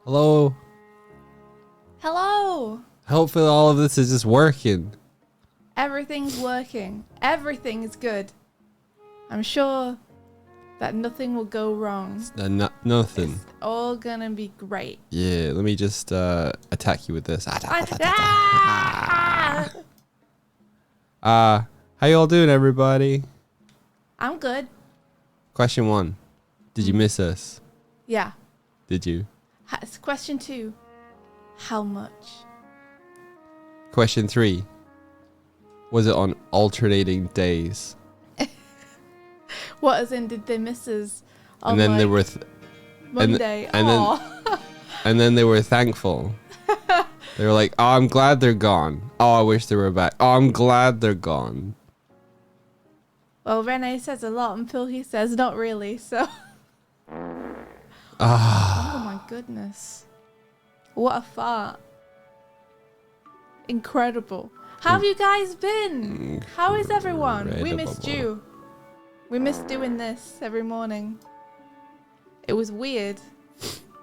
Hello. Hello. Hopefully all of this is just working. Everything's working. Everything is good. I'm sure that nothing will go wrong. Nothing. It's all gonna be great. Yeah, let me just attack you with this. How you all doing, everybody? I'm good. Question 1. Did you miss us? Yeah. Did you? Question 2. How much? Question 3. Was it on alternating days? What, as in, did they miss us on And then like they were Monday? and and then they were thankful. They were like, "Oh, I'm glad they're gone. Oh, I wish they were back. Oh, I'm glad they're gone." Well, Renee says a lot and Phil, he says not really, so. Ah. Oh my goodness. What a fart. Incredible. How have you guys been? How is everyone? We missed you. We missed doing this every morning. It was weird.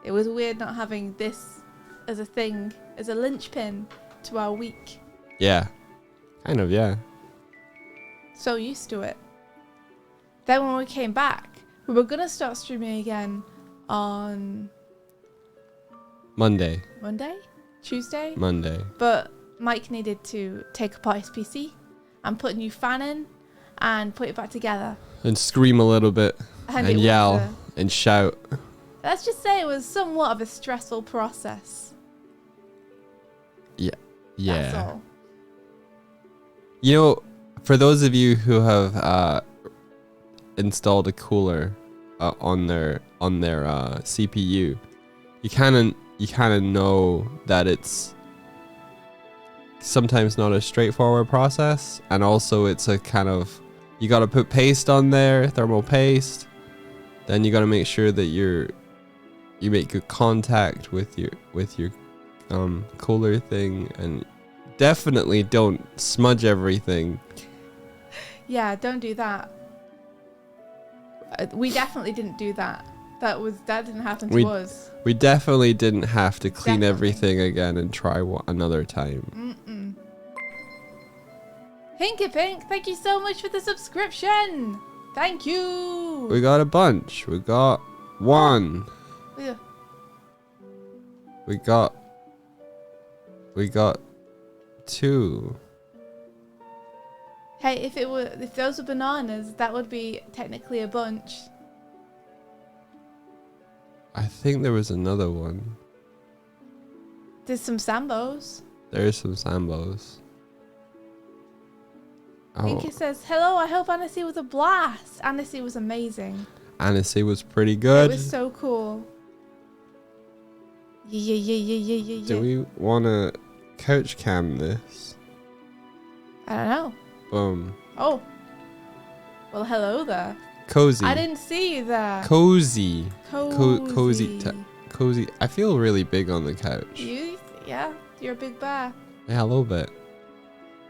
It was weird not having this as a thing, as a linchpin to our week. Yeah. Kind of, yeah. So used to it. Then when we came back, we were going to start streaming again on Monday. Tuesday. But Mike needed to take apart his PC and put a new fan in and put it back together. And scream a little bit. And yell. And shout. Let's just say it was somewhat of a stressful process. Yeah. That's all. You know, for those of you who have installed a cooler on their CPU, you kind of know that it's sometimes not a straightforward process, and also it's a kind of, you got to put paste on there, thermal paste. Then you got to make sure that you make good contact with your cooler thing, and definitely don't smudge everything. Yeah, don't do that. We definitely didn't do that. That didn't happen to us. We definitely didn't have to clean everything again and try another time. Hinky Pink, thank you so much for the subscription. Thank you. We got a bunch. We got 1. Yeah. We got 2. Hey, if those were bananas, that would be technically a bunch. I think there was another one. There's some Sambos. There is some Sambos. Inky says, hello, I hope Annecy was a blast. Annecy was amazing. Annecy was pretty good. It was so cool. Yeah. Do we want to couch cam this? I don't know. Boom. Oh. Well, hello there. Cozy. I didn't see you there. Cozy. Cozy. Cozy. I feel really big on the couch. Yeah, you're a big bear. Yeah, a little bit. Do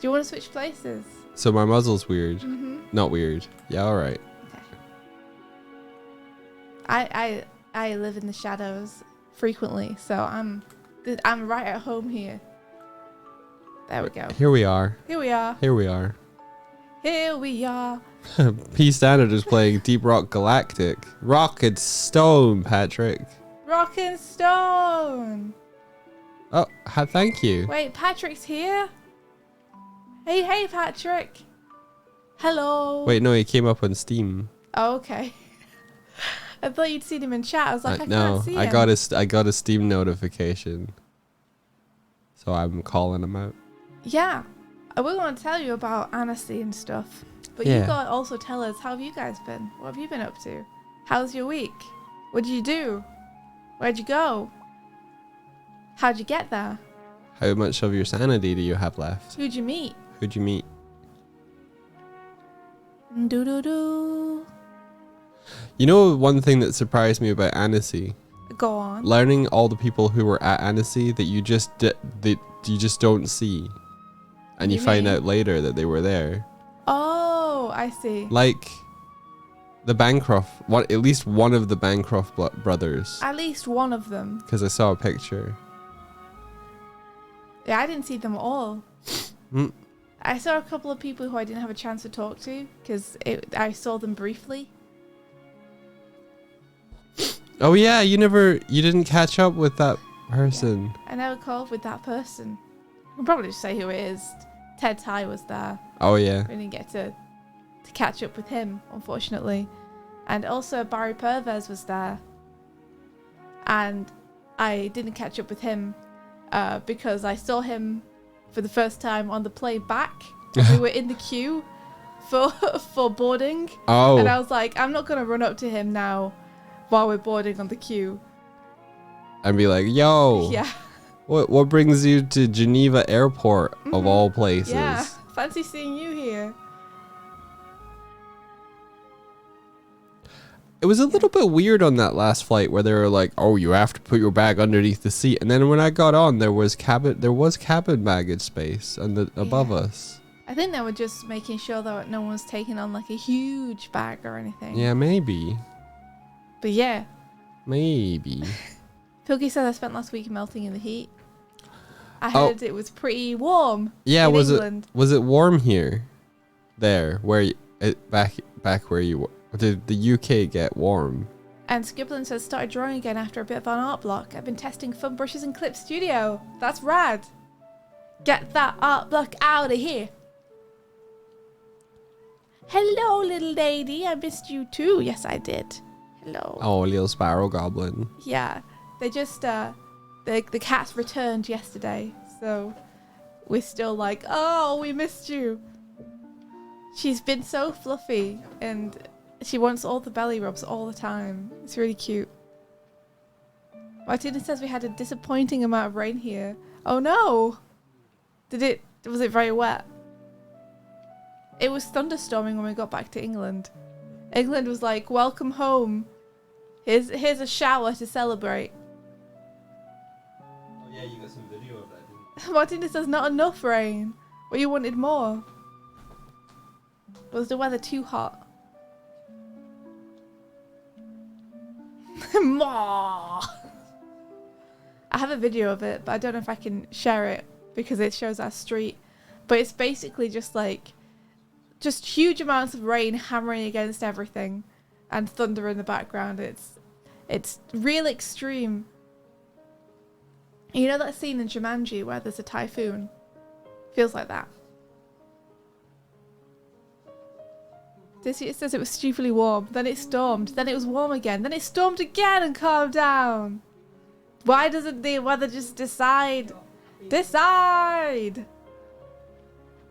you want to switch places? So my muzzle's weird. Mm-hmm. Not weird. Yeah, all right. Okay. I live in the shadows frequently, so I'm right at home here. There we go. Here we are. Here we are. Here we are. Here we are. P Standard is playing Deep Rock Galactic. Rock and Stone, Patrick. Rock and Stone. Oh, thank you. Wait, Patrick's here? Hey, Patrick. Hello. Wait, no, he came up on Steam. Oh, okay. I thought you'd seen him in chat. I was like, I no, can't see him. I got a Steam notification. So I'm calling him out. Yeah. I will want to tell you about Annecy and stuff. But Yeah. you got to also tell us, how have you guys been? What have you been up to? How's your week? What did you do? Where'd you go? How'd you get there? How much of your sanity do you have left? Who'd you meet? Who'd you meet? Do. You know, one thing that surprised me about Annecy? Go on. Learning all the people who were at Annecy that you just don't see. And you find out later that they were there. Oh, I see. Like the Bancroft, at least one of the Bancroft brothers. At least one of them. Because I saw a picture. Yeah, I didn't see them all. Mm. I saw a couple of people who I didn't have a chance to talk to because I saw them briefly. Oh yeah, you didn't catch up with that person. Yeah, I never called with that person. I'll probably just say who it is. Ted Ty was there. Oh yeah. We didn't get to catch up with him, unfortunately. And also Barry Pervez was there. and I didn't catch up with him because I saw him for the first time on the plane back. We were in the queue for boarding. Oh. And I was like, I'm not going to run up to him now while we're boarding on the queue. And be like, yo. Yeah. What brings you to Geneva Airport of all places? Yeah. Fancy seeing you here. It was a little bit weird on that last flight where they were like, "Oh, you have to put your bag underneath the seat." And then when I got on, there was cabin baggage space above us. I think they were just making sure that no one was taking on like a huge bag or anything. Yeah, maybe. But yeah. Maybe. Pilky said I spent last week melting in the heat. I heard it was pretty warm. Yeah, in was England. it warm here? There, back where you were. Did the UK get warm? And Skiblin says started drawing again after a bit of an art block. I've been testing fun brushes in Clip Studio. That's rad. Get that art block out of here. Hello, little lady. I missed you too. Yes, I did. Hello. Oh, little sparrow goblin. Yeah, they just the cats returned yesterday, so we're still like, oh, we missed you. She's been so fluffy and she wants all the belly rubs all the time. It's really cute. Martina says we had a disappointing amount of rain here. Oh no! Was it very wet? It was thunderstorming when we got back to England. England was like, welcome home. Here's a shower to celebrate. Oh yeah, you got some video of that, didn't you? Martina says not enough rain. Well, you wanted more. Was the weather too hot? More. I have a video of it, but I don't know if I can share it because it shows our street. But it's basically just huge amounts of rain hammering against everything and thunder in the background. It's real extreme. You know that scene in Jumanji where there's a typhoon? Feels like that. It says it was stupidly warm, then it stormed, then it was warm again, then it stormed again and calmed down. Why doesn't the weather just decide? Decide!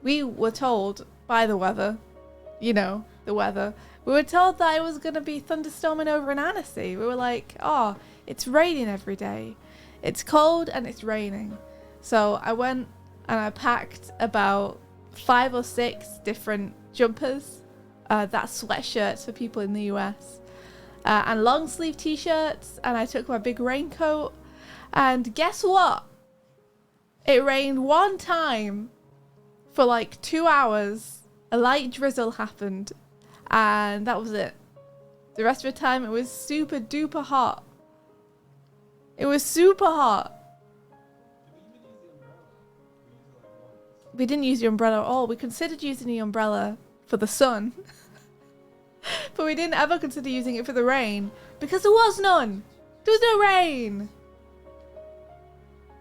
We were told by the weather, the weather, we were told that it was going to be thunderstorming over in Annecy. We were like, oh, it's raining every day. It's cold and it's raining. So I went and I packed about 5 or 6 different jumpers. That's sweatshirts for people in the US. And long sleeve t-shirts. And I took my big raincoat. And guess what? It rained one time for like 2 hours. A light drizzle happened. And that was it. The rest of the time it was super duper hot. It was super hot. We didn't use the umbrella at all. We considered using the umbrella for the sun. But we didn't ever consider using it for the rain. Because there was none. There was no rain.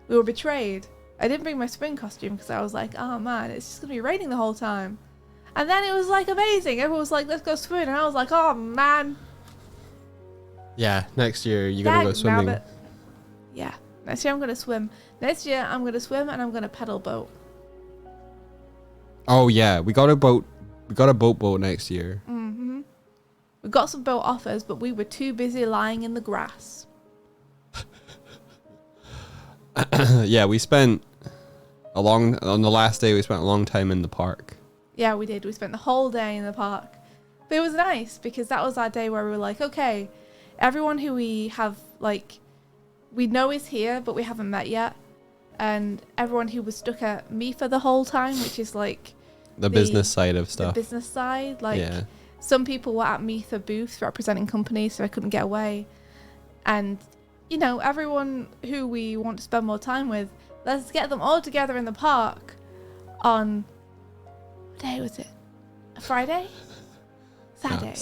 We were betrayed. I didn't bring my spring costume because I was like, oh man, it's just going to be raining the whole time. And then it was like amazing. Everyone was like, let's go swimming. And I was like, oh man. Yeah, next year you're going to go swimming. Nabbit. Yeah, next year I'm going to swim. Next year I'm going to swim and I'm going to pedal boat. Oh yeah, we got a boat next year. Mm-hmm. We got some boat offers, but we were too busy lying in the grass. Yeah, we spent on the last day we spent a long time in the park. Yeah, we did. We spent the whole day in the park. But it was nice because that was our day where we were like, okay, everyone who we have, like, we know is here, but we haven't met yet. And everyone who was stuck at MIFA the whole time, which is like the business side of stuff. The business side. Like, yeah. Some people were at MIFA booths representing companies, so I couldn't get away. And, everyone who we want to spend more time with, let's get them all together in the park on... What day was it? A Friday? Saturday. No,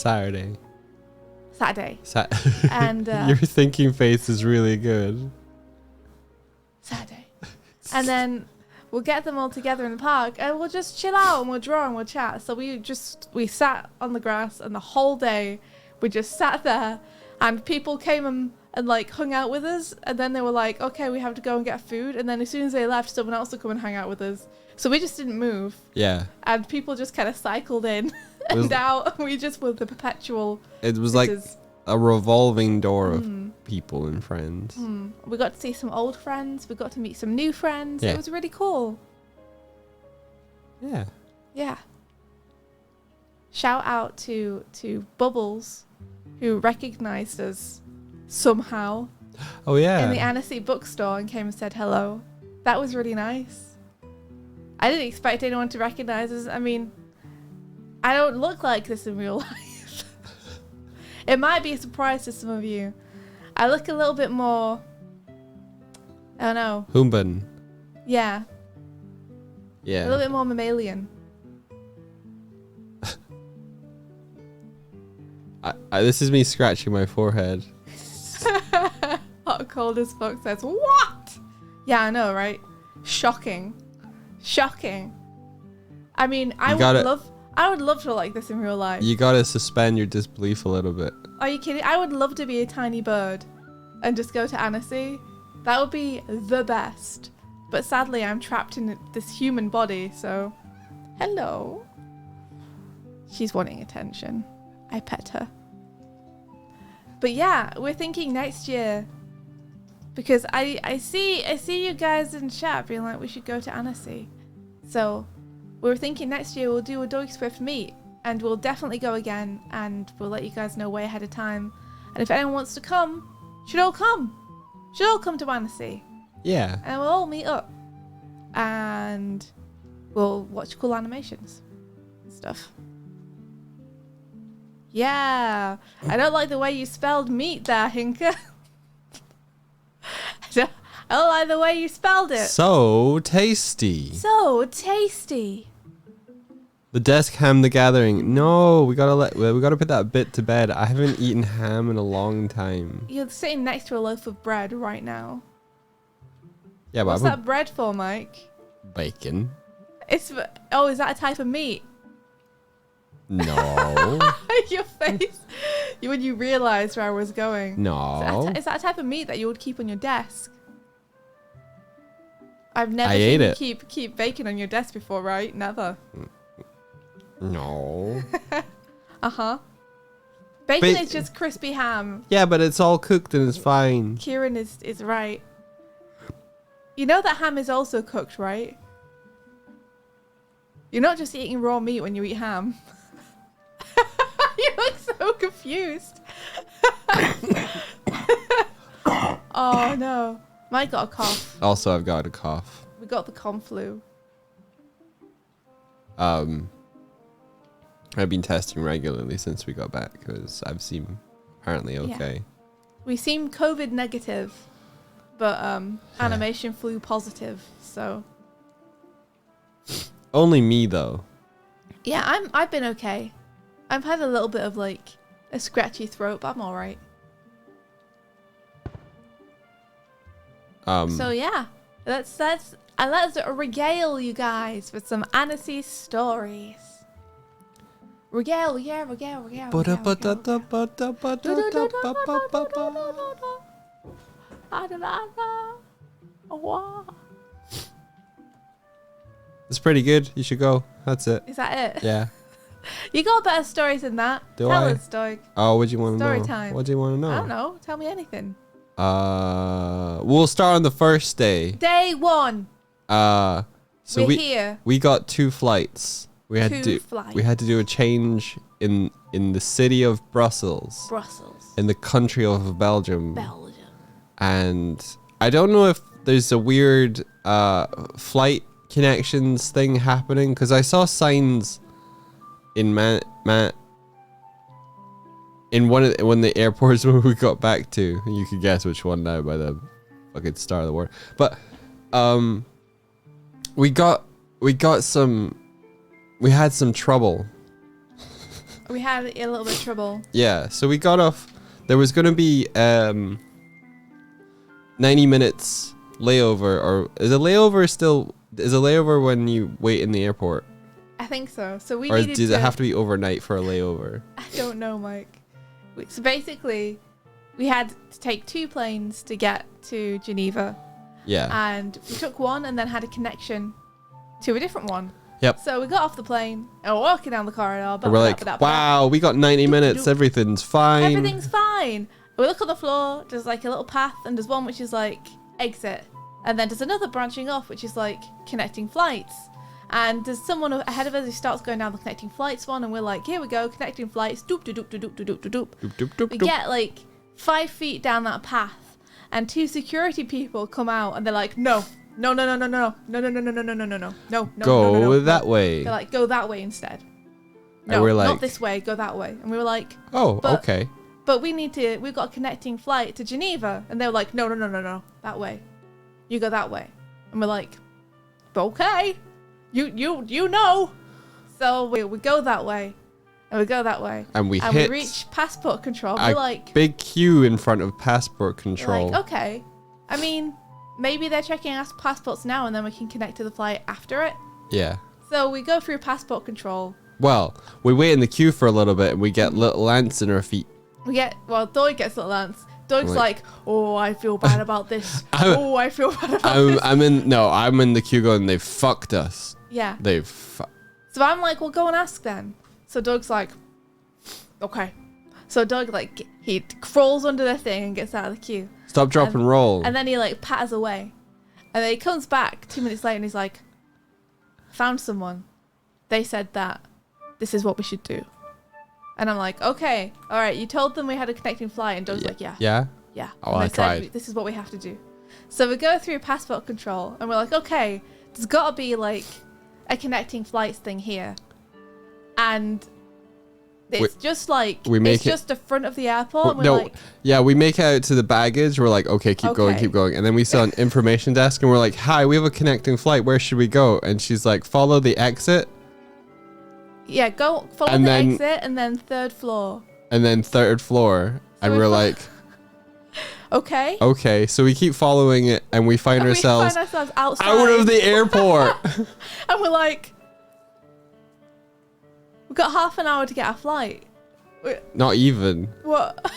Saturday. Saturday. And your thinking face is really good. Saturday. And then we'll get them all together in the park and we'll just chill out and we'll draw and we'll chat. So we sat on the grass and the whole day we just sat there and people came and and like hung out with us, and then they were like, okay, we have to go and get food, and then as soon as they left, someone else would come and hang out with us. So we just didn't move. Yeah. And people just kind of cycled in and out. We just were the perpetual. It was like a revolving door of people and friends. We got to see some old friends. We got to meet some new friends. Yeah. It was really cool. Yeah. Yeah. Shout out to Bubbles, who recognized us somehow. Oh yeah. In the Annecy bookstore and came and said hello. That was really nice. I didn't expect anyone to recognize us. I mean, I don't look like this in real life. It might be a surprise to some of you. I look a little bit more, I don't know. Humban. Yeah. Yeah. A little bit more mammalian. This is me scratching my forehead. Hot cold as fuck says, what? Yeah, I know, right? Shocking. Shocking. I mean, I would love to like this in real life. You gotta suspend your disbelief a little bit. Are you kidding? I would love to be a tiny bird and just go to Annecy. That would be the best. But sadly, I'm trapped in this human body, so hello. She's wanting attention. I pet her. But yeah, we're thinking next year, because I see you guys in chat being like, we should go to Annecy. So we're thinking next year we'll do a Doigswift meet, and we'll definitely go again, and we'll let you guys know way ahead of time. And if anyone wants to come, should all come. Should all come to Annecy. Yeah. And we'll all meet up, and we'll watch cool animations and stuff. Yeah. I don't like the way you spelled meat there, Hinka. I don't like the way you spelled it. So tasty. So tasty. The desk ham the gathering. No, we gotta put that bit to bed. I haven't eaten ham in a long time. You're sitting next to a loaf of bread right now. Yeah, but what's that bread for, Mike? Bacon. Is that a type of meat? No. Your face. When you realised where I was going. No. Is that a type of meat that you would keep on your desk? I've never seen you keep bacon on your desk before, right? Never. No. Uh-huh. Bacon is just crispy ham. Yeah, but it's all cooked and it's fine. Kieran is right. You know that ham is also cooked, right? You're not just eating raw meat when you eat ham. You look so confused. Oh no. Mike got a cough. Also, I've got a cough. We got the conflu. I've been testing regularly since we got back because I've seen apparently okay. Yeah. We seem COVID negative, but animation flu positive. So only me though. Yeah, I've been okay. I've had a little bit of like a scratchy throat, but I'm all right. So yeah, let's regale you guys with some Annecy stories. Regale. It's pretty good. You should go. That's it. Is that it? Yeah. You got better stories than that. Tell us, Doig. Oh, what do you want to know? Story time. What do you want to know? I don't know. Tell me anything. We'll start on the first day. Day one. So We're here. We got 2 flights. We had to do a change in the city of Brussels. In the country of Belgium. And I don't know if there's a weird flight connections thing happening because I saw signs in in one of the airports when we got back to. You could guess which one now by the fucking star of the word. But we had some trouble. We had a little bit of trouble. Yeah, so we got off. There was going to be 90 minutes layover, or is a layover when you wait in the airport? I think so. So we or needed does it have to be overnight for a layover? I don't know, Mike. So basically, we had to take 2 planes to get to Geneva. Yeah. And we took one and then had a connection to a different one. Yep. So we got off the plane and we're walking down the corridor. And we're like, wow, we got 90 minutes. Everything's fine. Everything's fine. We look on the floor. There's like a little path, and there's one which is like exit, and then there's another branching off which is like connecting flights. And there's someone ahead of us who starts going down the connecting flights one, and we're like, here we go, connecting flights. Doop doop doop doop doop doop doop doop. We get like 5 feet down that path, and 2 security people come out, and they're like, no. Go that way. They're like, go that way instead. No, and we're like, not this way. Go that way. And we were like, oh, okay. But we've got a connecting flight to Geneva. And they were like, no, that way. You go that way. And we're like, okay, you know. So we go that way. And we go that way. And we reach passport control. We're like, big queue in front of passport control. Like, okay. I mean, maybe they're checking our passports now and then we can connect to the flight after it. Yeah. So we go through passport control. Well, we wait in the queue for a little bit and we get little ants in our feet. Doig gets little ants. Doig's like, oh, I feel bad about this. I feel bad about this. I'm in the queue going, they've fucked us. Yeah. So I'm like, well, go and ask then. So Doig's like, okay. So Doig, like, he crawls under the thing and gets out of the queue. Stop, drop, and roll. And then he, like, patters away. And then he comes back 2 minutes later and he's like, found someone. They said that this is what we should do. And I'm like, okay, all right. You told them we had a connecting flight. And Doig's like, yeah. Yeah? Yeah. Oh, I tried. This is what we have to do. So we go through passport control and we're like, okay, there's got to be, like, a connecting flights thing here. And it's just the front of the airport. We make it out to the baggage. We're like, okay, keep going. And then we saw an information desk and we're like, hi, we have a connecting flight. Where should we go? And she's like, follow the exit. Yeah, go follow the exit and then 3rd floor. And then 3rd floor. So and we're like, okay. Okay, so we keep following it and we find ourselves outside. Out of the airport. And we're like, we've got half an hour to get our flight. Not even. What?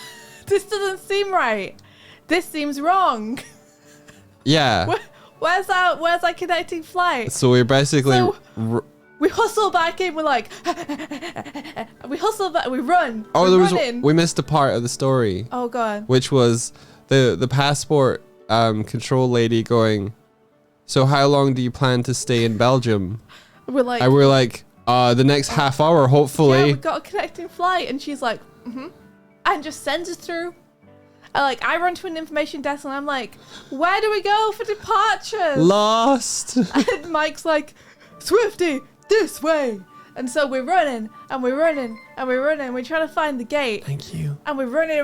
This doesn't seem right. This seems wrong. Yeah. Where's our connecting flight? So we're basically... we hustle back in. We're like... we hustle back. We run. We missed a part of the story. Oh, God. Which was the passport control lady going, so how long do you plan to stay in Belgium? We're like... And we're like... the next half hour, hopefully. Yeah, we've got a connecting flight. And she's like, and just sends us through. I run to an information desk and I'm like, where do we go for departures? Lost. And Mike's like, Swifty, this way. And so we're running and we're running and we're running. We're trying to find the gate. Thank you. And we're running.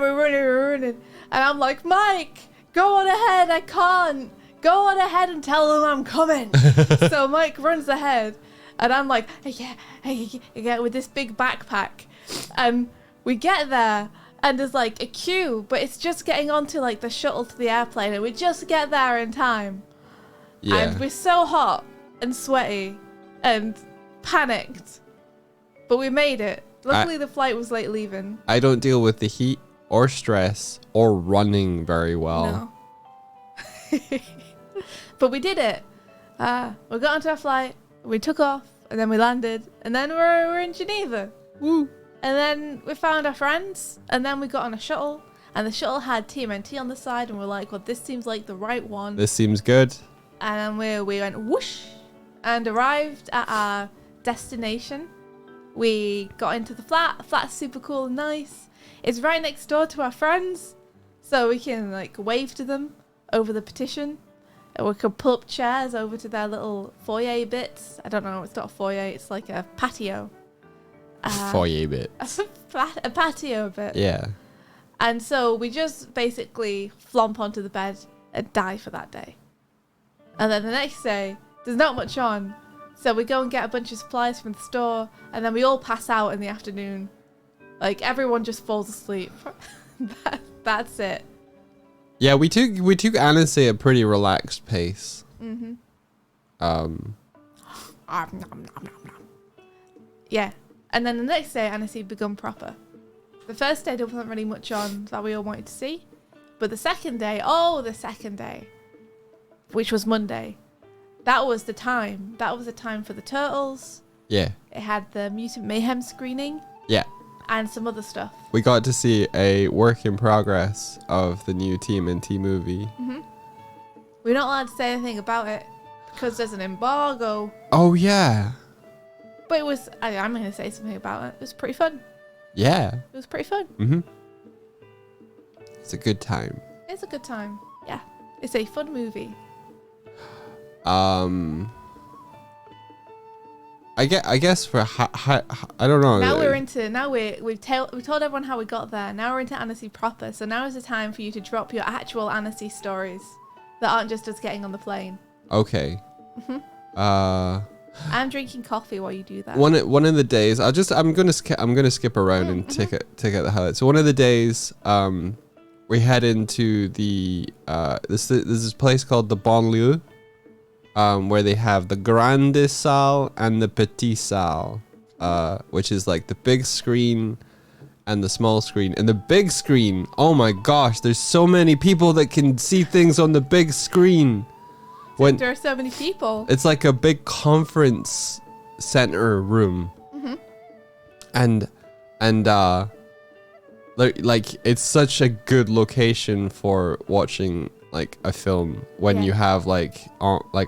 And I'm like, Mike, go on ahead. I can't. Go on ahead and tell them I'm coming. So Mike runs ahead. And I'm like, yeah, with this big backpack. We get there, and there's like a queue, but it's just getting onto like the shuttle to the airplane, and we just get there in time. Yeah. And we're so hot and sweaty and panicked, but we made it. Luckily, the flight was late leaving. I don't deal with the heat or stress or running very well. No. But we did it. We got onto our flight. We took off, and then we landed, and then we're in Geneva. Woo! And then we found our friends, and then we got on a shuttle, and the shuttle had TMNT on the side, and we're like, well, this seems like the right one. This seems good. And then we went whoosh, and arrived at our destination. We got into the flat. The flat's super cool and nice. It's right next door to our friends, so we can like wave to them over the petition. We could pull up chairs over to their little foyer bits. I don't know, it's not a foyer, it's like a patio. Foyer bit. A patio bit. Yeah. And so we just basically flomp onto the bed and die for that day. And then the next day, there's not much on. So we go and get a bunch of supplies from the store, and then we all pass out in the afternoon. Like, everyone just falls asleep. That's it. Yeah, we took Annecy at a pretty relaxed pace. Mm-hmm. Yeah. And then the next day, Annecy begun proper. The first day there wasn't really much on that we all wanted to see. But the second day, which was Monday, that was the time. That was the time for the Turtles. Yeah. It had the Mutant Mayhem screening. Yeah. And some other stuff. We got to see a work in progress of the new TMNT movie. Mm-hmm. We're not allowed to say anything about it because there's an embargo. Oh, yeah. But it was, I'm going to say something about it. It was pretty fun. Yeah. It was pretty fun. Mm-hmm. It's a good time. It's a good time. Yeah. It's a fun movie. I guess for I don't know. We've told everyone how we got there. Now we're into Annecy proper. So now is the time for you to drop your actual Annecy stories that aren't just us getting on the plane. Okay. I'm drinking coffee while you do that. One of the days, I'm gonna skip around and take out the highlights. So one of the days, we head into the this is a place called the Banlieue, where they have the Grande Salle and the Petit Salle, which is like the big screen and the small screen. And the big screen, oh my gosh, there's so many people that can see things on the big screen. When there are so many people. It's like a big conference center room. Mm-hmm. And like it's such a good location for watching like a film when you have like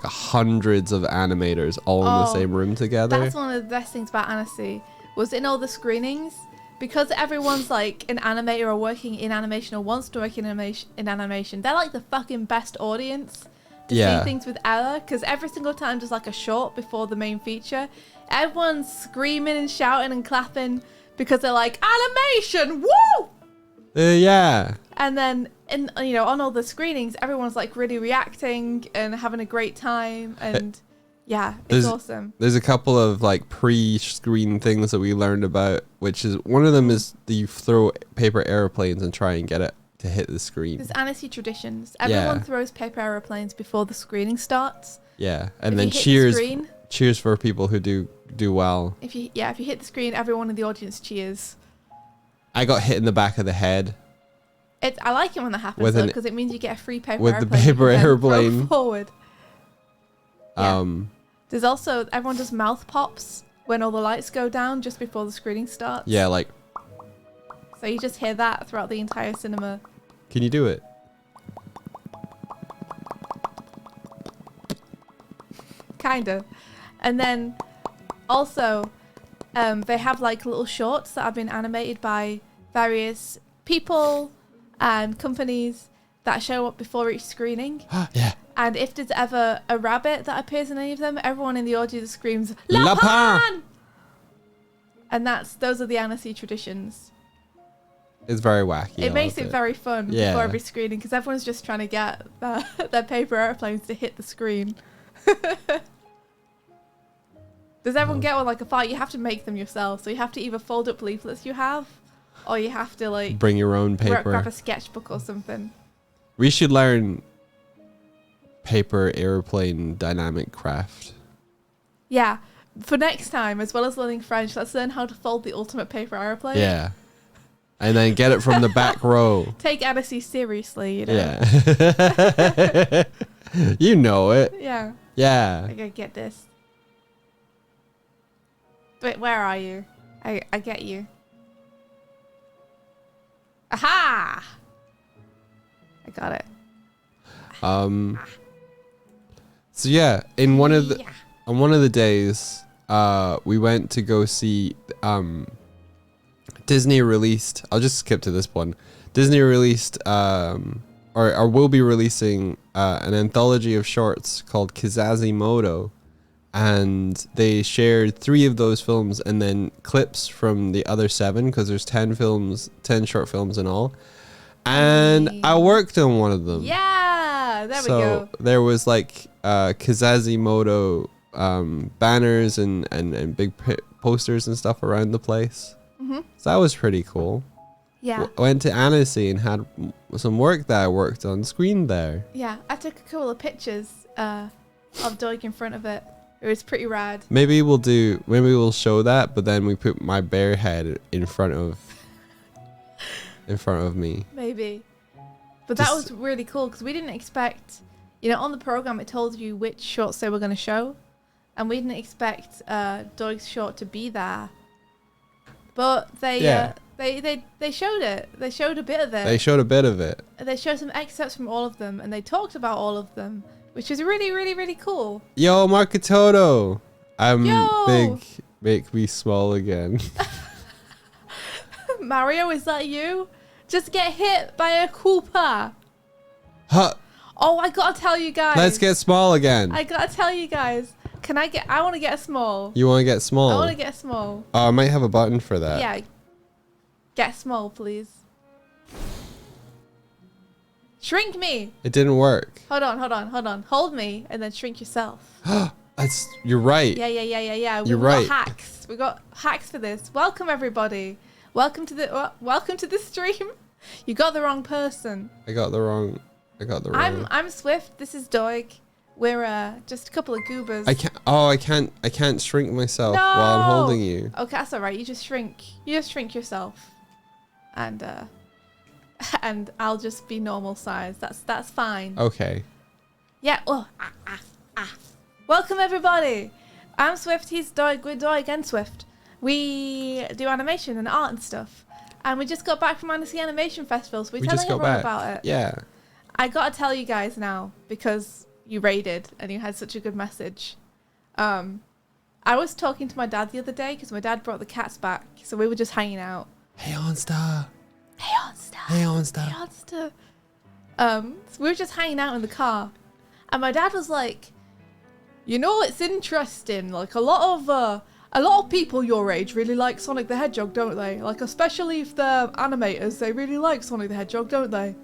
hundreds of animators all in the same room together. That's one of the best things about Annecy, was in all the screenings, because everyone's like an animator or working in animation or wants to work in animation. They're like the fucking best audience to see things with Ella, because every single time there's like a short before the main feature, everyone's screaming and shouting and clapping because they're like, animation, woo! Yeah. And then on all the screenings, everyone's like really reacting and having a great time, and it's awesome. There's a couple of like pre-screen things that we learned about, which is one of them is that you throw paper airplanes and try and get it to hit the screen. There's Annecy traditions. Everyone throws paper airplanes before the screening starts. Yeah, and then cheers for people who do well. If you hit the screen, everyone in the audience cheers. I got hit in the back of the head. I like it when that happens because it means you get a free paper airplane. With the paper airplane. Forward. Yeah. There's also, everyone does mouth pops when all the lights go down just before the screening starts. Yeah, like. So you just hear that throughout the entire cinema. Can you do it? Kind of. And then also, they have like little shorts that have been animated by various people and companies that show up before each screening. Yeah. And if there's ever a rabbit that appears in any of them, everyone in the audience screams, Lapin! And those are the Annecy traditions. It's very wacky. It makes it very fun before every screening, because everyone's just trying to get their paper airplanes to hit the screen. Does everyone get one like a fight? You have to make them yourself. So you have to either fold up leaflets you have, or you have to like bring your own paper. Grab a sketchbook or something. We should learn paper airplane dynamic craft. Yeah. For next time, as well as learning French, let's learn how to fold the ultimate paper airplane. Yeah. And then get it from the back row. Take Annecy seriously, you know. Yeah. You know it. Yeah. Yeah. I gotta get this. Wait, where are you? I get you. Aha! I got it. So yeah, on one of the days, we went to go see Disney released. I'll just skip to this one. Disney released or will be releasing an anthology of shorts called Kizazimoto, and they shared 3 of those films and then clips from the other 7, because there's 10 short films in all. And I worked on one of them. Yeah, there we go. There was like Kizazimoto banners and big posters and stuff around the place. Mm-hmm. So that was pretty cool. Yeah. Went to Annecy and had some work that I worked on screen there. Yeah, I took a couple of pictures of Doig in front of it. It was pretty rad. Maybe we'll show that, but then we put my bear head in front of in front of me. Maybe. But that was really cool because we didn't expect, on the program it told you which shorts they were going to show. And we didn't expect Doig's short to be there. But they showed it. They showed a bit of it. They showed a bit of it. They showed some excerpts from all of them. And they talked about all of them. Which is really, really, really cool. Yo, Marketoto. I'm Yo. big. Make me small again. Mario, is that you? Just get hit by a Koopa. Huh. Oh, I gotta tell you guys. Let's get small again. I gotta tell you guys. I want to get small. You want to get small? I want to get small. Oh, I might have a button for that. Yeah. Get small, please. Shrink me. It didn't work. Hold on. Hold me and then shrink yourself. You're right. Yeah. You're right. Got hacks. We got hacks for this. Welcome everybody. Welcome to the stream. You got the wrong person. I got the wrong. I'm Swift. This is Doig. We're just a couple of goobers. I can't shrink myself while I'm holding you. Okay, that's all right. You just shrink yourself, and I'll just be normal size. That's fine. Okay. Yeah. Oh. Welcome everybody. I'm Swift. He's Doig. We're Doig and Swift. We do animation and art and stuff. And we just got back from Annecy Animation Festival, so we're telling everyone about it. Yeah. I gotta tell you guys now because you raided and you had such a good message. I was talking to my dad the other day because my dad brought the cats back, so we were just hanging out. Hey Onstar. So we were just hanging out in the car, and my dad was like, it's interesting. Like a lot of people your age really like Sonic the Hedgehog, don't they? Like especially if they're animators, they really like Sonic the Hedgehog, don't they?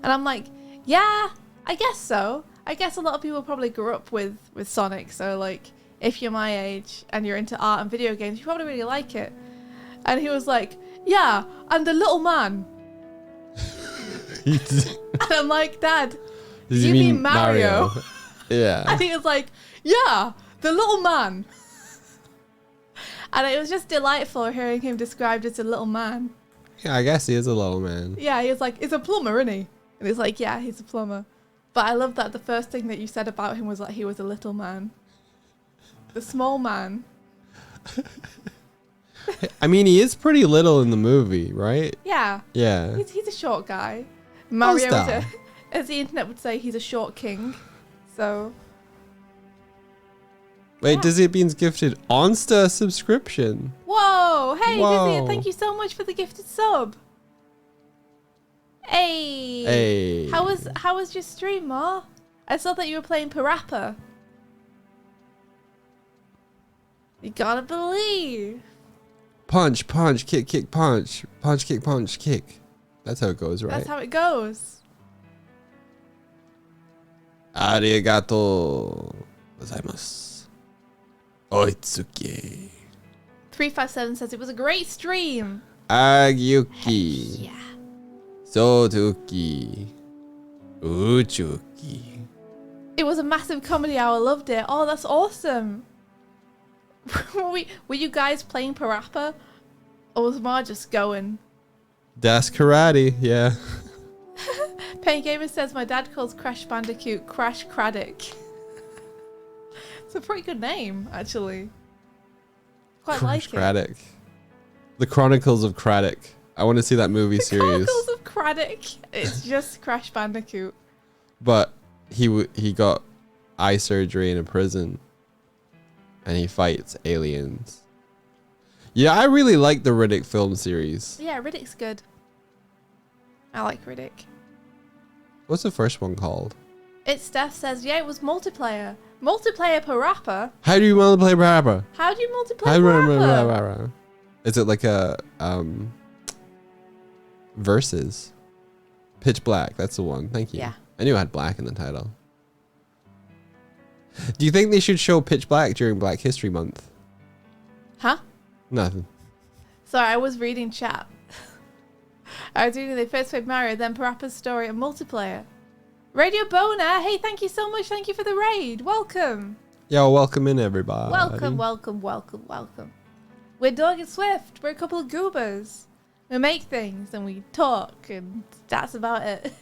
And I'm like, yeah, I guess so. I guess a lot of people probably grew up with Sonic, so like if you're my age and you're into art and video games, you probably really like it. And he was like, yeah, and the little man. And I'm like, Dad, you mean Mario? Yeah. And he was like, yeah, the little man. And it was just delightful hearing him described as a little man. Yeah, I guess he is a little man. Yeah, he was like, he's a plumber, isn't he? And he's like, yeah, he's a plumber. But I love that the first thing that you said about him was that he was a little man. The small man. I mean, he is pretty little in the movie, right? Yeah. Yeah. He's a short guy. Mario, as the internet would say, he's a short king. So. Wait, Yeah. Dizzy Beans gifted Onsta a subscription. Whoa! Hey, Whoa. Dizzy, thank you so much for the gifted sub. Hey. Hey. How was your stream, Ma? I saw that you were playing Parappa. You gotta believe. Punch, kick, punch. Punch, kick. That's how it goes, right? That's how it goes. Arigato gozaimasu. Oitsuki. 357 says it was a great stream. Agyuki. Yeah. Sotuki. Uchuki. It was a massive comedy hour. Loved it. Oh, that's awesome. Were you guys playing Parappa? Or was Ma just going? Das karate, yeah. Pain Gamer says my dad calls Crash Bandicoot Crash Craddock. It's a pretty good name, actually. Quite like it. Craddock. The Chronicles of Craddock. I want to see that movie series. Chronicles of Craddock. It's just Crash Bandicoot. But he got eye surgery in a prison. And he fights aliens. Yeah, I really like the Riddick film series. Yeah, Riddick's good. I like Riddick. What's the first one called? It's Steph says, yeah, it was multiplayer. Multiplayer Parappa? How do you multiplayer Parappa? How do you multiplayer Parappa? Parappa? Is it like a versus? Pitch Black, that's the one. Thank you. Yeah. I knew it had black in the title. Do you think they should show Pitch Black during Black History Month? Huh? Nothing. Sorry, I was reading chat. I was reading they first played Mario, then Parappa's story and multiplayer. Radio Boner, hey, thank you so much. Thank you for the raid. Welcome. Yo, welcome in, everybody. Welcome. We're Doig and Swift. We're a couple of goobers. We make things and we talk, and that's about it.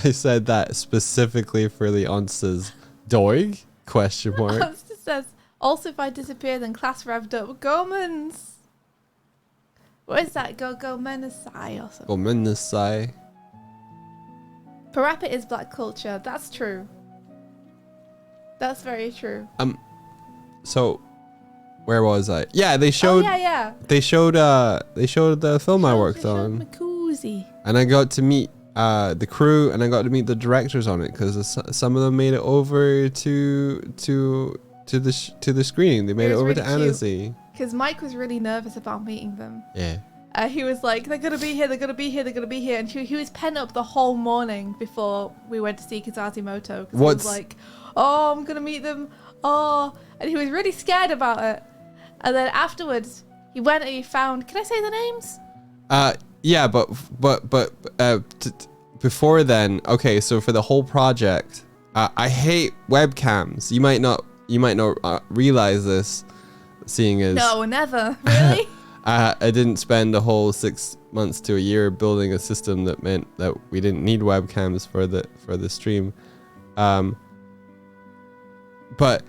I said that specifically for the answers. Doig? Question mark. It says, also if I disappear, then class revved up. Gomans. What is that? Go Menasai or something? Go Menasai. Parappa is black culture. That's true. That's very true. So where was I? Yeah, they showed. Oh, yeah. They showed the film I worked on. Macoozy. And I got to meet the crew, and I got to meet the directors on it because some of them made it over to the screening. They made it over really to Annecy. Because Mike was really nervous about meeting them. Yeah. He was like, they're gonna be here, they're gonna be here, they're gonna be here, and he was pent up the whole morning before we went to see Kazazimoto. Because he was like, oh, I'm gonna meet them. Oh, and he was really scared about it. And then afterwards, he went and he found. Can I say the names? Yeah, but before then, okay. So for the whole project, I hate webcams. You might not realize this, seeing as no, never really. I didn't spend a whole 6 months to a year building a system that meant that we didn't need webcams for the stream. But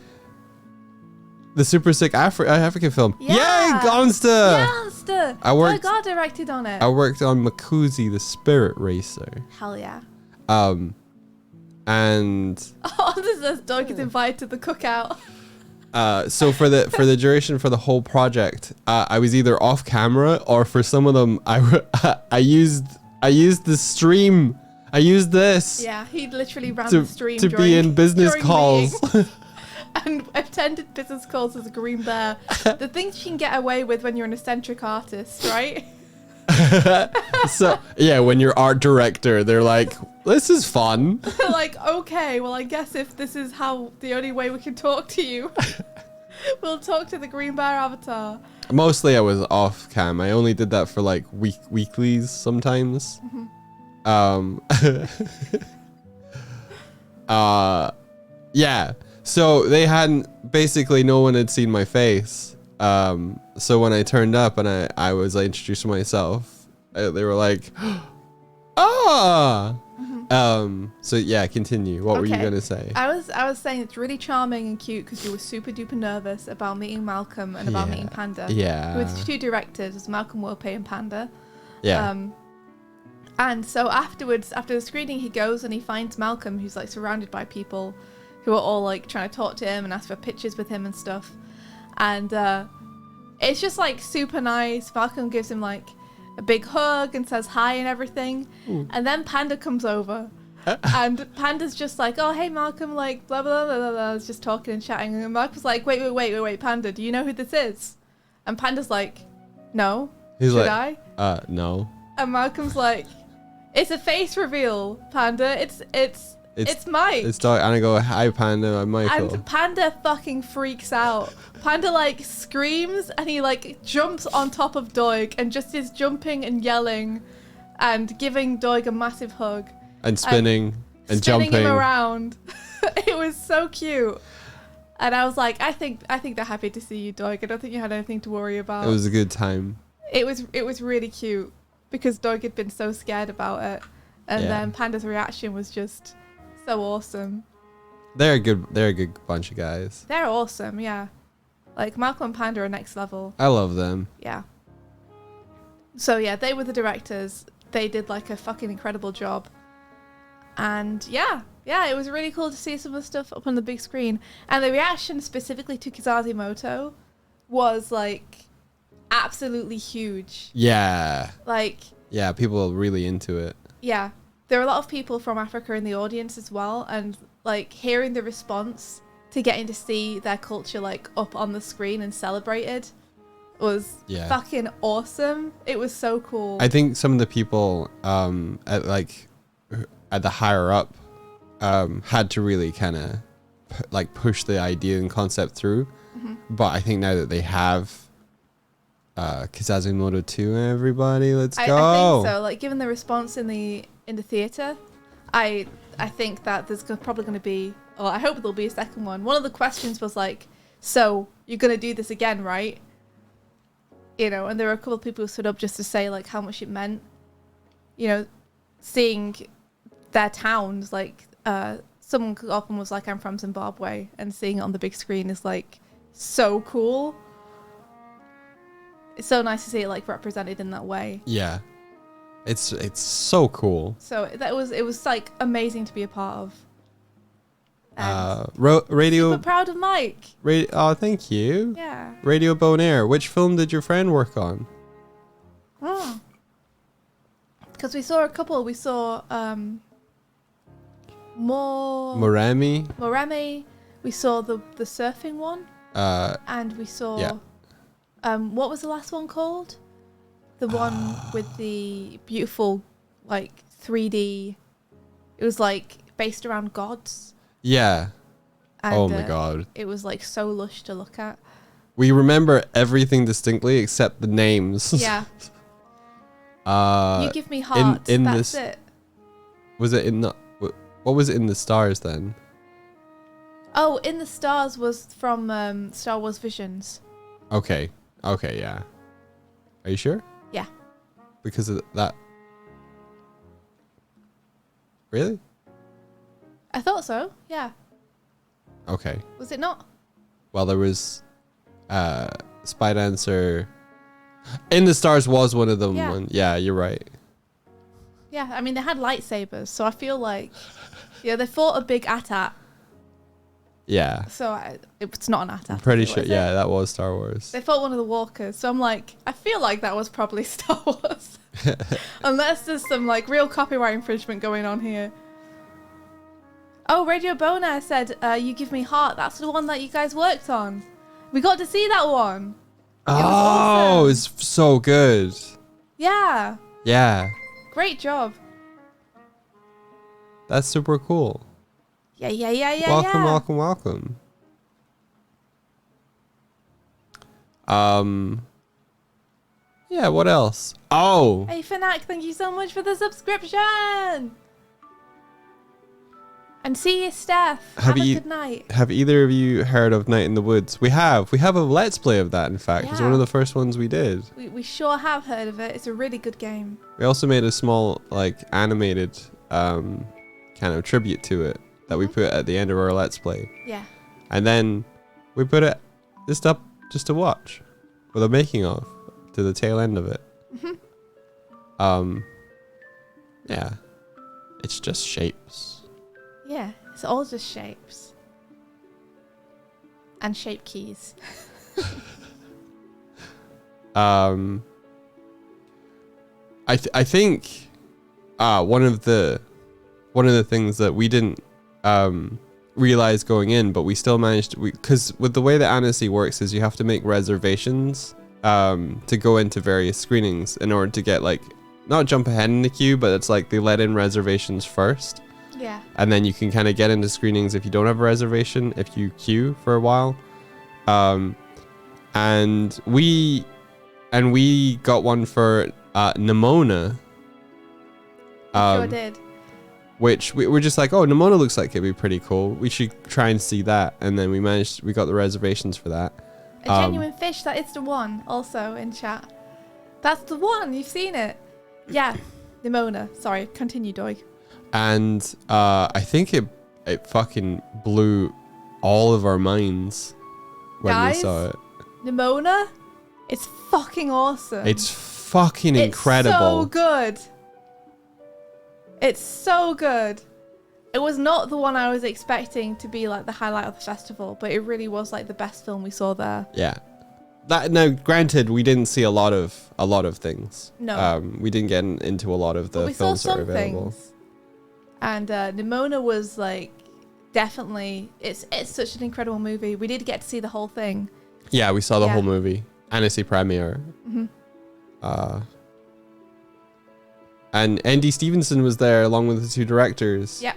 the super sick African film. Yeah. Yay, Gonsta! Gonsta! I got directed on it. I worked on Makuzi, the Spirit Racer. Hell yeah. And oh, this says Doig is invited to the cookout. So for the duration for the whole project, I was either off camera, or for some of them I used the stream. I used this. Yeah, he literally ran the stream to be in business calls. And attended business calls as a green bear. The things you can get away with when you're an eccentric artist, right? So yeah, when you're art director, they're like, this is fun. Like, okay, well I guess if this is how the only way we can talk to you, we'll talk to the green bear avatar. Mostly I was off cam. I only did that for like weeklies sometimes. Yeah. So they hadn't, basically no one had seen my face. So when I turned up and I was like, introducing myself, they were like, ah. So yeah, continue. What were you gonna say? I was saying it's really charming and cute because you were super duper nervous about meeting Malcolm and about meeting Panda. Yeah. With two directors, Malcolm Wilpe and Panda. Yeah. And so afterwards, after the screening, he goes and he finds Malcolm, who's like surrounded by people who are all like trying to talk to him and ask for pictures with him and stuff. And it's just like super nice. Malcolm gives him like a big hug and says hi and everything. And then Panda comes over. And Panda's just like, oh, hey, Malcolm, like, blah, blah, blah, blah, blah. It's just talking and chatting. And Malcolm's like, wait, Panda, do you know who this is? And Panda's like, no. Should I? No. And Malcolm's like, it's a face reveal, Panda. It's Mike. It's Doig, and I go, hi, Panda, I'm Michael. And Panda fucking freaks out. Panda like screams and he like jumps on top of Doig and just is jumping and yelling and giving Doig a massive hug. And spinning and spinning jumping him around. It was so cute. And I was like, I think they're happy to see you, Doig. I don't think you had anything to worry about. It was a good time. It was really cute because Doig had been so scared about it. And then Panda's reaction was just so awesome. They're a good bunch of guys. They're awesome, yeah. Like Malcolm and Panda are next level. I love them. Yeah. So yeah, they were the directors. They did like a fucking incredible job. And yeah, it was really cool to see some of the stuff up on the big screen. And the reaction specifically to Kazazimoto was like absolutely huge. Yeah. Like. Yeah, people are really into it. Yeah. There are a lot of people from Africa in the audience as well. And like hearing the response to getting to see their culture like up on the screen and celebrated was fucking awesome. It was so cool. I think some of the people at the higher up had to really kind of like push the idea and concept through. But I think now that they have Kazazimoto 2, everybody, let's go. I think so. Like given the response in the theater, I think that there's probably going to be, or I hope there'll be a second one. One of the questions was like, so you're going to do this again, right? You know, and there were a couple of people who stood up just to say, like, how much it meant. You know, seeing their towns, like, someone got up and was like, I'm from Zimbabwe, and seeing it on the big screen is, like, so cool. It's so nice to see it, like, represented in that way. Yeah. It's so cool. So it was like amazing to be a part of. Radio. Super proud of Mike. Oh, thank you. Yeah. Radio Bonaire. Which film did your friend work on? Oh. Because we saw a couple. We saw Moremi. We saw the surfing one. And we saw. Yeah. What was the last one called? The one with the beautiful, like, 3D. It was, like, based around gods. Yeah. And, oh, my God. It was, like, so lush to look at. We remember everything distinctly except the names. Yeah. You give me heart. That's it. Was it in the... What was it in the stars, then? Oh, In the Stars was from Star Wars Visions. Okay. Okay, yeah. Are you sure? Yeah. Because of that. Really? I thought so, yeah. Okay. Was it not? Well, there was Spy Dancer. In the Stars was one of them. Yeah. Yeah, you're right. Yeah, I mean, they had lightsabers, so I feel like, yeah, they fought a big AT-AT. Yeah. So it's not an AT-AT. I'm pretty sure, yeah, that was Star Wars. They fought one of the walkers, so I'm like, I feel like that was probably Star Wars. Unless there's some, like, real copyright infringement going on here. Oh, Radio Bonaire said, you give me heart. That's the one that you guys worked on. We got to see that one. Oh, it's so good. Yeah. Yeah. Great job. That's super cool. Yeah. Welcome. Yeah, what else? Oh. Hey, Fanac, thank you so much for the subscription. And see you, Steph. Have a good night. Have either of you heard of Night in the Woods? We have a Let's Play of that, in fact. It's one of the first ones we did. We sure have heard of it. It's a really good game. We also made a small, like, animated kind of tribute to it that we put at the end of our Let's Play. Yeah. And then we put it just up just to watch with a making of to the tail end of it. Yeah. It's just shapes. Yeah, it's all just shapes. And shape keys. I think one of the things that we didn't realize going in, but we still managed to, because with the way that Annecy works is you have to make reservations to go into various screenings in order to get, like, not jump ahead in the queue, but it's like they let in reservations first. Yeah. And then you can kind of get into screenings if you don't have a reservation, if you queue for a while. And we got one for Nimona. Sure did. Which we were just like, oh, Nimona looks like it'd be pretty cool. We should try and see that. And then we got the reservations for that. A genuine fish, that is the one, also in chat. That's the one, you've seen it. Yeah, Nimona. Sorry, continue, Doig. And I think it fucking blew all of our minds when we saw it. Nimona, it's fucking awesome. It's fucking incredible. It's so good. It's so good. It was not the one I was expecting to be like the highlight of the festival, but it really was like the best film we saw there. Yeah. Now, granted, we didn't see a lot of things. No. We didn't get into a lot of the films that are available. Things. And Nimona was like definitely it's such an incredible movie. We did get to see the whole thing. Yeah, we saw the whole movie. Annecy premiere. And Andy Stevenson was there along with the two directors. Yeah.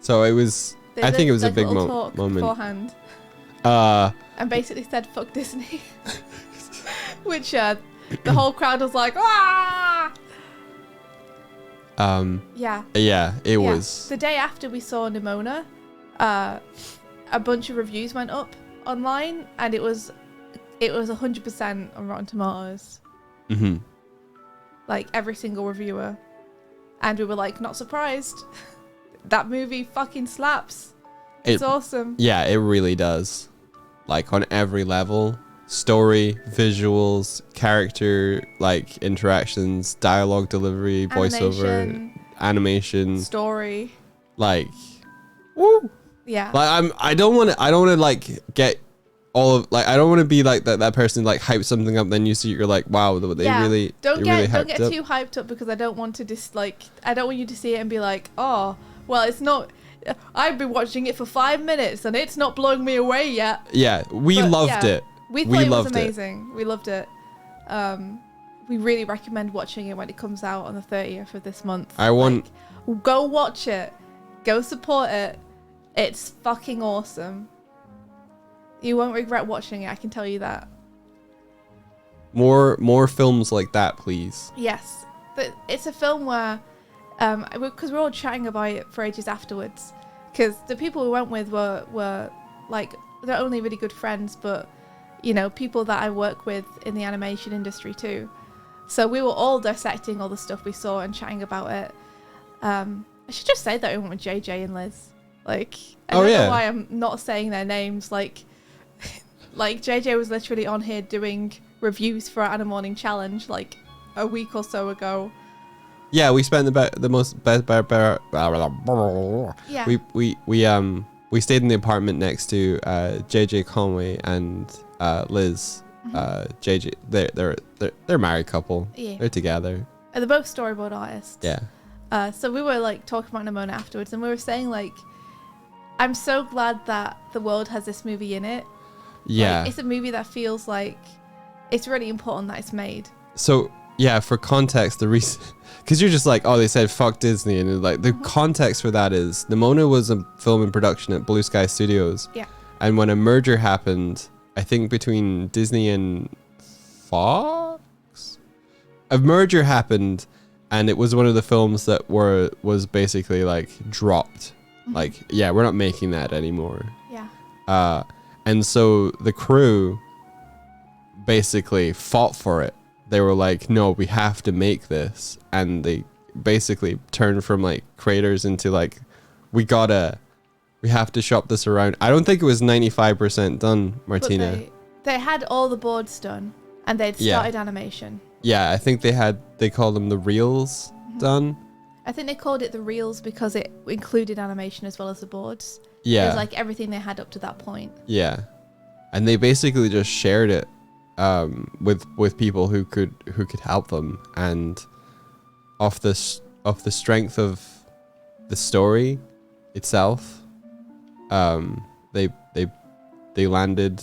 So it was. I think it was a big moment. Beforehand. And basically said "fuck Disney," which the whole crowd was like, "Ah!" Yeah. Yeah, it was. The day after we saw Nimona, a bunch of reviews went up online, and it was 100% on Rotten Tomatoes. Mm-hmm. Like every single reviewer, and we were like, not surprised. That movie fucking slaps. It's awesome. Yeah, it really does. Like on every level. Story, visuals, character, like interactions, dialogue delivery, voiceover, animation, story. Like, woo. Yeah. Like I don't want to like get all of like I don't want to be like that person like hype something up, then you see you're like, wow, they really don't get up. too hyped up, because I don't want to I don't want you to see it and be like, oh, well, it's not. I've been watching it for 5 minutes and it's not blowing me away yet. Yeah, we loved it. We thought it was amazing. We loved it. We really recommend watching it when it comes out on the 30th of this month. Go watch it. Go support it. It's fucking awesome. You won't regret watching it, I can tell you that. More films like that, please. Yes. But it's a film where, because we're all chatting about it for ages afterwards, because the people we went with were like, they're only really good friends, but you know, people that I work with in the animation industry too. So we were all dissecting all the stuff we saw and chatting about it. I should just say that I went with JJ and Liz. Like, I don't know why I'm not saying their names. Like JJ was literally on here doing reviews for our Anna Morning Challenge like a week or so ago. Yeah, we spent the most yeah. We stayed in the apartment next to JJ Conway and Liz. JJ, they're a married couple. Yeah. They're together. They're both storyboard artists. Yeah. So we were like talking about Nimona afterwards, and we were saying like, I'm so glad that the world has this movie in it. Yeah. Like, it's a movie that feels like it's really important that it's made. So yeah, for context, the reason, because you're just like, oh, they said fuck Disney, and like the context for that is Nimona was a film in production at Blue Sky Studios. Yeah. And when a merger happened, I think between Disney and Fox, a merger happened, and it was one of the films that was basically like dropped. Mm-hmm. Like, yeah, we're not making that anymore. Yeah. And so the crew basically fought for it. They were like, no, we have to make this. And they basically turned from like creators into like, we have to shop this around. I don't think it was 95% done, Martina. But they had all the boards done, and they'd started animation. Yeah, I think they called them the reels done. I think they called it the reels because it included animation as well as the boards. Yeah. It was like everything they had up to that point. Yeah. And they basically just shared it with people who could help them, and off the strength of the story itself, they landed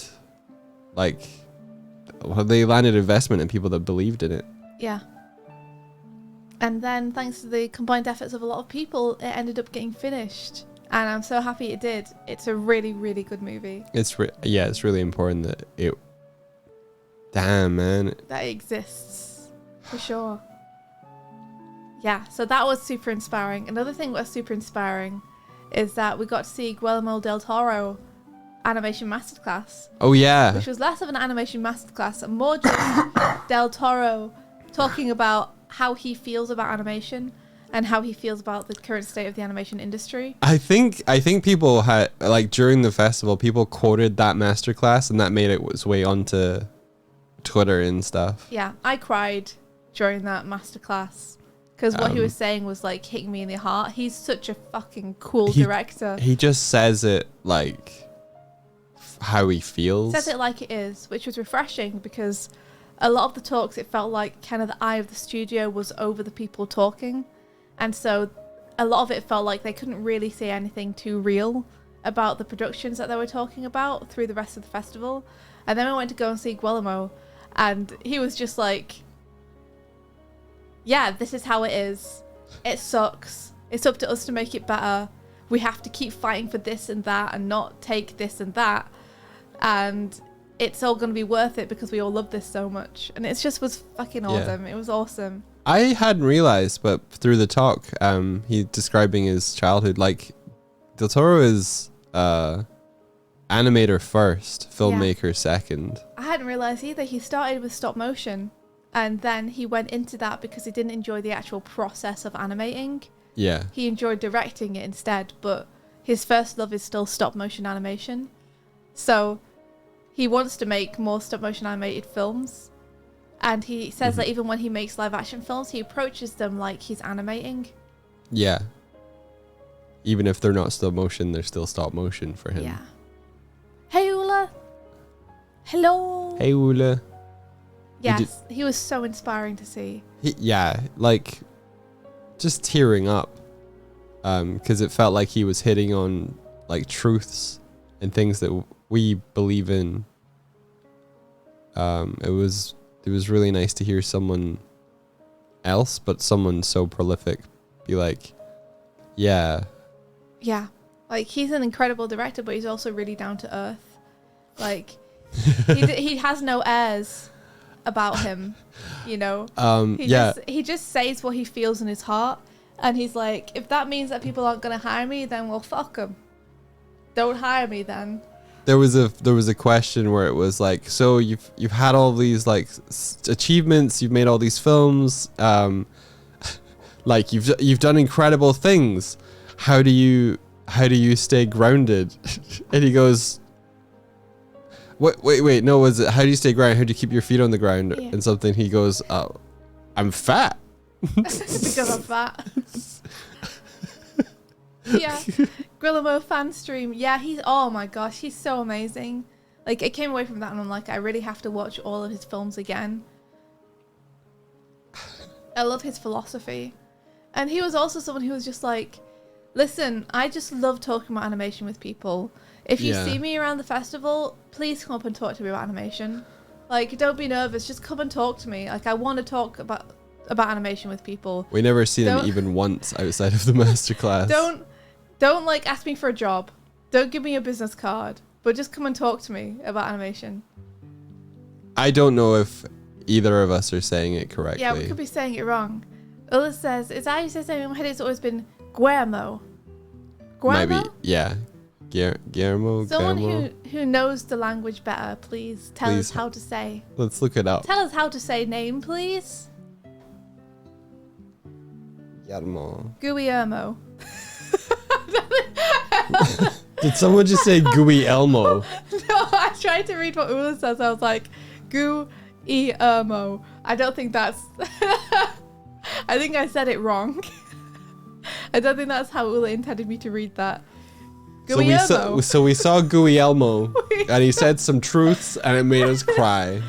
investment in people that believed in it. Yeah. And then thanks to the combined efforts of a lot of people, it ended up getting finished. And I'm so happy it did. It's a really, really good movie. It's really important that it... Damn, man. That it exists. For sure. Yeah, so that was super inspiring. Another thing that was super inspiring is that we got to see Guillermo del Toro animation masterclass. Oh, yeah. Which was less of an animation masterclass and more just del Toro talking about how he feels about animation and how he feels about the current state of the animation industry. I think people had, like, during the festival, people quoted that masterclass, and that made its way onto Twitter and stuff. Yeah, I cried during that masterclass because what he was saying was like hitting me in the heart. He's such a fucking cool director. He just says it like how he feels. Says it like it is, which was refreshing because a lot of the talks, it felt like kind of the eye of the studio was over the people talking. And so a lot of it felt like they couldn't really say anything too real about the productions that they were talking about through the rest of the festival. And then we went to go and see Guillermo, and he was just like, yeah, this is how it is. It sucks. It's up to us to make it better. We have to keep fighting for this and that and not take this and that. And it's all going to be worth it because we all love this so much. And it just was fucking awesome. Yeah. It was awesome. I hadn't realized, but through the talk, he describing his childhood, like Del Toro is animator first, filmmaker second. I hadn't realized either. He started with stop motion, and then he went into that because he didn't enjoy the actual process of animating. Yeah. He enjoyed directing it instead, but his first love is still stop motion animation. So he wants to make more stop motion animated films. And he says that even when he makes live action films, he approaches them like he's animating. Yeah. Even if they're not stop motion, they're still stop motion for him. Yeah. Hey, Ula. Hello. Hey, Ula. Yes, he was so inspiring to see. Like just tearing up. Because it felt like he was hitting on like truths and things that we believe in. It was really nice to hear someone else, but someone so prolific, be like, yeah, like he's an incredible director, but he's also really down to earth. Like he has no airs about him, you know. He just says what he feels in his heart, and he's like, if that means that people aren't gonna hire me, then well, fuck them. Don't hire me then. There was a question where it was like, so you've had all these like achievements, you've made all these films, like you've done incredible things. How do you stay grounded? And he goes, wait, no, was it how do you stay grounded? How do you keep your feet on the ground and something? He goes, I'm fat. Because I'm fat. Yeah. Grillamo fan stream. Yeah, oh my gosh, he's so amazing. Like, I came away from that and I'm like, I really have to watch all of his films again. I love his philosophy. And he was also someone who was just like, listen, I just love talking about animation with people. If you see me around the festival, please come up and talk to me about animation. Like, don't be nervous, just come and talk to me. Like, I want to talk about animation with people. We never seen him even once outside of the masterclass. Don't like ask me for a job. Don't give me a business card. But just come and talk to me about animation. I don't know if either of us are saying it correctly. Yeah, we could be saying it wrong. Ulla says, it's how you say something in my head, it's always been Guillermo. Maybe, yeah. Guillermo? Someone who knows the language better, please tell us how to say. Let's look it up. Tell us how to say name, please. Guillermo. Did someone just say Guillermo? No, I tried to read what Ula says. I was like, Guillermo. I don't think that's... I think I said it wrong. I don't think that's how Ula intended me to read that. Guillermo. So we saw Guillermo, and he said some truths, and it made us cry.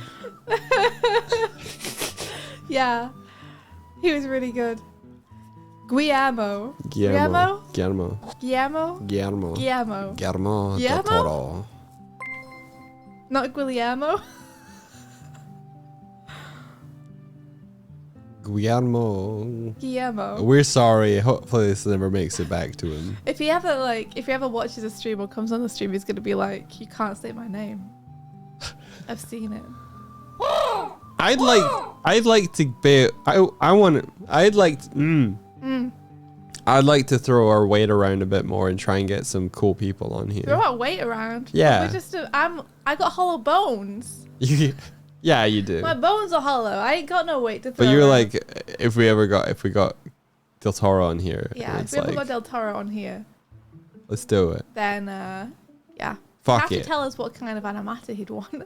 Yeah. He was really good. Guillermo del Toro. Not Guillermo. Guillermo. We're sorry. Hopefully this never makes it back to him. If he ever watches a stream or comes on the stream, he's gonna be like, you can't say my name. I've seen it. I'd like to throw our weight around a bit more and try and get some cool people on here. Throw our weight around? Yeah. I got hollow bones. Yeah, you do. My bones are hollow. I ain't got no weight to throw. But you're around. like, if we got Del Toro on here. Yeah, if we ever got Del Toro on here. Let's do it. Then, yeah. Fuck you it. have to tell us what kind of animata he'd want.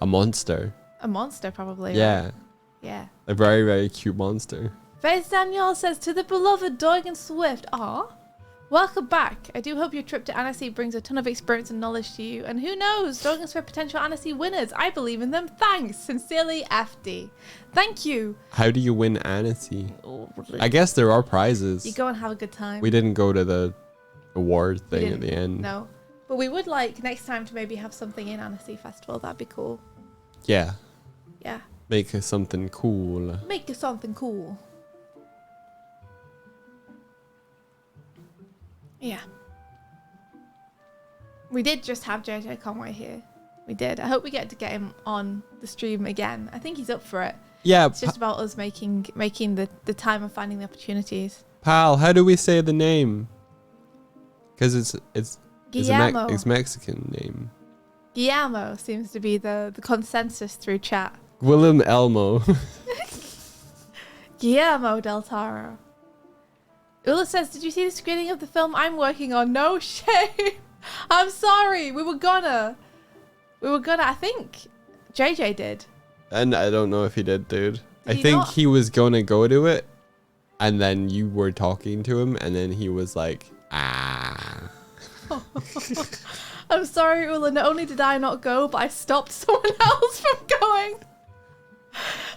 A monster. A monster, probably. Yeah. Right? Yeah. A very, very cute monster. Face Daniel says, to the beloved Doig and Swift. Aw. Welcome back. I do hope your trip to Annecy brings a ton of experience and knowledge to you. And who knows, Doig and Swift potential Annecy winners. I believe in them. Thanks. Sincerely, FD. Thank you. How do you win Annecy? I guess there are prizes. You go and have a good time. We didn't go to the award thing at the end. No. But we would like next time to maybe have something in Annecy Festival. That'd be cool. Yeah. Yeah. Make something cool. Make something cool. Yeah. We did just have JJ Conway here. We did. I hope we get him on the stream again. I think he's up for it. Yeah. It's just about us making the time and finding the opportunities. Pal, how do we say the name? Because it's Guillermo. It's Mexican name. Guillermo seems to be the consensus through chat. Willem Elmo. Guillermo del Toro. Ula says, did you see the screening of the film I'm working on? No shame. I'm sorry. We were gonna. I think JJ did. And I don't know if he did, dude. I he think not? he was gonna go to it, and then you were talking to him, and then he was like, ah. I'm sorry, Ula. Not only did I not go, but I stopped someone else from going.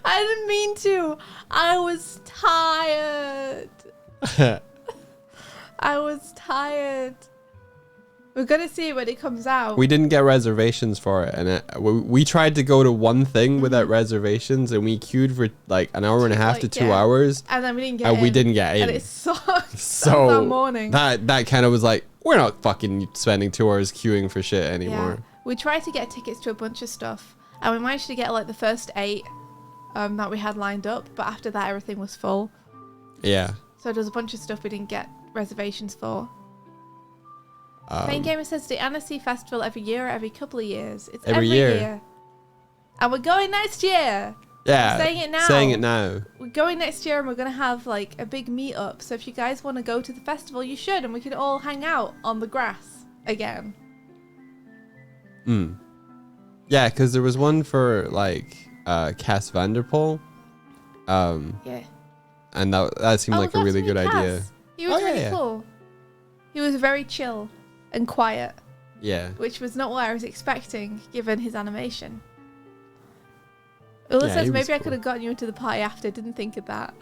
I didn't mean to. I was tired. I was tired. We're gonna see it when it comes out. We didn't get reservations for it, and we tried to go to one thing without reservations, and we queued for like an hour and a half to 2 hours, and then we didn't get in. we didn't get in. And it sucked. So that morning. That kind of was like, we're not fucking spending 2 hours queuing for shit anymore. Yeah. We tried to get tickets to a bunch of stuff, and we managed to get like the first 8 that we had lined up, but after that everything was full. Yeah. So there's a bunch of stuff we didn't get reservations for. Playing Gamer says the Annecy Festival every year or every couple of years. It's every year. And we're going next year. Yeah. I'm saying it now. Saying it now. We're going next year and we're going to have like a big meetup. So if you guys want to go to the festival, you should. And we can all hang out on the grass again. Yeah, because there was one for like Cass Vanderpool. Yeah. And that seemed like a really good idea. He was really cool. He was very chill and quiet. Yeah. Which was not what I was expecting, given his animation. Ula says maybe I could have gotten you into the party after. Didn't think of that.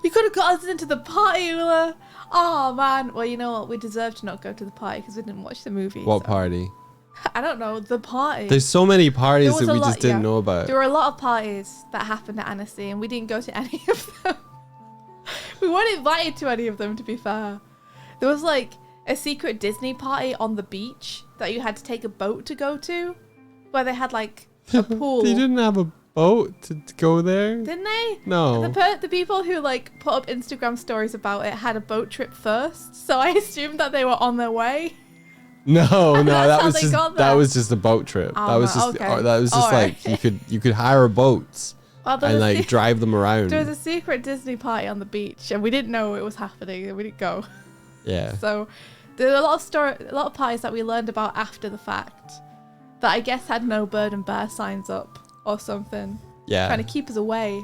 You could have got us into the party, Ula. Oh man. Well, you know what? We deserve to not go to the party because we didn't watch the movie. What party? I don't know. The party. There's so many parties that we just didn't know about. There were a lot of parties that happened at Annecy, and we didn't go to any of them. We weren't invited to any of them, to be fair. There was like a secret Disney party on the beach that you had to take a boat to go to, where they had like a pool. They didn't have a boat to go there? Didn't they? No. The people who like put up Instagram stories about it had a boat trip first, so I assumed that they were on their way. No, that was just a boat trip. Oh, that was just like you could hire boats and like drive them around. There was a secret Disney party on the beach, and we didn't know it was happening, and we didn't go. Yeah. So there's a lot of parties that we learned about after the fact that I guess had no bird and bear signs up or something. Yeah. Trying to keep us away.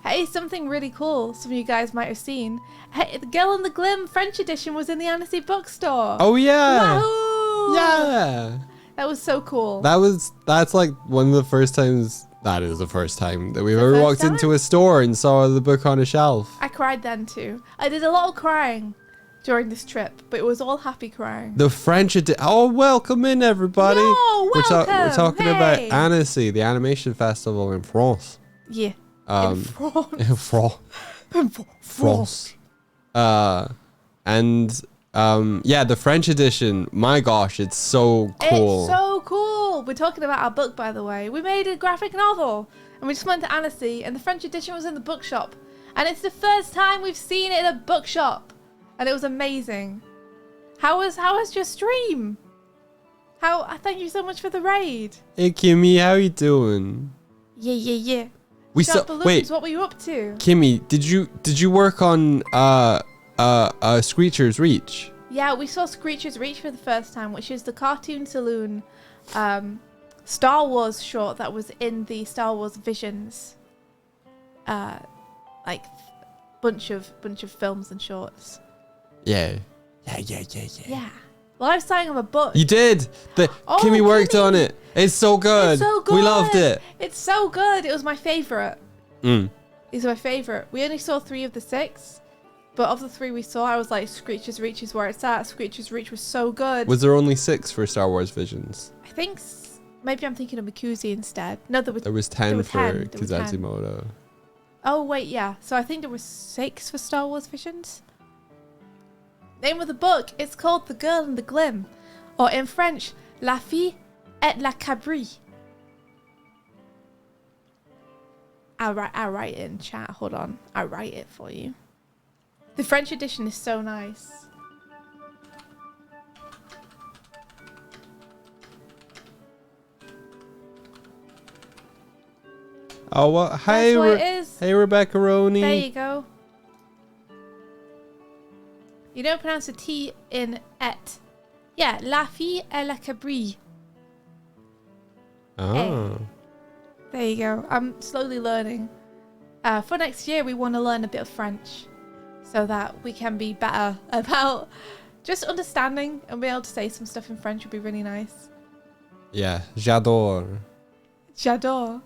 Hey, something really cool some of you guys might have seen. Hey, the Girl in the Glim French edition was in the Annecy bookstore. Oh yeah. Wahoo! Yeah. That was so cool. That's like one of the first times. That is the first time that we've ever walked into a store and saw the book on a shelf. I cried then too. I did a lot of crying during this trip, but it was all happy crying. The French edition. Oh, welcome in everybody. Yo, welcome. We're talking about Annecy, the animation festival in France. Yeah. In France. In France. Yeah, the French edition. My gosh, it's so cool. It's so cool. We're talking about our book, by the way. We made a graphic novel, and we just went to Annecy, and the French edition was in the bookshop, and it's the first time we've seen it in a bookshop, and it was amazing. How was your stream? Thank you so much for the raid. Hey Kimmy, how you doing? Yeah. We saw. Wait, what were you up to? Kimmy, did you work on Screecher's Reach? Yeah, we saw Screecher's Reach for the first time, which is the Cartoon Saloon Star Wars short that was in the Star Wars Visions like bunch of films and shorts. Yeah. Yeah. Well, I was signing of a book. You did. Kimmy worked on it. It's so good. It's so good. We loved it. It's so good. It was my favorite. It's my favorite. We only saw 3 of the 6, but of the 3 we saw, I was like, Screecher's Reach is where it's at. Screecher's Reach was so good. Was there only 6 for Star Wars Visions? I think maybe I'm thinking of Makuzi instead. No, there was 10 for Kazazimoto. Oh wait, yeah. So I think there was 6 for Star Wars Visions. Name of the book, it's called The Girl in the Glim, or in French, La Fille et la Cabri. I'll write it in chat, hold on. I'll write it for you. The French edition is so nice. Oh, what? Hey, That's what it is. Hey, Rebecca Roney. There you go. You don't pronounce a T in et. Yeah, la fille et la cabri. Oh. There you go. I'm slowly learning. For next year, we want to learn a bit of French so that we can be better about just understanding and be able to say some stuff in French would be really nice. Yeah, j'adore. J'adore.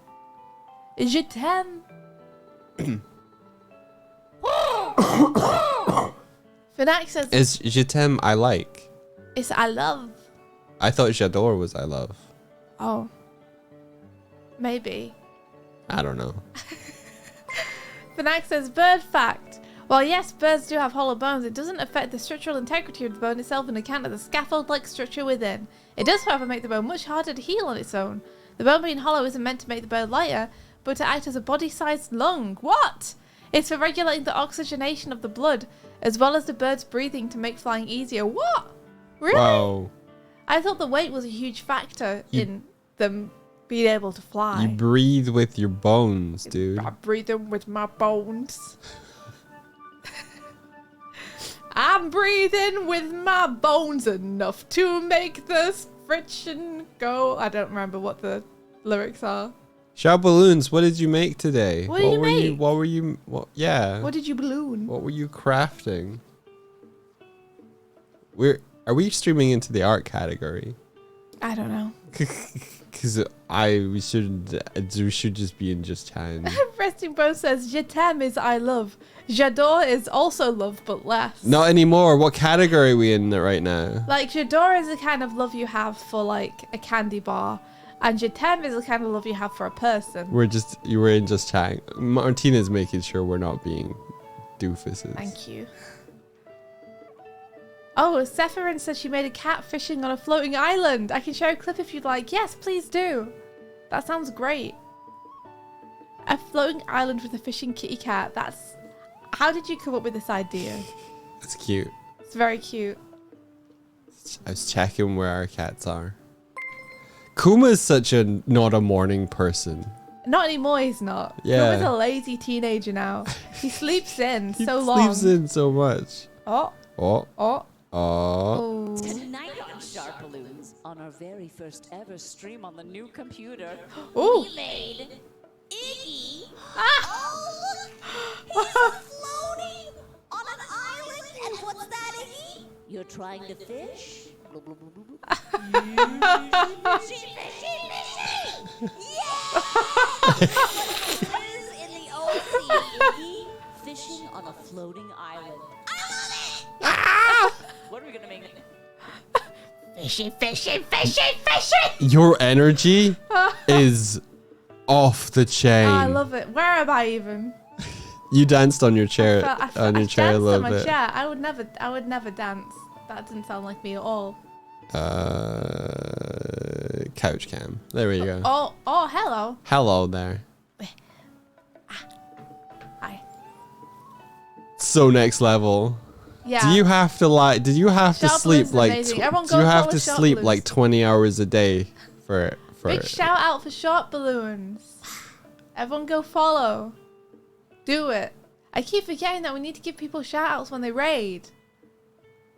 Je t'aime. Finax says... Is je t'aime I like? It's I love. I thought j'adore was I love. Oh. Maybe. I don't know. Finax says, bird fact. While yes, birds do have hollow bones, it doesn't affect the structural integrity of the bone itself on account of the scaffold-like structure within. It does, however, make the bone much harder to heal on its own. The bone being hollow isn't meant to make the bird lighter, but to act as a body-sized lung. What? It's for regulating the oxygenation of the blood, as well as the bird's breathing to make flying easier. What? Really? Wow. I thought the weight was a huge factor in them being able to fly. You breathe with your bones, dude. I'm breathing with my bones. I'm breathing with my bones enough to make this friction go. I don't remember what the lyrics are. Shout balloons, what did you make today? What did you make? What were you... yeah. What did you balloon? What were you crafting? Are we streaming into the art category? I don't know. Because we should just be in just chatting. Resting Bone says, Je t'aime is I love. J'adore is also love, but less. Not anymore. What category are we in right now? Like, j'adore is the kind of love you have for, like, a candy bar. And je t'aime is the kind of love you have for a person. You were in just chatting. Martina's making sure we're not being doofuses. Thank you. Oh, Sephirin said she made a cat fishing on a floating island. I can share a clip if you'd like. Yes, please do. That sounds great. A floating island with a fishing kitty cat. That's... How did you come up with this idea? That's cute. It's very cute. I was checking where our cats are. Kuma's such a not a morning person. Not anymore, he's not. Yeah. Kuma's a lazy teenager now. He sleeps in so long. He sleeps in so much. Oh. Oh. Oh. Oh. Tonight on Sharp Balloons, on our very first ever stream on the new computer, Ooh. we made Iggy. Ah. Oh, he's floating on an island. And what's that, Iggy? You're trying to fish? Blah, blah, blah, blah, blah. Fishy, fishy, fishy! Yeah! Liz in the ocean, Iggy, fishing on a floating island. I love it! Ah. What are we gonna make? Fishy, fishy, fishy, fishy! Your energy is off the chain. Oh, I love it. Where am I even? You danced on your chair. I chair a little bit. Chair. I would never dance. That didn't sound like me at all. Couch cam. There we go. Oh, hello. Hello there. Hi. So next level. Yeah. Did you have to Sharp sleep Balloons like? amazing. Everyone Do go you have follow to Sharp sleep Balloons. like 20 hours a day for? Big shout out for Sharp Balloons. Everyone go follow. Do it. I keep forgetting that we need to give people shout outs when they raid.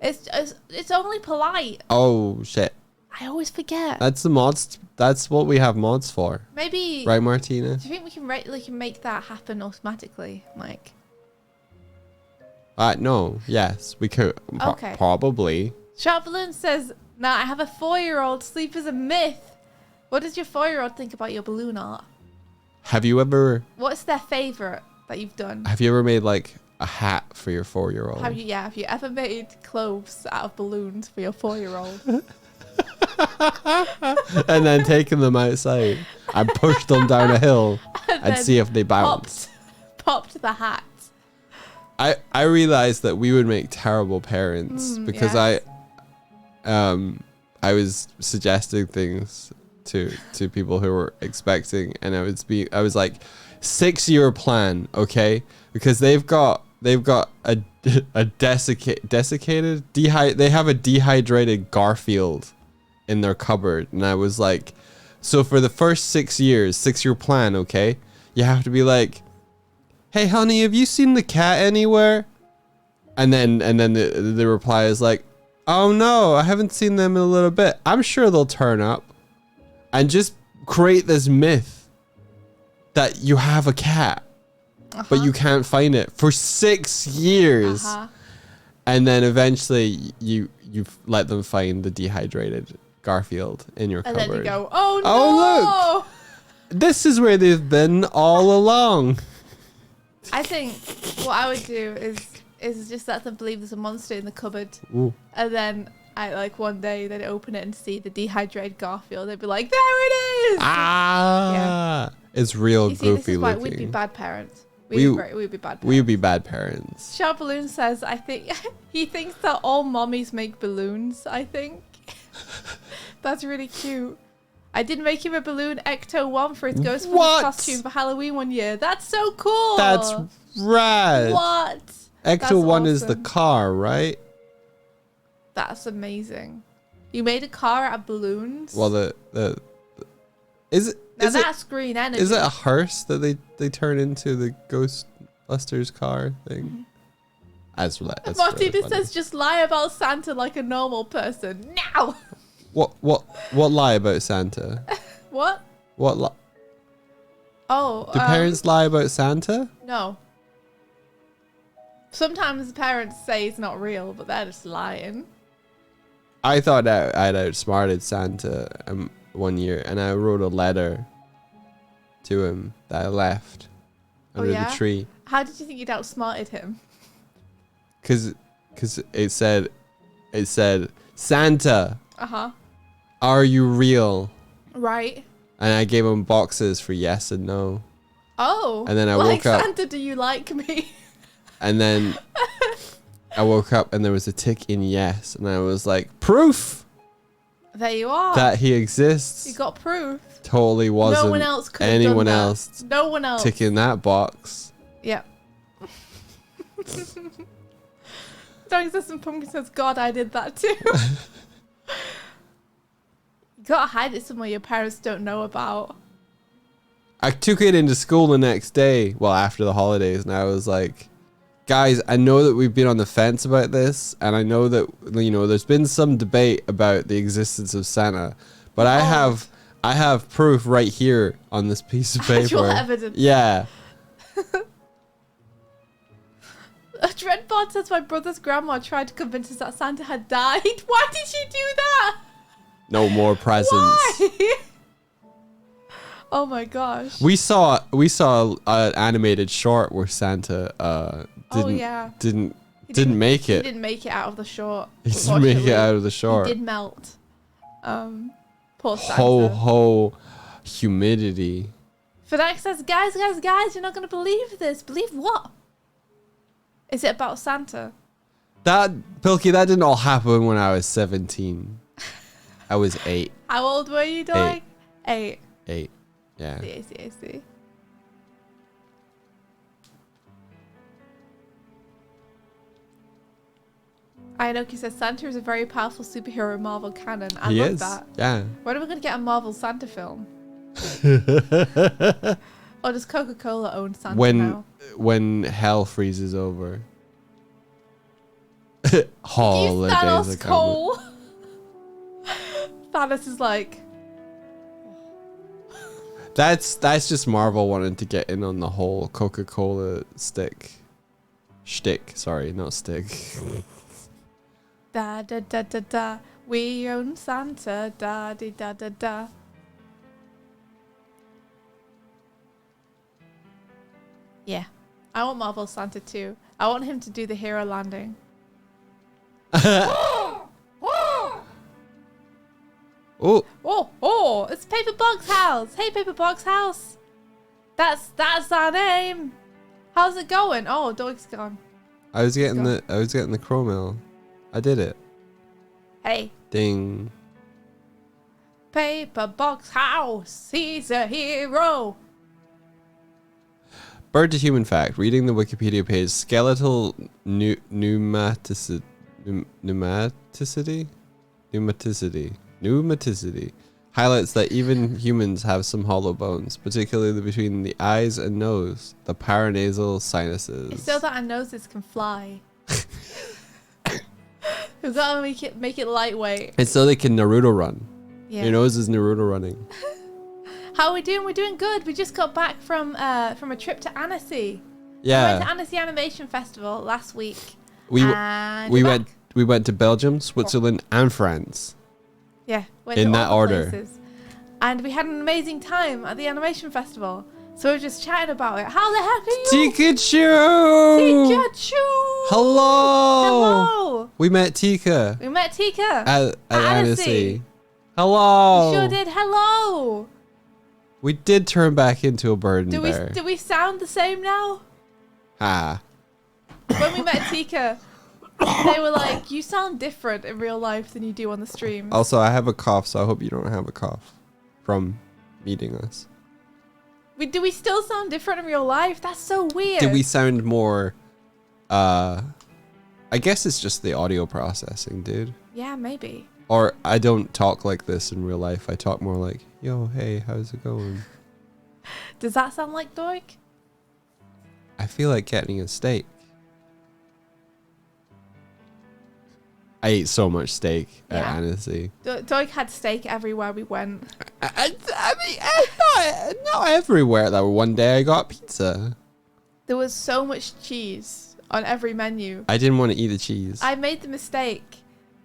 It's only polite. Oh shit. I always forget. That's the mods. That's what we have mods for. Maybe. Right, Martina? Do you think we can make that happen automatically, Mike? No. Yes, we could. Okay. Probably. Sharp Balloon says, "Nah, I have a 4-year-old. Sleep is a myth." What does your 4-year-old think about your balloon art? Have you ever What's their favorite that you've done? made like a hat for your 4-year-old? Have you ever made clothes out of balloons for your 4-year-old? And then taken them outside and pushed them down a hill and see if they bounce. Popped the hat. I realized that we would make terrible parents because yes. I was suggesting things to people who were expecting, and I was like, 6-year plan, okay? Because they have a dehydrated Garfield in their cupboard, and I was like, so for the first 6 years, 6-year plan, okay? You have to be like, hey, honey, have you seen the cat anywhere? And then the reply is like, oh no, I haven't seen them in a little bit. I'm sure they'll turn up. And just create this myth that you have a cat, but you can't find it for 6 years. And then eventually you let them find the dehydrated Garfield in your cupboard. And then you go, oh no! Oh look! This is where they've been all along. I think what I would do is just let them believe there's a monster in the cupboard. Ooh. And then I like one day they'd open it and see the dehydrated Garfield. They'd be like, there it is! Ah! Yeah. It's real you see, goofy this is why looking. we'd be bad parents. We'd be bad parents. We'd be bad parents. Sharp Balloon says, I think he thinks that all mommies make balloons, I think. That's really cute. I did make him a balloon Ecto-1 for his Ghostbusters costume for Halloween one year. That's so cool. That's rad. What? Ecto-1 is the car, right? That's amazing. You made a car out of balloons? Well, is it? Now Is that's green energy. Is it a hearse that they turn into the Ghostbusters car thing? That's Martina really says just lie about Santa like a normal person. Now. What lie about Santa? What? What lie? Oh. Do parents lie about Santa? No. Sometimes parents say it's not real, but they're just lying. I thought I'd outsmarted Santa one year, and I wrote a letter to him that I left under the tree. How did you think you'd outsmarted him? Cause it said, Santa. Are you real? Right. And I gave him boxes for yes and no. Oh. And then I woke up. Santa, do you like me? And then I woke up and there was a tick in yes, and I was like, proof. There you are. That he exists. You got proof. Totally wasn't no one else could anyone have done else. That. No one else ticking that box. Yep. Don't Existent Pumpkin says, God, I did that too. You gotta hide it somewhere your parents don't know about. I took it into school the next day, well, after the holidays, and I was like, guys, I know that we've been on the fence about this, and I know that, you know, there's been some debate about the existence of Santa, but I have proof right here on this piece of paper. Actual evidence. Yeah. Dreadbot says my brother's grandma tried to convince us that Santa had died. Why did she do that? No more presents. Why? Oh my gosh. We saw an animated short where Santa didn't make it. He didn't make it out of the short. He didn't make it out of the short. He did melt. Poor Santa. Ho humidity. Fidex says, guys, you're not gonna believe this. Believe what? Is it about Santa? Pilkey, that didn't all happen when I was 17. I was 8. How old were you, Doig? 8. 8. Yeah. I see. Inoki says Santa is a very powerful superhero in Marvel canon. I love that. Yeah. When are we going to get a Marvel Santa film? Or does Coca-Cola own Santa now? When hell freezes over. Holidays Thanos are coming. Cole. Thanos is like... That's just Marvel wanting to get in on the whole Coca-Cola shtick. Sorry, not stick. Da da da da da. We own Santa. Da da da da da. Yeah. I want Marvel Santa too. I want him to do the hero landing. Oh, it's Paperbox House. Hey, Paperbox House. That's our name. How's it going? Oh, Doig's gone. I was getting the crow mill. I did it. Hey. Ding. Paperbox House. He's a hero. Bird to human fact. Reading the Wikipedia page, skeletal pneumaticity highlights that even humans have some hollow bones, particularly between the eyes and nose, the paranasal sinuses. It's so that our noses can fly. We've got to make it lightweight. It's so they can Naruto run. Yeah. Your nose is Naruto running. How are we doing? We're doing good. We just got back from a trip to Annecy. Yeah. We went to Annecy Animation Festival last week. We went to Belgium, Switzerland, and France. Yeah, went in to that all the order. places. And we had an amazing time at the animation festival. So we were just chatting about it. How the heck are you? Pikachu! Pikachu! Hello! Hello! We met Tika We met Tika at Annecy. Annecy. Hello! We sure did. Hello! We did turn back into a bird and Do bear. we sound the same now? Ah. When we met Tika, they were like, you sound different in real life than you do on the stream. Also, I have a cough, so I hope you don't have a cough from meeting us. Do we still sound different in real life? That's so weird. Did we sound more... I guess it's just the audio processing, dude. Yeah, maybe. Or I don't talk like this in real life. I talk more like, yo, hey, how's it going? Does that sound like Doig? I feel like getting a steak. I ate so much steak at Annecy. Doig had steak everywhere we went. I mean, not everywhere. That one day I got pizza. There was so much cheese on every menu. I didn't want to eat the cheese. I made the mistake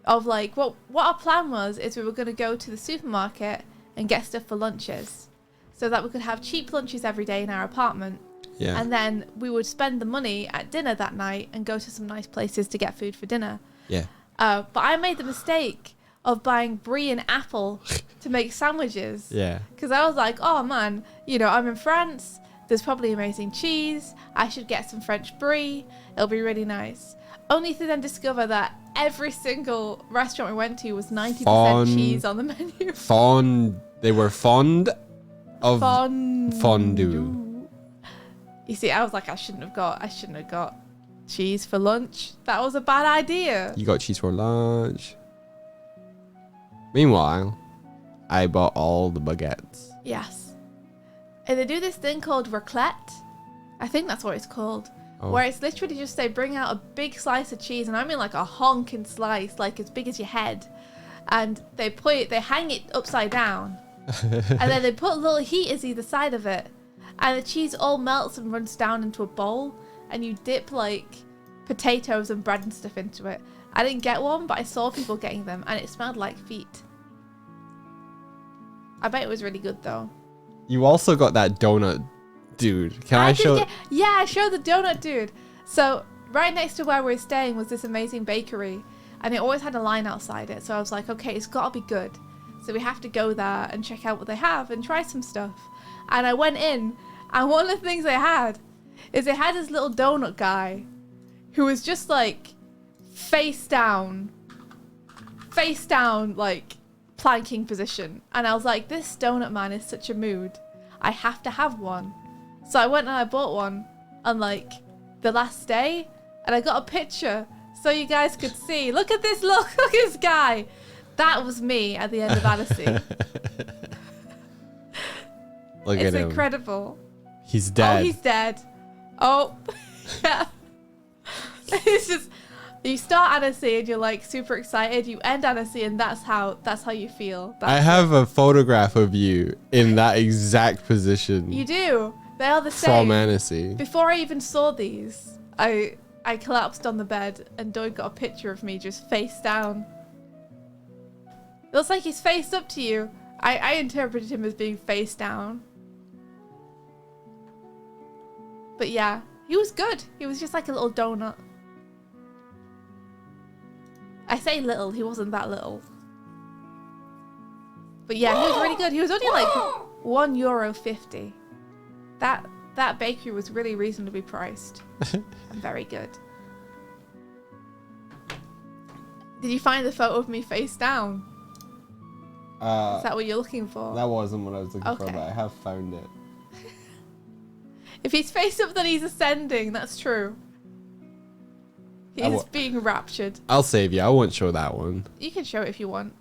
of like, what our plan was is we were going to go to the supermarket and get stuff for lunches so that we could have cheap lunches every day in our apartment. Yeah. And then we would spend the money at dinner that night and go to some nice places to get food for dinner. Yeah. But I made the mistake of buying brie and apple to make sandwiches. Yeah. Because I was like, oh man, I'm in France. There's probably amazing cheese. I should get some French brie. It'll be really nice. Only to then discover that every single restaurant we went to was 90% cheese on the menu. They were fond of fondue. You see, I was like, I shouldn't have got cheese for lunch. That was a bad idea. You got cheese for lunch. Meanwhile, I bought all the baguettes. Yes. And they do this thing called raclette. I think that's what it's called. Oh. Where it's literally just they bring out a big slice of cheese, and I mean like a honking slice, like as big as your head. And they hang it upside down. And then they put little heaters either side of it. And the cheese all melts and runs down into a bowl. And you dip like potatoes and bread and stuff into it. I didn't get one, but I saw people getting them, and it smelled like feet. I bet it was really good though. You also got that donut, dude. Can I show? Yeah, I showed the donut dude. So right next to where we were staying was this amazing bakery, and it always had a line outside it. So I was like, okay, it's got to be good. So we have to go there and check out what they have and try some stuff. And I went in, and one of the things they had is they had this little donut guy who was just like face down, like planking position. And I was like, this donut man is such a mood. I have to have one. So I went and I bought one on like the last day, and I got a picture so you guys could see. Look at this, look at this guy. That was me at the end of Annecy. Look at him. It's incredible. He's dead. Oh, he's dead. Oh, yeah. It's just, you start Annecy and you're like super excited. You end Annecy and that's how you feel. I have a photograph of you in that exact position. You do. They are the same. From Annecy. Before I even saw these, I collapsed on the bed and Doig got a picture of me just face down. It looks like he's faced up to you. I interpreted him as being face down. But yeah, he was good. He was just like a little donut. I say little, he wasn't that little. But yeah, he was really good. He was only like €1.50. That bakery was really reasonably priced. And very good. Did you find the photo of me face down? Is that what you're looking for? That wasn't what I was looking for, Okay. but I have found it. If he's face up, then he's ascending. That's true. He's being raptured. I'll save you. I won't show that one. You can show it if you want.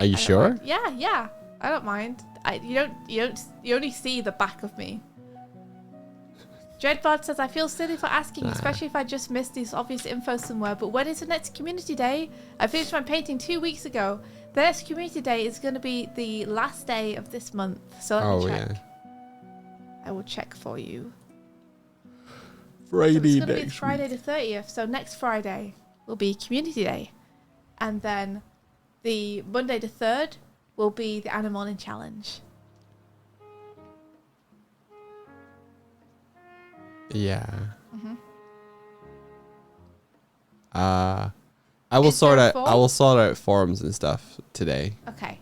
Are you sure? Yeah. I don't mind. You only see the back of me. Dreadbot says, I feel silly for asking, especially if I just missed this obvious info somewhere, but when is the next community day? I finished my painting 2 weeks ago. The next community day is going to be the last day of this month. So let me check. Yeah. I will check for you. Friday so it's going to be Friday the 30th. So next Friday will be community day. And then the Monday the 3rd will be the Anna Morning Challenge. Yeah. Mm-hmm. I will sort out forums and stuff today. Okay.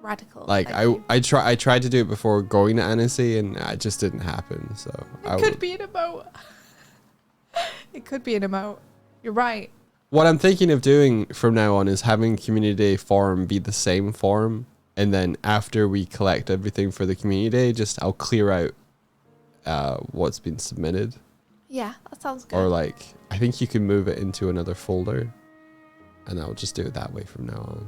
Radical. Like I tried to do it before going to Annecy and it just didn't happen. So it could be an emote. It could be an emote. You're right. What I'm thinking of doing from now on is having community day forum be the same forum, and then after we collect everything for the community day, I'll clear out what's been submitted. Yeah, that sounds good. Or like, I think you can move it into another folder, and I'll just do it that way from now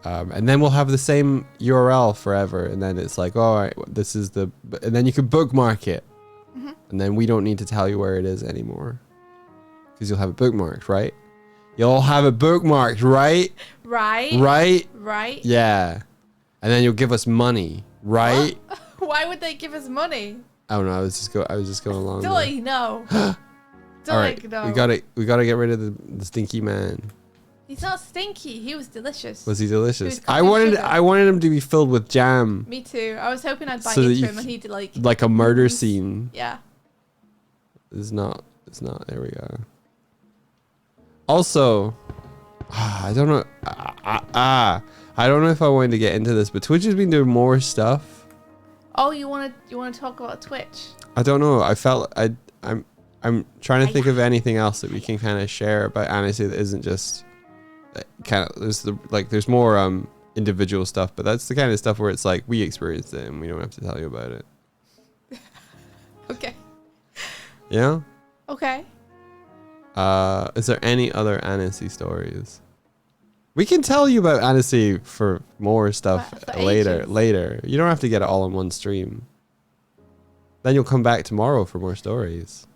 on. And then we'll have the same URL forever, and then it's like, all right, this is and then you can bookmark it, and then we don't need to tell you where it is anymore, because you'll have it bookmarked, right? You'll have it bookmarked, right? Right. Yeah, and then you'll give us money, right? What? Why would they give us money? I don't know. I was just going along. Doig, no. All right, no. we gotta get rid of the stinky man. He's not stinky. He was delicious. Was he delicious? I wanted him to be filled with jam. Me too. I was hoping I'd bite into him and he'd like a murder scene. Yeah. It's not. There we go. Also, I don't know. I don't know if I wanted to get into this, but Twitch has been doing more stuff. Oh, you want to talk about Twitch? I don't know. I'm trying to think of anything else that we can kind of share about Annecy that isn't just kind of there's more individual stuff, but that's the kind of stuff where it's like we experienced it and we don't have to tell you about it. Okay. Yeah. Okay. Is there any other Annecy stories? We can tell you about Annecy for more stuff later. You don't have to get it all in one stream. Then you'll come back tomorrow for more stories.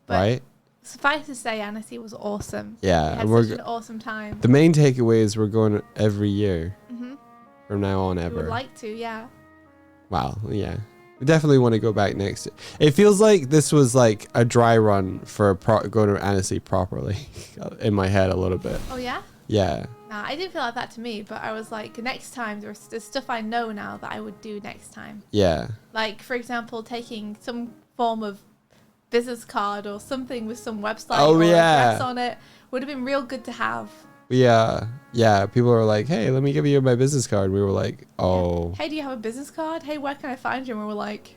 But right? Suffice to say, Annecy was awesome. Yeah. We had such an awesome time. The main takeaway is we're going every year. From now on ever. We would like to, yeah. Wow, yeah. We definitely want to go back next year. It feels like this was like a dry run for going to Annecy properly in my head a little bit. Oh, yeah? Yeah. Nah, I didn't feel like that to me, but I was like, next time, there's stuff I know now that I would do next time. Yeah. Like, for example, taking some form of business card or something with some website or address on it would have been real good to have. Yeah. Yeah. People were like, hey, let me give you my business card. We were like, oh. Hey, do you have a business card? Hey, where can I find you? And we were like,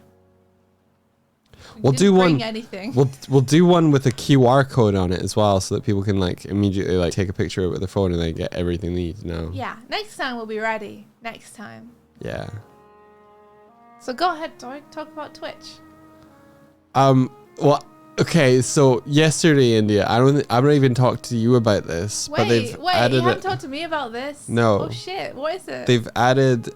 we'll do one. Anything. We'll do one with a QR code on it as well, so that people can like immediately like take a picture of it with their phone and they get everything they need to know. Yeah, next time we'll be ready. Next time. Yeah. So go ahead, Doig. Talk about Twitch. Well, okay. So yesterday, India, I'm not even talked to you about this. Wait, but they've added you haven't talked to me about this? No. Oh shit! What is it? They've added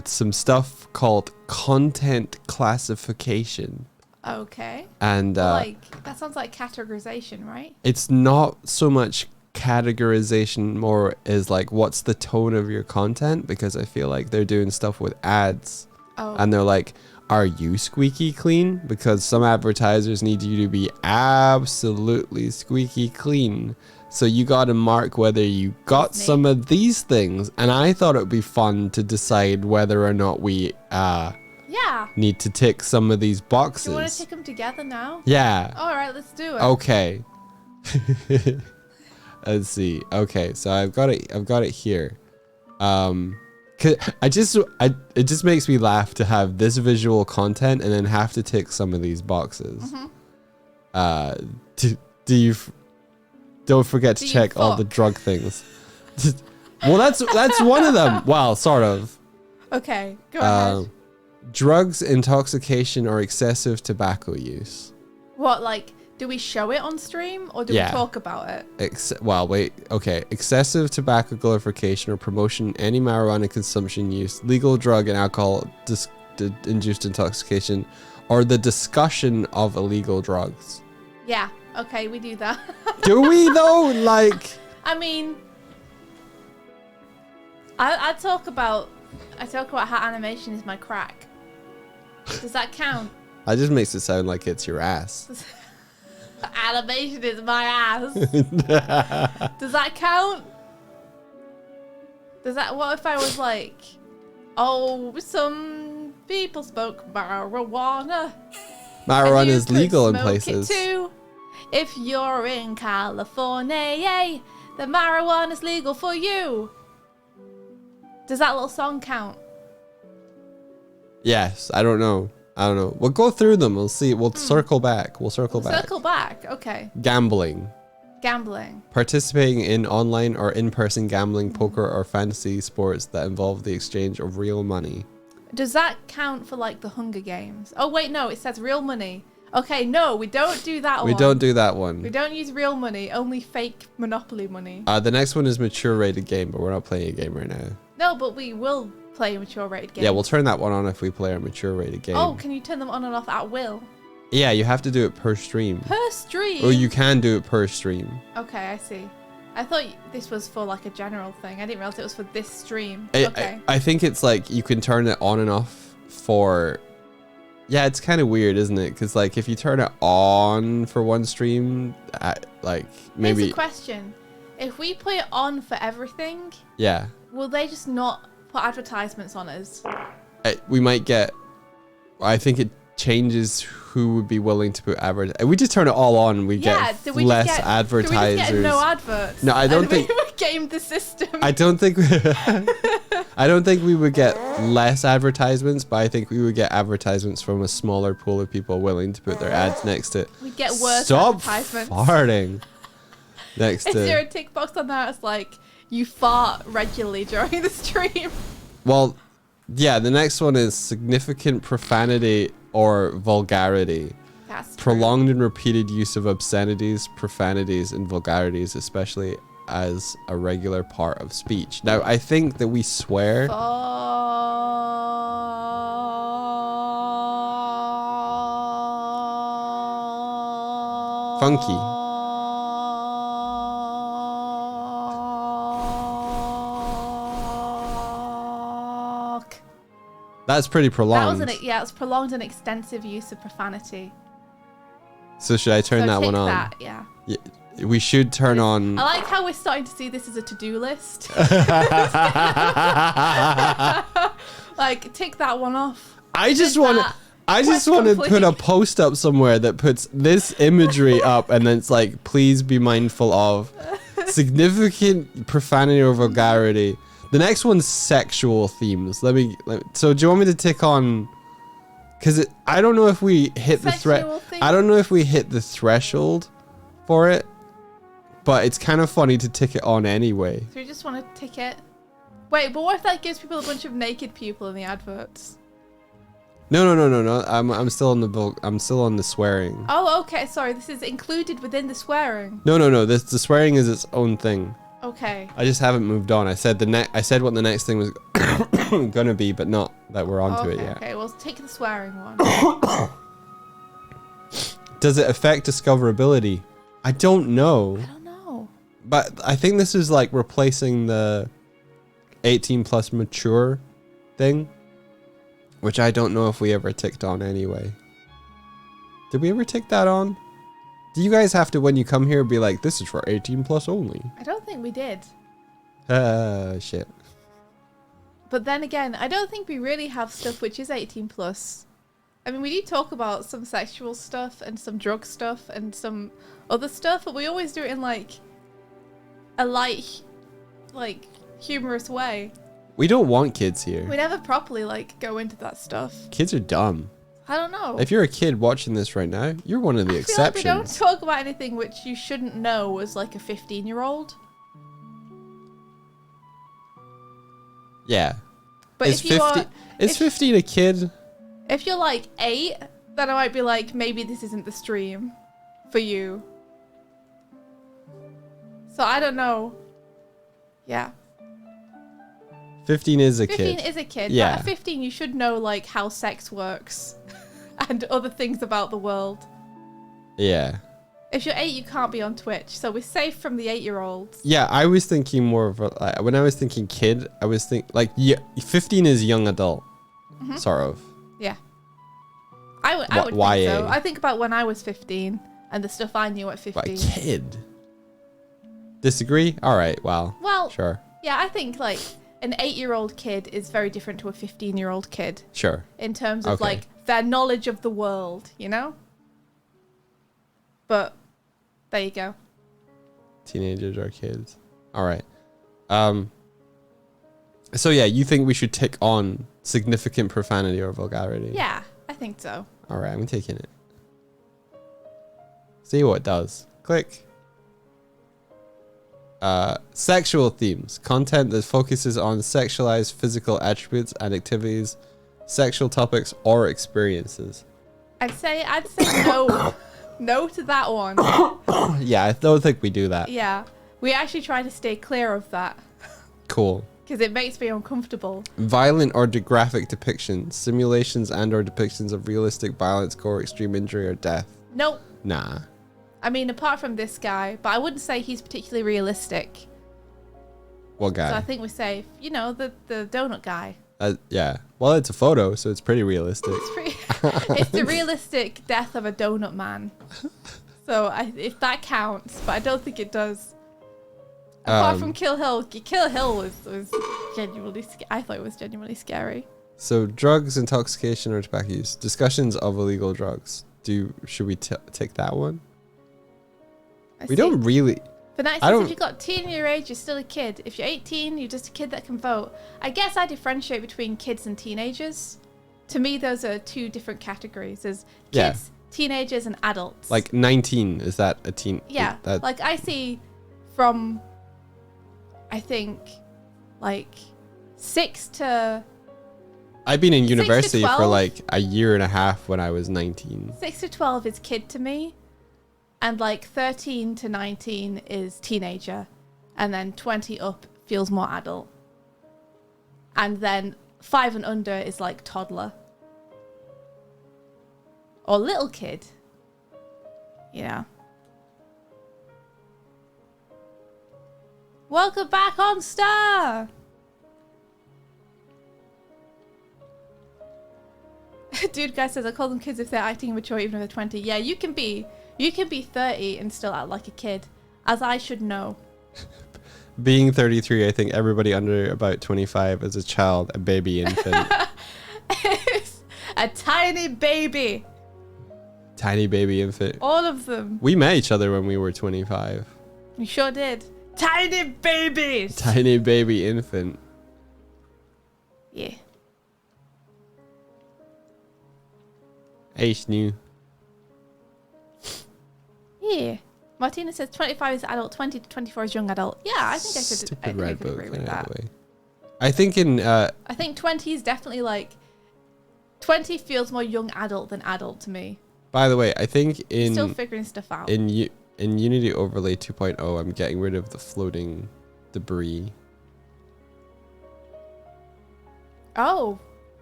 some stuff called content classification. Okay. And that sounds like categorization, right? It's not so much categorization, more is like what's the tone of your content, because I feel like they're doing stuff with ads. Oh. And they're like, are you squeaky clean? Because some advertisers need you to be absolutely squeaky clean. So you got to mark whether you got some of these things. And I thought it would be fun to decide whether or not we need to tick some of these boxes. Do you want to tick them together now? Yeah. All right, let's do it. Okay. Let's see. Okay, so I've got it here. It just makes me laugh to have this visual content and then have to tick some of these boxes. Do you? Don't forget to check all the drug things. Well, that's one of them. Well, sort of. Okay, go ahead. Drugs, intoxication, or excessive tobacco use. What, like Do we show it on stream or do we talk about it? Well, wait. Okay. Excessive tobacco glorification or promotion, any marijuana consumption, use, legal drug and alcohol induced intoxication, or the discussion of illegal drugs. Yeah. Okay, we do that. Do we though? Like. I mean, I talk about how animation is my crack. Does that count? That just makes it sound like it's your ass. Animation is my ass. Does that count? What if I was like, oh, some people smoke marijuana. Marijuana is legal in places. Too. If you're in California, the marijuana's legal for you. Does that little song count? Yes, I don't know. We'll go through them. We'll see. We'll circle back. Circle back. Okay. Gambling. Participating in online or in-person gambling, poker, or fantasy sports that involve the exchange of real money. Does that count for like the Hunger Games? Oh wait, no, it says real money. Okay, no, we don't do that one. We don't do that one. We don't use real money, only fake Monopoly money. The next one is mature rated game, but we're not playing a game right now. No, but we will play a mature rated game. Yeah, we'll turn that one on if we play a mature rated game. Oh, can you turn them on and off at will? Yeah, you have to do it per stream. Per stream? Oh, you can do it per stream. Okay, I see. I thought this was for like a general thing. I didn't realize it was for this stream. Okay. I think it's like you can turn it on and off for... Yeah, it's kind of weird, isn't it? Because like if you turn it on for one stream, like maybe... Here's a question. If we put it on for everything... Yeah. Will they just not put advertisements on us? We might get... I think it changes who would be willing to put advertising. We just turn it all on and we get less advertisers. Do we just get no adverts? No, I don't think... We game the system. I don't think we would get less advertisements, but I think we would get advertisements from a smaller pool of people willing to put their ads next to it. We get worse advertisements. Stop farting. Next Is there a tick box on that? It's like, you fart regularly during the stream. Well, yeah, the next one is significant profanity or vulgarity. That's true. Prolonged and repeated use of obscenities, profanities, and vulgarities, especially as a regular part of speech. Now, I think that we swear. Funky. That's pretty prolonged. That was it's prolonged and extensive use of profanity. So should I turn that one on? That, yeah. We should turn on. I like how we're starting to see this as a to-do list. Like, tick that one off. I just want to put a post up somewhere that puts this imagery up, and then it's like, please be mindful of significant profanity or vulgarity. The next one's sexual themes. So do you want me to tick on? Because I don't know if we hit I don't know if we hit the threshold for it, but it's kind of funny to tick it on anyway. So you just want to tick it? Wait, but what if that gives people a bunch of naked people in the adverts? No. I'm still on the swearing. Oh, okay. Sorry, this is included within the swearing. No. The swearing is its own thing. Okay. I just haven't moved on. I said what the next thing was gonna be, but not that we're onto it yet. Okay, well, take the swearing one. Does it affect discoverability? I don't know. But I think this is like replacing the 18 plus mature thing, which I don't know if we ever ticked on anyway. Did we ever tick that on? Do you guys have to, when you come here, be like, this is for 18 plus only? I don't think we did. Shit. But then again, I don't think we really have stuff which is 18 plus. I mean, we do talk about some sexual stuff and some drug stuff and some other stuff, but we always do it in like a light, like humorous way. We don't want kids here. We never properly like go into that stuff. Kids are dumb. I don't know. If you're a kid watching this right now, you're one of the exceptions. Like we don't talk about anything which you shouldn't know as like a 15-year-old. Yeah. But is 15 a kid? If you're like 8, then I might be like, maybe this isn't the stream for you. So I don't know. Yeah. 15 is a 15 kid. is a kid. Yeah. But at 15, you should know like how sex works and other things about the world. Yeah. If you're 8, you can't be on Twitch, so we're safe from the 8-year-olds. Yeah, I was thinking more of when I was thinking kid, I was thinking like 15 is young adult, sort of. Yeah. I would think so. I think about when I was 15 and the stuff I knew at 15. But a kid. Disagree? All right. Well. Sure. Yeah, I think like an 8-year-old kid is very different to a 15-year-old kid. Sure. In terms of like their knowledge of the world, you know? But there you go. Teenagers or kids. All right. So yeah, you think we should tick on significant profanity or vulgarity? Yeah, I think so. All right, I'm taking it. See what it does. Click. Sexual themes. Content that focuses on sexualized physical attributes and activities, sexual topics or experiences. I'd say no. No to that one. Yeah, I don't think we do that. Yeah. We actually try to stay clear of that. Cool. Because it makes me uncomfortable. Violent or graphic depictions, simulations and or depictions of realistic violence, gore, extreme injury or death. Nope. Nah. I mean, apart from this guy, but I wouldn't say he's particularly realistic. What guy? So I think we're safe. You know, the donut guy. Yeah. Well, it's a photo, so it's pretty realistic. It's the realistic death of a donut man. So if that counts, but I don't think it does. Apart from Kill Hill was genuinely. I thought it was genuinely scary. So drugs, intoxication, or tobacco use. Discussions of illegal drugs. Should we take that one? We don't really. But now it says if you've got teen your age, you're still a kid. If you're 18, you're just a kid that can vote. I guess I differentiate between kids and teenagers. To me, those are two different categories. There's kids, teenagers, and adults. Like 19, is that a teen? Yeah. Like I see from, I think, like 6 to... I've been in university 6 to 12? for like a year and a half when I was 19. 6 to 12 is kid to me. And like 13 to 19 is teenager. And then 20 up feels more adult. And then 5 and under is like toddler. Or little kid. Yeah. Welcome back on Star! Dude guy says I call them kids if they're acting mature even if they're 20. Yeah, you can be 30 and still act like a kid, as I should know. Being 33, I think everybody under about 25 is a child, a baby infant. A tiny baby. Tiny baby infant. All of them. We met each other when we were 25. You sure did. Tiny babies. Tiny baby infant. Yeah. H new. Yeah. Martina says 25 is adult, 20 to 24 is young adult. Yeah, I think I could agree with that. I think I think 20 is definitely like 20 feels more young adult than adult to me. By the way, I think in still figuring stuff out. In Unity Overlay 2.0, I'm getting rid of the floating debris. Oh,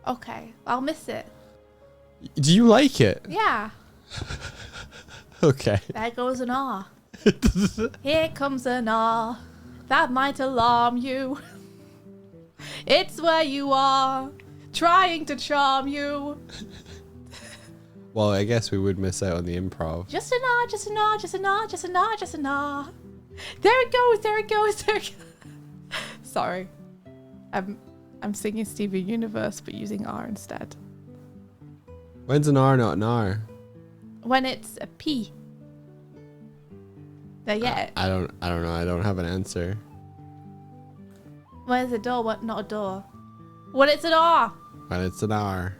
okay. I'll miss it. Do you like it? Yeah. Okay. There goes an R. Here comes an R. That might alarm you. It's where you are, trying to charm you. Well, I guess we would miss out on the improv. Just an R, just an R, just an R, just an R, just an R. There it goes, there it goes, there it goes. Sorry. I'm singing Steven Universe, but using R instead. When's an R not an R? When it's a P. There, yeah. I don't know. I don't have an answer. When it's a door, what? Not a door. When it's an R. When it's an R.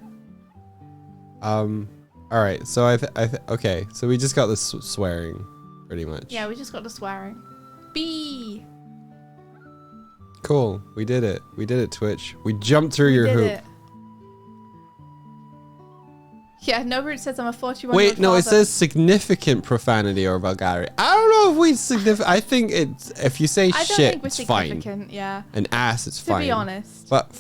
All right. So okay. So we just got the swearing, pretty much. Yeah, we just got the swearing. B. Cool. We did it. We did it, Twitch. We jumped through your hoop. Yeah, nobody says I'm a 41. Wait, no, it says significant profanity or vulgarity. I don't know if we significant. I think it's if you say I don't shit, think we're it's fine. significant, yeah. And ass, it's fine. To be honest. But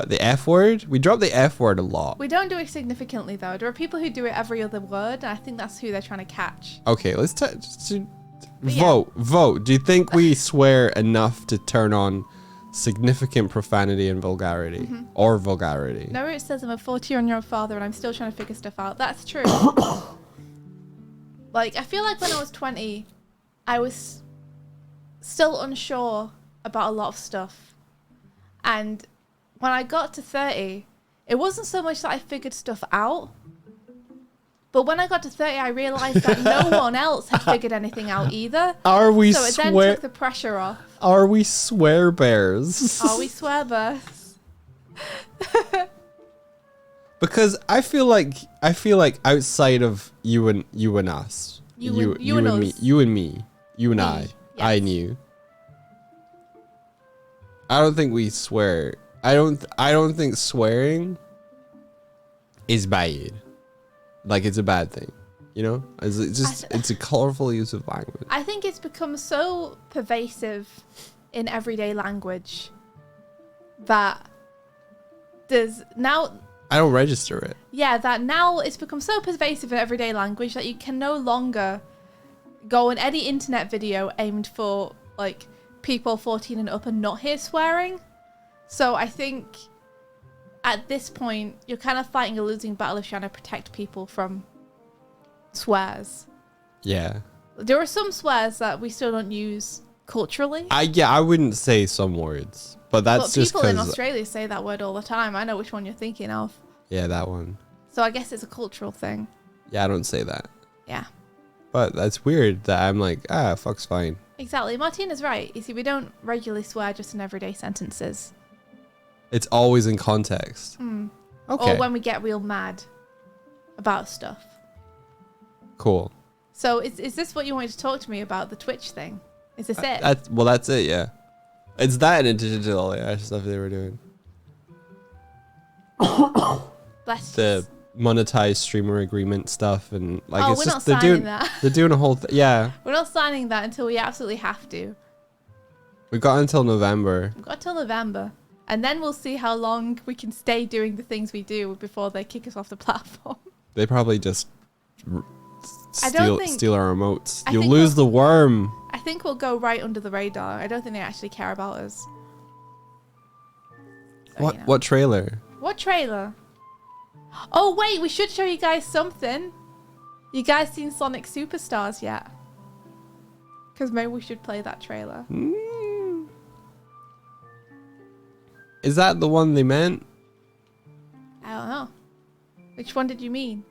the F word, we drop the F word a lot. We don't do it significantly though. There are people who do it every other word, and I think that's who they're trying to catch. Okay, let's vote. Do you think we swear enough to turn on significant profanity and vulgarity or vulgarity? No, it says I'm a 41-year-old father and I'm still trying to figure stuff out. That's true. Like, I feel like when I was 20, I was still unsure about a lot of stuff. And when I got to 30, it wasn't so much that I figured stuff out. But when I got to 30, I realized that no one else had figured anything out either. Are we so it then took the pressure off. Are we swear bears? Are we swear bears? Because I feel like outside of you and us, you and us. me, you and me, you and I, Yes. I knew. I don't think we swear. I don't think swearing is bad. Like it's a bad thing, you know? It's a colorful use of language. I think it's become so pervasive in everyday language that there's now... I don't register it. Yeah, that now it's become so pervasive in everyday language that you can no longer go on any internet video aimed for like people 14 and up and not hear swearing. So I think at this point you're kind of fighting a losing battle of trying to protect people from swears. Yeah. There are some swears that we still don't use culturally. I wouldn't say some words, but that's just people in because Australia say that word all the time. I know which one you're thinking of. yeah, that one. So I guess it's a cultural thing. Yeah, I don't say that. Yeah. But that's weird that I'm like, fuck's fine. Exactly. Martina's right. You see, we don't regularly swear just in everyday sentences. It's always in context. Okay. Or when we get real mad about stuff. Cool. So is this what you wanted to talk to me about, the Twitch thing? Is this it? That's it, yeah. It's that and digital AI stuff they were doing. Bless The monetized streamer agreement stuff and like Oh, it's we're just not signing that. they're doing a whole yeah. We're not signing that until we absolutely have to. We got until November. We've got till November. And then we'll see how long we can stay doing the things we do before they kick us off the platform. They probably just steal our remotes. You'll think lose the worm. I think we'll go right under the radar. I don't think they actually care about us. So, What you know. what trailer? What trailer? Oh, wait, we should show you guys something. You guys seen Sonic Superstars yet? Because maybe we should play that trailer. Is that the one they meant? I don't know. Which one did you mean?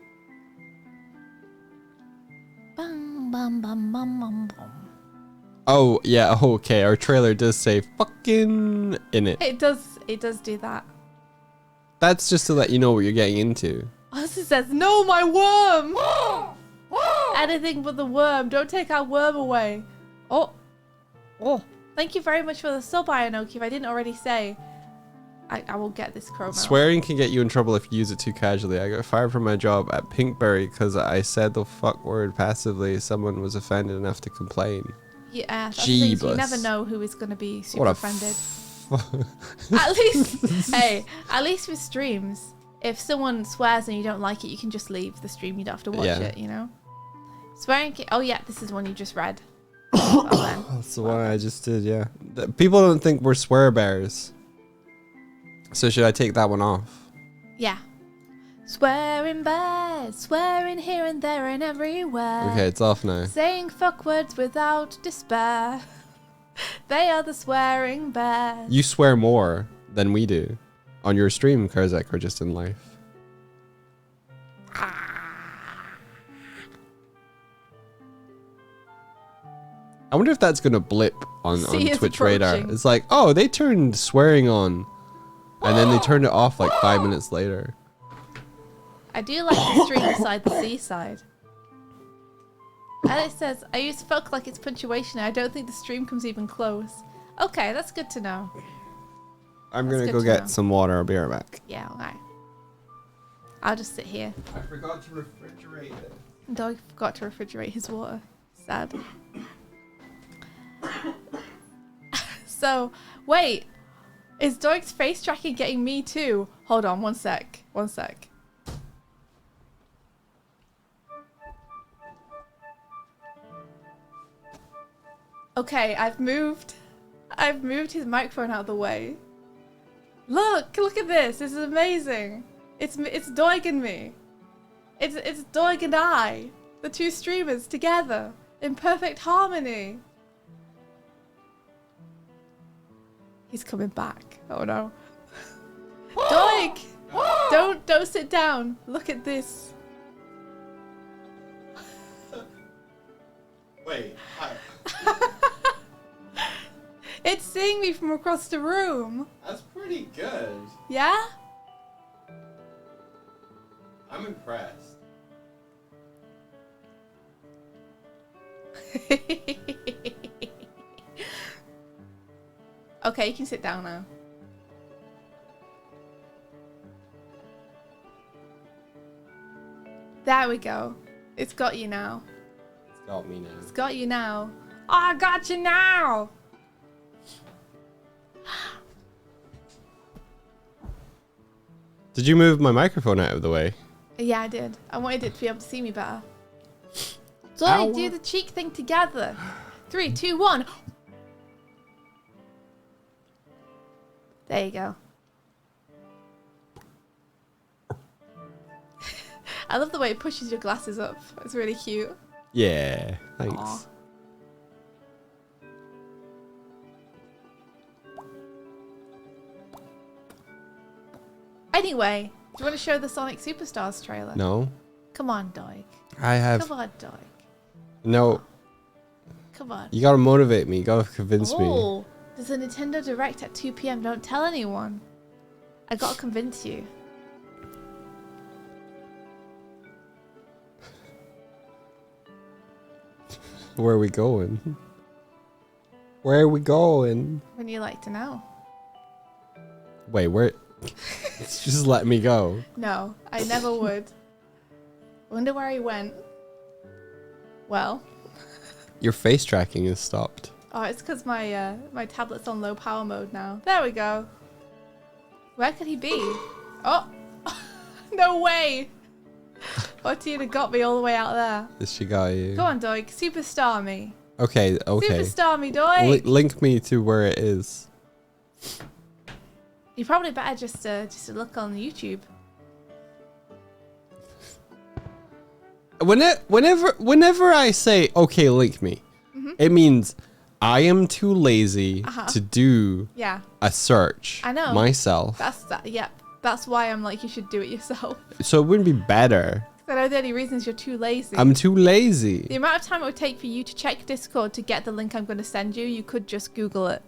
Bum, bum, bum, bum, bum, bum. Oh, yeah, okay. Our trailer does say fucking in it. It does do that. That's just to let you know what you're getting into. Also says, no, my worm! Anything but the worm. Don't take our worm away. Oh. Thank you very much for the sub, Ionoki. If I didn't already say, I will get this chrome out. Swearing can get you in trouble if you use it too casually. I got fired from my job at Pinkberry because I said the fuck word passively. Someone was offended enough to complain. Yeah, that's the thing, so you Jeebus. never know who is going to be super What a offended. At least with streams, if someone swears and you don't like it, you can just leave the stream. You don't have to watch it, you know? Swearing oh yeah, this is one you just read. Well then. That's the one I just did, yeah. People don't think we're swear bears. So should I take that one off? Yeah. Swearing bad, swearing here and there and everywhere. Okay, it's off now. Saying fuck words without despair. They are the swearing bears. You swear more than we do. On your stream, Karzak, or just in life? I wonder if that's going to blip on See, Twitch it's radar. approaching. It's like, oh, they turned swearing on. And then they turned it off like 5 minutes later. I do like the stream beside the seaside. And it says, I use fuck like it's punctuation. I don't think the stream comes even close. Okay, that's good to know. I'm That's going to good go to get know. some water. I'll be right back. Yeah, alright. I'll just sit here. I forgot to refrigerate it. Doig forgot to refrigerate his water. Sad. So, wait. Is Doig's face tracking getting me too? Hold on, one sec. One sec. Okay, I've moved his microphone out of the way. Look at this. This is amazing. It's Doig and me. It's Doig and I, the two streamers together in perfect harmony. He's coming back. Oh no. Doig! Don't sit down. Look at this. Wait. It's seeing me from across the room. That's pretty good. Yeah? I'm impressed. Okay, you can sit down now. There we go. It's got you now. It's got me now. It's got you now. Oh, I got you now. Did you move my microphone out of the way? Yeah, I did. I wanted it to be able to see me better. So Ow. I do the cheek thing together. 3, 2, 1. There you go. I love the way it pushes your glasses up. It's really cute. Yeah, thanks. Aw. Anyway, do you want to show the Sonic Superstars trailer? No, Come on, Doig. I have Come on, Doig. no. Come on. You gotta motivate me. You gotta convince me. Oh, there's a Nintendo Direct at 2 p.m. Don't tell anyone. I gotta convince you. Where are we going? Where are we going? Wouldn't you like to know? Wait, where? Just let me go. No, I never would. Wonder where he went. Well. Your face tracking is stopped. Oh, it's because my my tablet's on low power mode now. There we go. Where could he be? Oh, no way! Martina got me all the way out there. She got you. Go on, Doig. Superstar me. Okay. Superstar me, Doig. Link me to where it is. You probably better just to look on YouTube. Whenever I say okay, link me, it means I am too lazy to do Yeah, a search. I know. Myself. that's that. Yep, that's why I'm like you should do it yourself. So it wouldn't be better. I know the only reason is you're too lazy. I'm too lazy. The amount of time it would take for you to check Discord to get the link I'm going to send you, you could just Google it.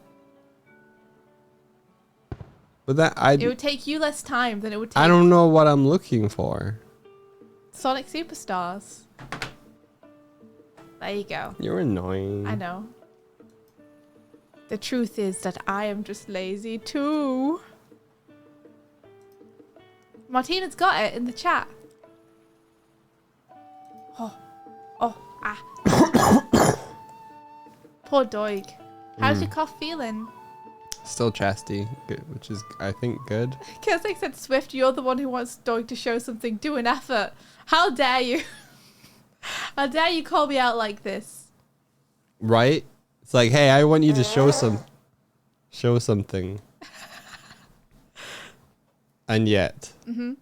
But It would take you less time than it would take I don't know what I'm looking for. Sonic Superstars. There you go. You're annoying. I know. The truth is that I am just lazy too. Martina's got it in the chat. Poor Doig. How's your cough feeling? Still chasty, which is, I think, good. Keswick said, Swift, you're the one who wants Doig to show something. Do an effort. How dare you? How dare you call me out like this? Right? It's like, hey, I want you to show something. And yet. Mm-hmm.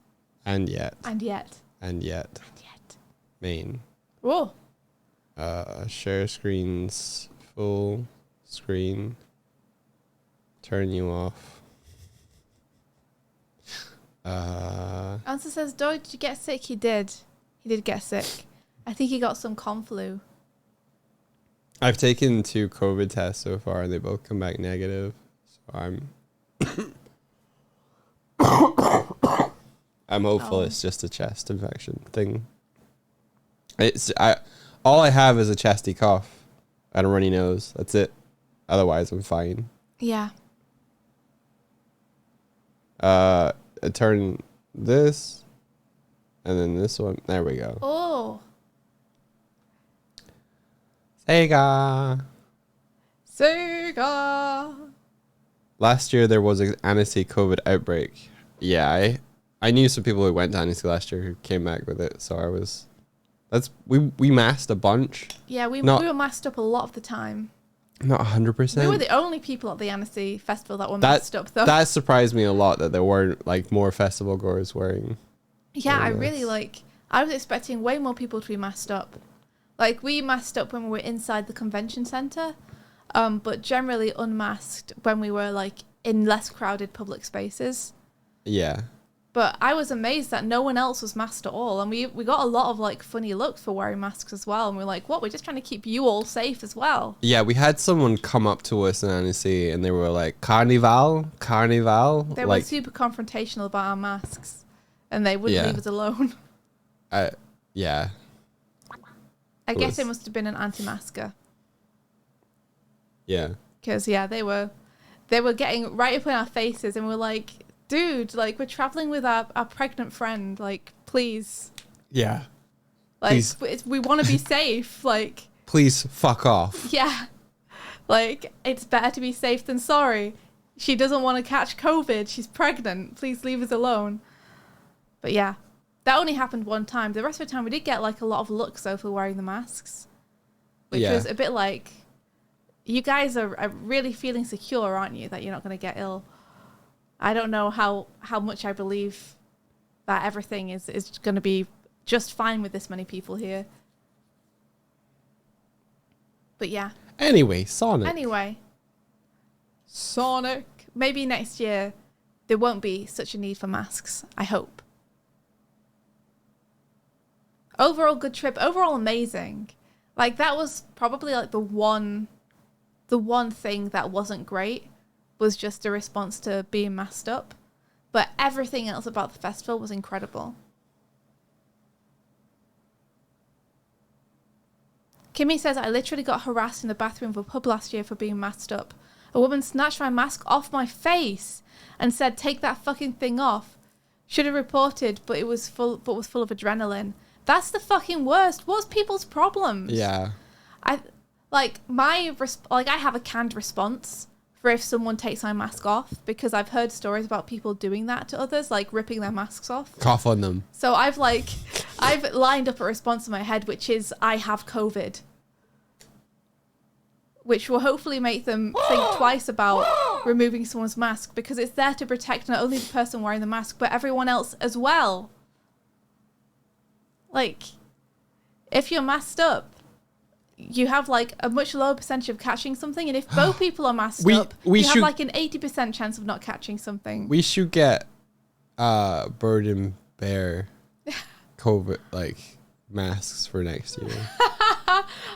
And yet. And yet. And yet. And yet. Main. Whoa. Share screens. Full screen. Turn you off. Answer says, Doig, did you get sick? He did. He did get sick. I think he got some conflu. I've taken 2 COVID tests so far and they both come back negative. So I'm hopeful it's just a chest infection thing. All I have is a chesty cough and a runny nose. That's it. Otherwise I'm fine. Yeah. Turn this And then this one. There we go. Oh. Sega. Sega. Last year there was an Annecy COVID outbreak. Yeah, I knew some people who went to Annecy last year who came back with it. So we masked a bunch. Yeah, we were masked up a lot of the time. Not 100%. We were the only people at the Annecy festival that were masked up, though. That surprised me a lot that there weren't like more festival goers wearing. Yeah, I this. really I was expecting way more people to be masked up. Like, we masked up when we were inside the convention centre, but generally unmasked when we were like in less crowded public spaces. Yeah. But I was amazed that no one else was masked at all. And we got a lot of like funny looks for wearing masks as well. And we're like, what? We're just trying to keep you all safe as well. Yeah, we had someone come up to us in Annecy and they were like, Carnival. They were like, super confrontational about our masks. And they wouldn't leave us alone. Yeah. I guess it must have been an anti-masker. Yeah. Because, yeah, they were getting right up in our faces and we're like, dude, like, we're traveling with our pregnant friend. Like, please. Yeah. Like, we want to be safe. Like, please fuck off. Yeah. Like, it's better to be safe than sorry. She doesn't want to catch COVID. She's pregnant. Please leave us alone. But yeah, that only happened one time. The rest of the time, we did get like a lot of looks though for wearing the masks, which was a bit like, you guys are really feeling secure, aren't you, that you're not going to get ill? I don't know how much I believe that everything is going to be just fine with this many people here. But yeah. Anyway, Sonic. Maybe next year there won't be such a need for masks. I hope. Overall good trip. Overall amazing. Like, that was probably like the one thing that wasn't great was just a response to being masked up. But everything else about the festival was incredible. Kimmy says, I literally got harassed in the bathroom of a pub last year for being masked up. A woman snatched my mask off my face and said, take that fucking thing off. Should have reported, but was full of adrenaline. That's the fucking worst. What's people's problems? Yeah. I have a canned response for if someone takes my mask off, because I've heard stories about people doing that to others, like ripping their masks off. Cough on them. So I've lined up a response in my head, which is, I have COVID. Which will hopefully make them think twice about removing someone's mask, because it's there to protect not only the person wearing the mask, but everyone else as well. Like, if you're masked up, you have like a much lower percentage of catching something, and if both people are masked up, you have like an 80% chance of not catching something. We should get bird and bear COVID like masks for next year.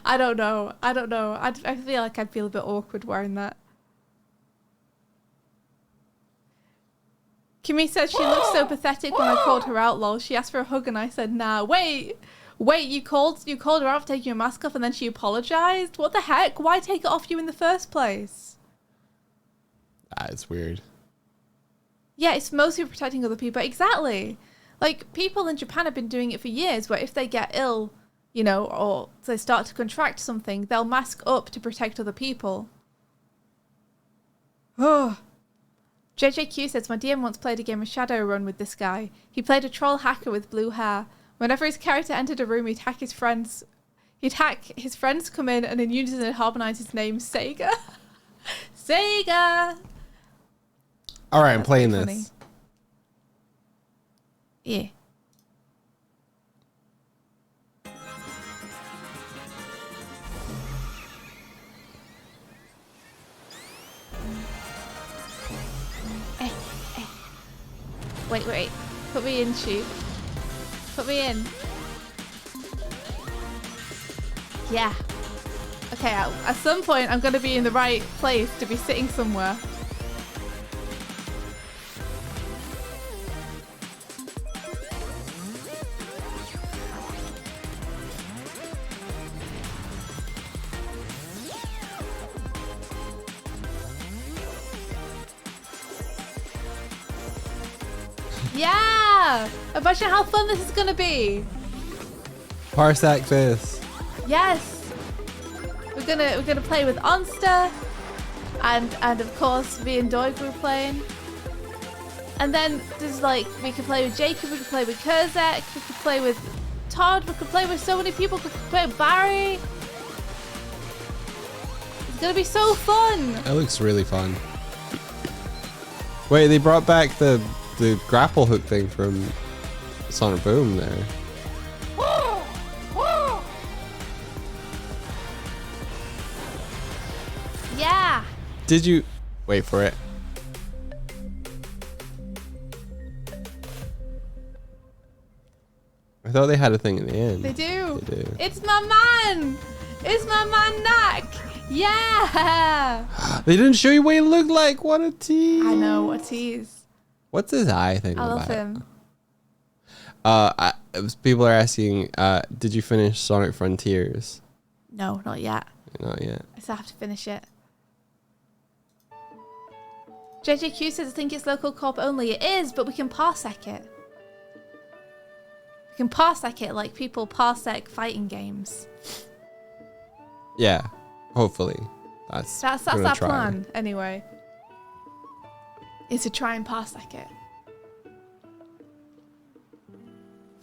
I don't know. I feel like I'd feel a bit awkward wearing that. Kimmy said she looked so pathetic when I called her out, lol. She asked for a hug and I said, nah. Wait, you called her out for taking your mask off and then she apologized? What the heck? Why take it off you in the first place? It's weird. Yeah, it's mostly protecting other people. Exactly. Like, people in Japan have been doing it for years, where if they get ill, you know, or they start to contract something, they'll mask up to protect other people. Oh. JJQ says, my DM once played a game of Shadowrun with this guy. He played a troll hacker with blue hair. Whenever his character entered a room, he'd hack his friends, come in, and in unison harmonize his name, Sega. Sega! Alright, I'm playing this. Funny. Yeah. Wait. Put me in, shoot. Put me in. Yeah. Okay, at some point I'm going to be in the right place to be sitting somewhere. Yeah! Imagine how fun this is gonna be. Parsec this. Yes. We're gonna play with Onster, and of course me and Doig were playing. And then there's like we could play with Jacob, we could play with Kurzek, we could play with Todd, we could play with so many people, we could play with Barry. It's gonna be so fun. That looks really fun. Wait, they brought back the grapple hook thing from Sonic Boom there. Yeah. Did you wait for it? I thought they had a thing in the end. They do. They do. It's my man. It's my man Knack. Yeah. They didn't show you what he looked like. What a tease. I know, what a tease. What's his eye thing I about? love him. People are asking, did you finish Sonic Frontiers? No, not yet. Not yet. I still have to finish it. JJQ says, I think it's local co-op only. It is, but we can parsec it. We can parsec it like people parsec fighting games. Yeah, hopefully. That's our plan, anyway. Is to try and parsec it.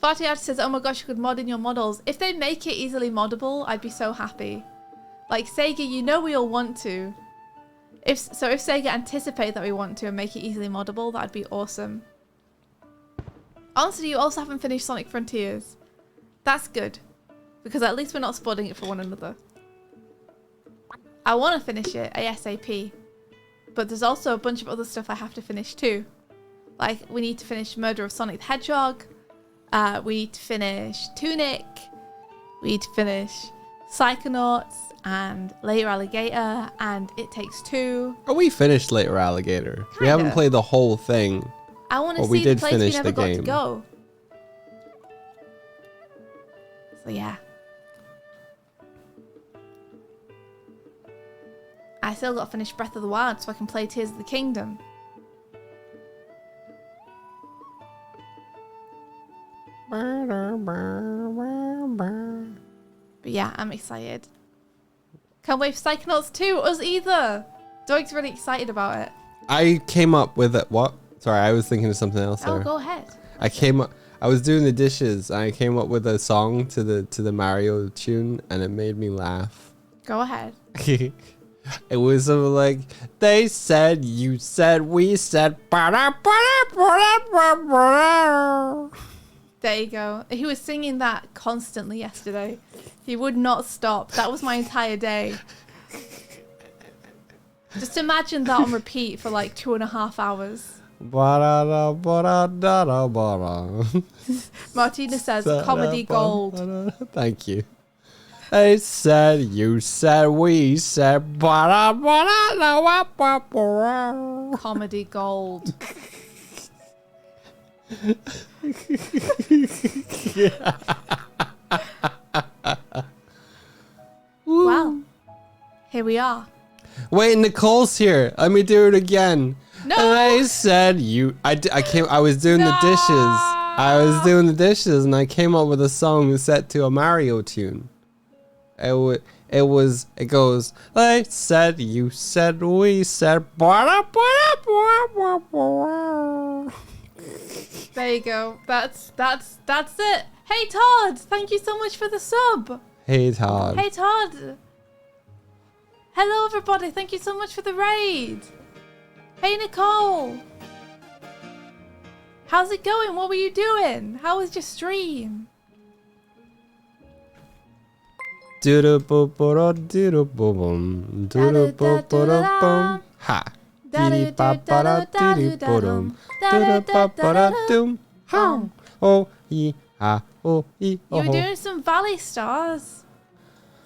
Fartiad says, oh my gosh, you could mod in your models. If they make it easily moddable, I'd be so happy. Like Sega, you know we all want to. If Sega anticipate that we want to and make it easily moddable, that'd be awesome. Honestly, you also haven't finished Sonic Frontiers. That's good. Because at least we're not spoiling it for one another. I want to finish it ASAP. But there's also a bunch of other stuff I have to finish too. Like, we need to finish Murder of Sonic the Hedgehog. We need to finish Tunic. We need to finish Psychonauts and Later Alligator and It Takes Two. Oh, we finished Later Alligator. Kinda. We haven't played the whole thing. I want to Well, we see the did place we finish never the got to game. go. So yeah. I still got to finish Breath of the Wild so I can play Tears of the Kingdom. But yeah, I'm excited. Can't wait for Psychonauts 2. Us either. Doig's really excited about it. I came up with it. What? Sorry, I was thinking of something else Oh, there. go ahead. I was doing the dishes and I came up with a song to the Mario tune and it made me laugh. Go ahead. It was something like, they said, you said, we said, There you go. He was singing that constantly yesterday. He would not stop. That was my entire day. Just imagine that on repeat for like 2.5 hours. Martina says comedy gold. Thank you. They said, you said, we said, Comedy gold. Well, here we are. Wait, Nicole's here. Let me do it again. No. And I said I was doing the dishes. I was doing the dishes and I came up with a song set to a Mario tune. It goes, I said, you said, we said, There you go. That's it. Hey Todd, thank you so much for the sub. Hey Todd. Hey Todd. Hello everybody, thank you so much for the raid. Hey Nicole. How's it going? What were you doing? How was your stream? Ha. Oh, You were doing some valley stars.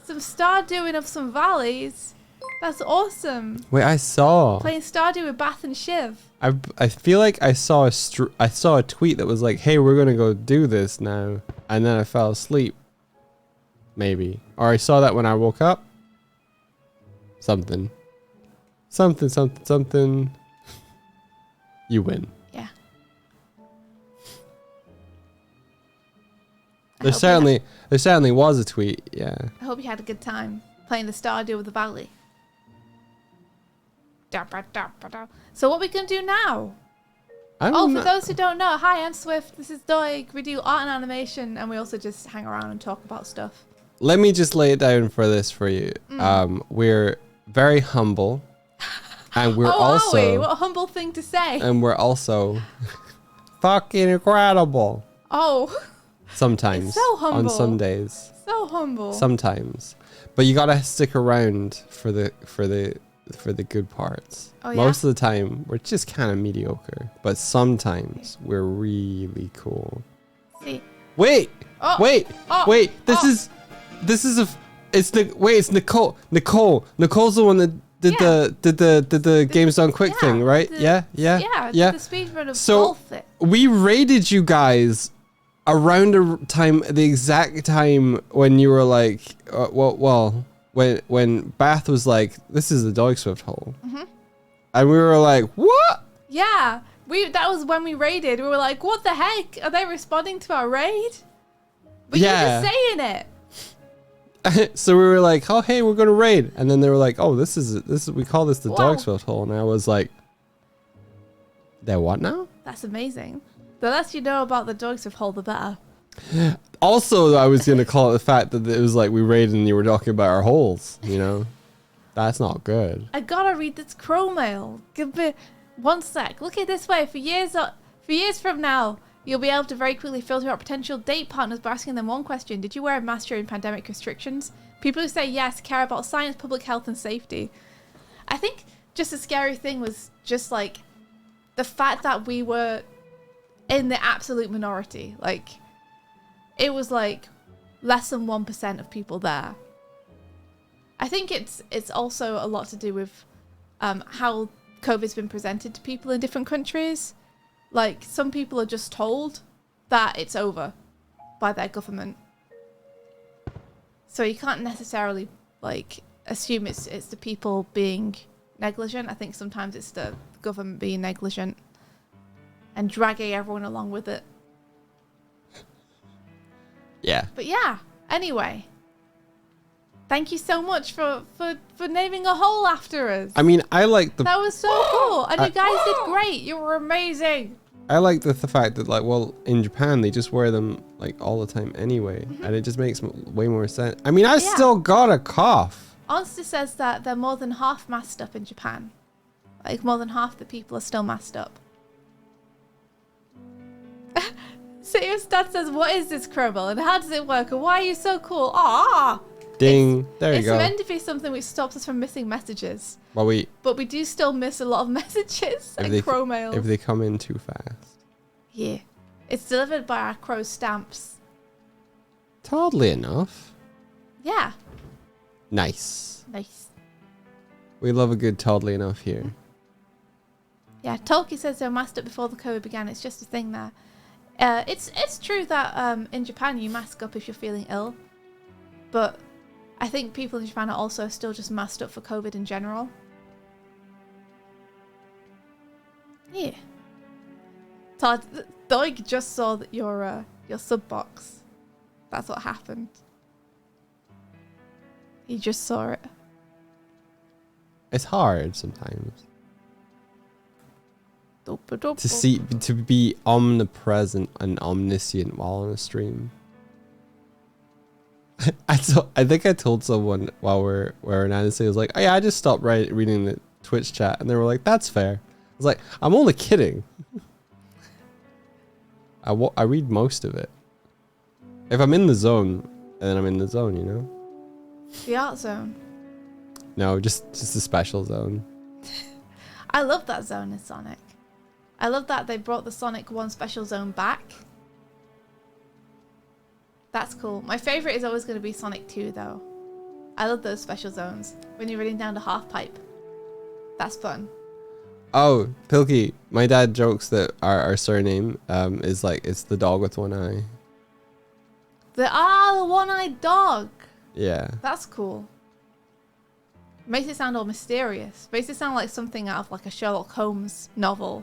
Some Stardew of some valleys. That's awesome. Wait, I saw. Playing Stardew with Bath and Shiv. I feel like I saw a tweet that was like, "Hey, we're gonna go do this now," and then I fell asleep. Maybe, or I saw that when I woke up. Something. You win. Yeah. There certainly was a tweet. Yeah. I hope you had a good time playing the Stardew with the Valley. So what we can do now? For those who don't know, hi, I'm Swift. This is Doig. We do art and animation, and we also just hang around and talk about stuff. Let me just lay it down for you. We're very humble, and we're also. Are we? What a humble thing to say. And we're also fucking incredible. Oh. Sometimes. It's so humble. On some days. So humble. Sometimes, but you gotta stick around for the good parts. Oh, yeah? Most of the time, we're just kind of mediocre, but sometimes we're really cool. See. Wait. It's Nicole. Nicole's the one that did the Games Done Quick thing, right? Yeah. The speedrun of both it. We raided you guys around the exact time when you were like, when Bath was like, this is the Doigswift hole. Mm-hmm. And we were like, what? Yeah. That was when we raided. We were like, what the heck? Are they responding to our raid? But you were just saying it. So we were like, oh, hey, we're going to raid. And then they were like, oh, this is we call this the Doigswift hole. And I was like, they're what now? That's amazing. The less you know about the Doigswift hole, the better. Also, I was going to call it the fact that it was like we raided and you were talking about our holes, you know? That's not good. I gotta read this crow mail. Give me 1 sec. Look at it this way. For years from now, you'll be able to very quickly filter out potential date partners by asking them one question. Did you wear a mask during pandemic restrictions? People who say yes care about science, public health, and safety. I think just a scary thing was just like the fact that we were in the absolute minority. Like, it was like less than 1% of people there. I think it's also a lot to do with how COVID's been presented to people in different countries. Like, some people are just told that it's over by their government. So you can't necessarily, like, assume it's the people being negligent. I think sometimes it's the government being negligent and dragging everyone along with it. Yeah. But yeah, anyway. Thank you so much for naming a hole after us. I mean, I like That was so cool. And you guys did great. You were amazing. I like the fact that, like, well, in Japan, they just wear them, like, all the time anyway. Mm-hmm. And it just makes way more sense. I mean, I still got a cough. Onsta says that they're more than half masked up in Japan. Like, more than half the people are still masked up. Serious Dad says, what is this crumble? And how does it work? And why are you so cool? Ah! Ding. There you go. It's meant to be something which stops us from missing messages. But we do still miss a lot of messages and crow mails. If they come in too fast. Yeah. It's delivered by our crow stamps. Oddly enough. Yeah. Nice. We love a good toddly enough here. Yeah, Tolkien says they were masked up before the COVID began. It's just a thing there. It's true that in Japan you mask up if you're feeling ill. But I think people in Japan are also still just masked up for COVID in general. Yeah. Todd, Doig just saw that your sub box. That's what happened. He just saw it. It's hard sometimes. To be omnipresent and omniscient while on a stream. I think I told someone while we're in Annecy, I was like, oh yeah, I just stopped reading the Twitch chat, and they were like, that's fair. I was like, I'm only kidding. I read most of it. If I'm in the zone, then I'm in the zone, you know? The art zone? No, just the special zone. I love that zone in Sonic. I love that they brought the Sonic 1 special zone back. That's cool. My favorite is always going to be Sonic 2, though. I love those special zones. When you're running down the half pipe. That's fun. Oh, Pilkey, my dad jokes that our surname is like, it's the dog with one eye. The one-eyed dog. Yeah. That's cool. Makes it sound all mysterious. Makes it sound like something out of like a Sherlock Holmes novel.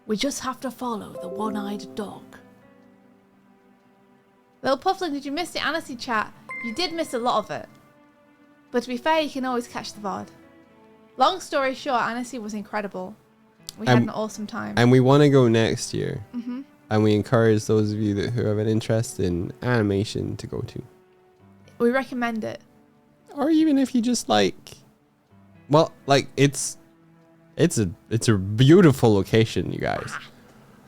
We just have to follow the one-eyed dog. Little Puffling, did you miss the Annecy chat? You did miss a lot of it. But to be fair, you can always catch the VOD. Long story short, Annecy was incredible. We had an awesome time. And we want to go next year. Mm-hmm. And we encourage those of you who have an interest in animation to go to. We recommend it. Or even if you just like... Well, like, it's a beautiful location, you guys.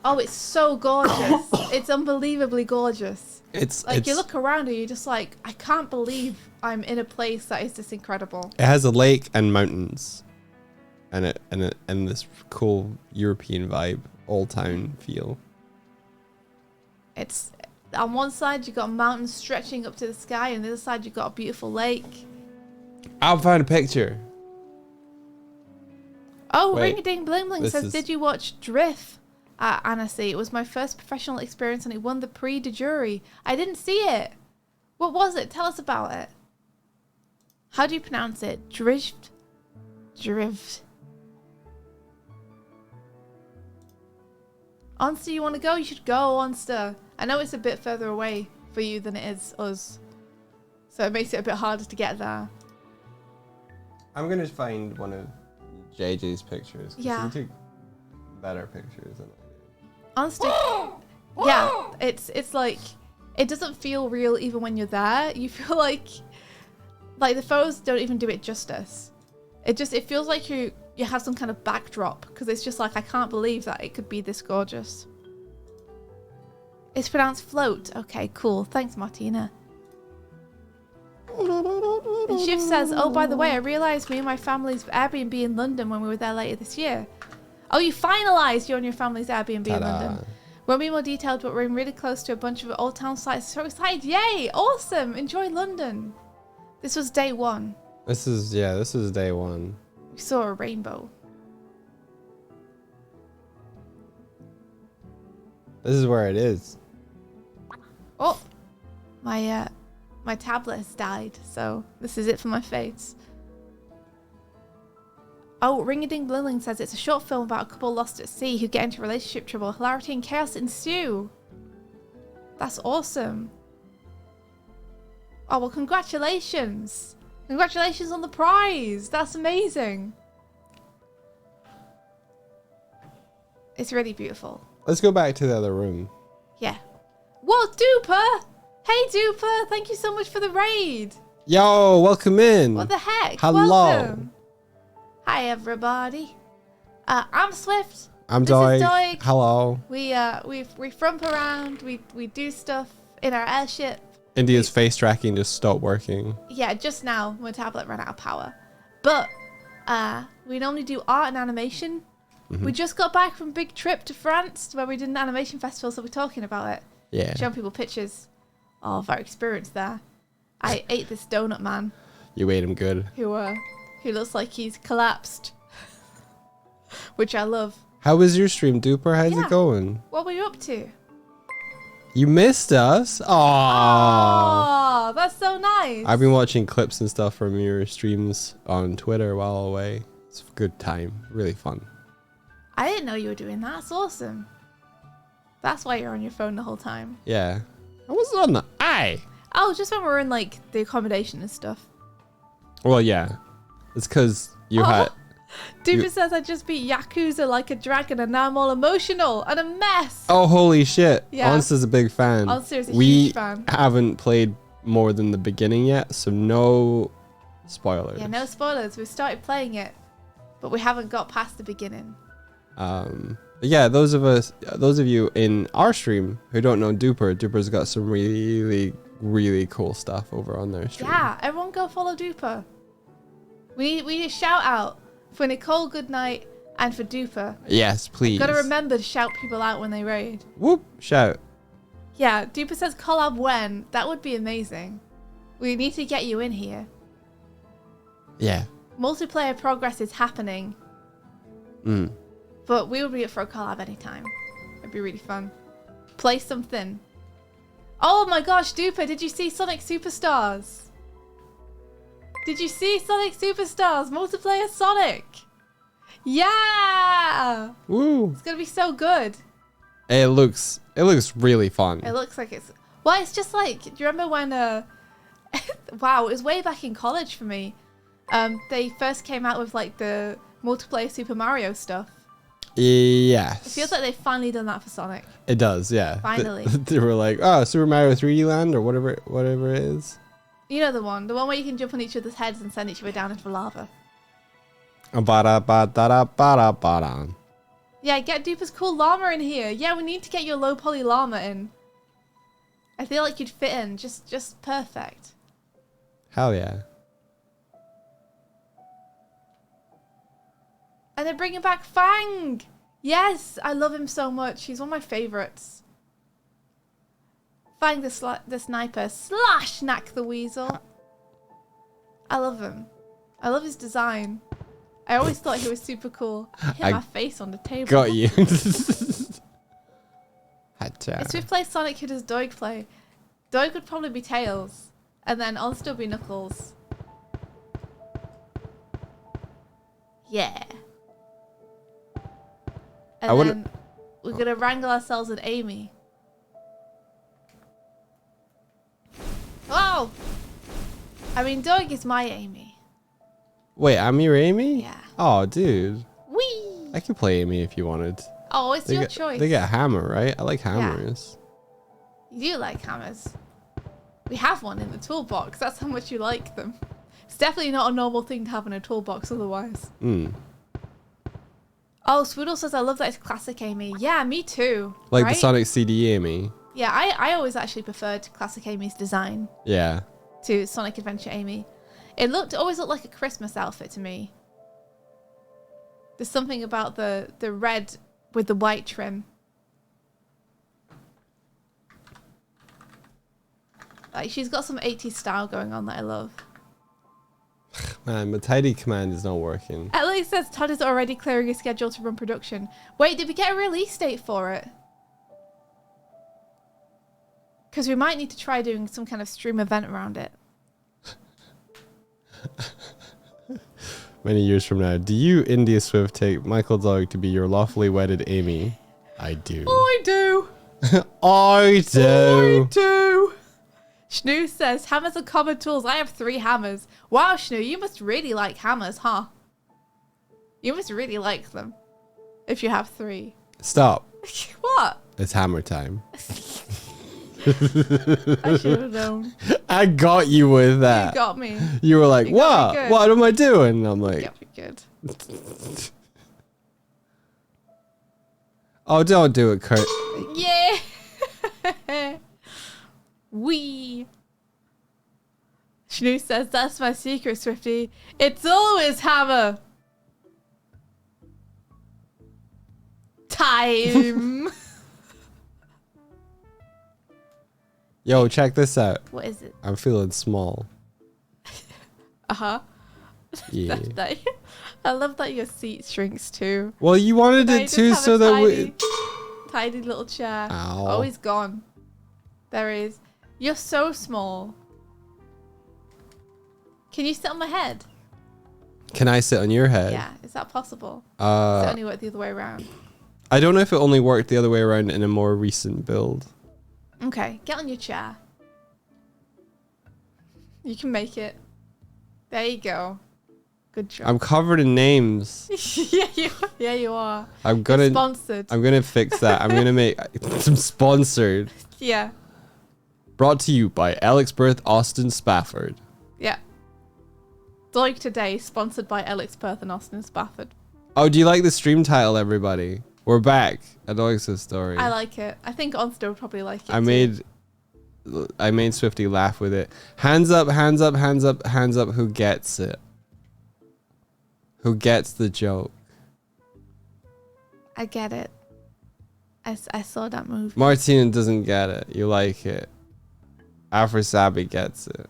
Oh, it's so gorgeous. It's unbelievably gorgeous. It's you look around and you're just like, I can't believe I'm in a place that is this incredible. It has a lake and mountains, and this cool European vibe, old town feel. It's on one side you've got mountains stretching up to the sky, and on the other side you've got a beautiful lake. I'll find a picture. Oh, Wait, Ring a Ding Bling Bling says, did you watch Drift at Annecy? It was my first professional experience and it won the Prix de Jury. I didn't see it. What was it? Tell us about it. How do you pronounce it? Drift? Drift. Onster, you want to go? You should go, Onster. I know it's a bit further away for you than it is us. So it makes it a bit harder to get there. I'm going to find one of JJ's pictures. Yeah. He took better pictures than I did. Honestly, yeah, it's like, it doesn't feel real even when you're there. You feel like the photos don't even do it justice. It feels like you have some kind of backdrop, because it's just like, I can't believe that it could be this gorgeous. It's pronounced float. Okay, cool. Thanks, Martina. And Shiv says, oh, by the way, I realised me and my family's Airbnb in London when we were there later this year. Oh, you finalised you and your family's Airbnb in London. Won't be more detailed, but we're really close to a bunch of old town sites. So excited. Yay! Awesome! Enjoy London. This was day one. This is day one. We saw a rainbow. This is where it is. Oh! My tablet has died, so this is it for my face. Oh, Ring-a-Ding Bling says it's a short film about a couple lost at sea who get into relationship trouble. Hilarity and chaos ensue. That's awesome. Oh, well, congratulations. Congratulations on the prize. That's amazing. It's really beautiful. Let's go back to the other room. Yeah. Whoa, Duper! Hey, Duper! Thank you so much for the raid. Yo, welcome in. What the heck? Hello. Welcome. Hi, everybody. I'm Swift. I'm This Doig. is Doig. Hello. We frump around. We do stuff in our airship. India's face tracking just stopped working. Yeah, just now my tablet ran out of power. But we normally do art and animation. Mm-hmm. We just got back from a big trip to France where we did an animation festival, so we're talking about it. Yeah. Showing people pictures of our experience there. I ate this donut man You ate him good. who looks like he's collapsed, which I love. How was your stream, Duper? How's it going? What were you up to? You missed us. Aww. Oh, that's so nice. I've been watching clips and stuff from your streams on Twitter while away. It's a good time. Really fun. I didn't know you were doing that. That's awesome. That's why you're on your phone the whole time. Yeah. I wasn't on the eye. Oh, just when we were in like the accommodation and stuff. Well, yeah. It's because you had... Duper says I just beat Yakuza like a dragon and now I'm all emotional and a mess. Oh, holy shit. Yeah. Onster's a big fan. Onster is a huge fan. We haven't played more than the beginning yet, so no spoilers. Yeah, no spoilers. We've started playing it, but we haven't got past the beginning. Yeah, those of you in our stream who don't know Duper's got some really, really cool stuff over on their stream. Yeah, everyone go follow Duper. We need a shout out for Nicole Goodnight and for Duper. Yes, please. Got to remember to shout people out when they raid. Whoop, shout. Yeah, Duper says collab when. That would be amazing. We need to get you in here. Yeah. Multiplayer progress is happening. But we would be up for a collab anytime. It'd be really fun. Play something. Oh my gosh, Duper, did you see Sonic Superstars? Did you see Sonic Superstars? Multiplayer Sonic! Yeah! Woo. It's gonna be so good. It looks really fun. It looks like it's... Well, it's just like, do you remember when, wow, it was way back in college for me. They first came out with like the multiplayer Super Mario stuff. Yes. It feels like they've finally done that for Sonic. It does, yeah. Finally. They were like, oh, Super Mario 3D Land or whatever it is. You know the one where you can jump on each other's heads and send each other down into lava. Ba-da-ba-da-da-ba-da-ba-da. Yeah, get Duper's cool llama in here. Yeah, we need to get your low poly llama in. I feel like you'd fit in, just perfect. Hell yeah. And they're bringing back Fang. Yes, I love him so much. He's one of my favorites. Fang the sniper / Knack the weasel. I love him. I love his design. I always thought he was super cool. Hit my face on the table. Got you. If we play Sonic, who does Doig play? Doig would probably be Tails. And then I'll still be Knuckles. Yeah. And then we're going to wrangle ourselves with Amy. Oh! I mean, Doig is my Amy. Wait, I'm your Amy? Yeah. Oh, dude. Whee! I could play Amy if you wanted. Oh, it's your choice. They get a hammer, right? I like hammers. Yeah. You do like hammers. We have one in the toolbox. That's how much you like them. It's definitely not a normal thing to have in a toolbox otherwise. Oh, Swoodle says, I love that it's classic Amy. Yeah, me too. Like right? the Sonic CD Amy. Yeah, I always actually preferred classic Amy's design. Yeah. To Sonic Adventure Amy. It always looked like a Christmas outfit to me. There's something about the red with the white trim. Like, she's got some 80s style going on that I love. Man, my tidy command is not working. Ellie says Todd is already clearing his schedule to run production. Wait, did we get a release date for it? Because we might need to try doing some kind of stream event around it. Many years from now, do you, India Swift, take Michael Doig to be your lawfully wedded Amy? I do. I do. I do. I do. Schnoo says, hammers are common tools. I have 3 hammers. Wow, Schnoo, you must really like hammers, huh? You must really like them. If you have 3. Stop. What? It's hammer time. I should have known. I got you with that. You got me. You were like, You got me what? good. What am I doing? And I'm You like, got me good. oh, don't do it, Kurt. Yeah. Wee. Schnoo says, that's my secret, Swifty. It's always hammer. Time. Yo, check this out. What is it? I'm feeling small. Uh-huh. Yeah. I love that your seat shrinks too. Well, you wanted Now you it just too, have so a that tiny, we. tiny little chair. Ow. Oh, he's gone. There he is. You're so small. Can you sit on my head? Can I sit on your head? Yeah, is that possible? Does it Uh, only work the other way around? I don't know if it only worked the other way around in a more recent build. Okay, get on your chair. You can make it. There you go. Good job. I'm covered in names. yeah, you are. I'm gonna. Sponsored. I'm gonna fix that. I'm gonna make some sponsored. Yeah. Brought to you by Elixbirth Austin Spafford. Yeah. Doig Today, sponsored by Elixbirth and Austin Spafford. Oh, do you like the stream title, everybody? We're back at Doigswift Story. I like it. I think Onster would probably like it. I made Swifty laugh with it. Hands up, hands up, hands up, hands up. Who gets it? Who gets the joke? I get it. I saw that movie. Martina doesn't get it. You like it. Afrosabi gets it.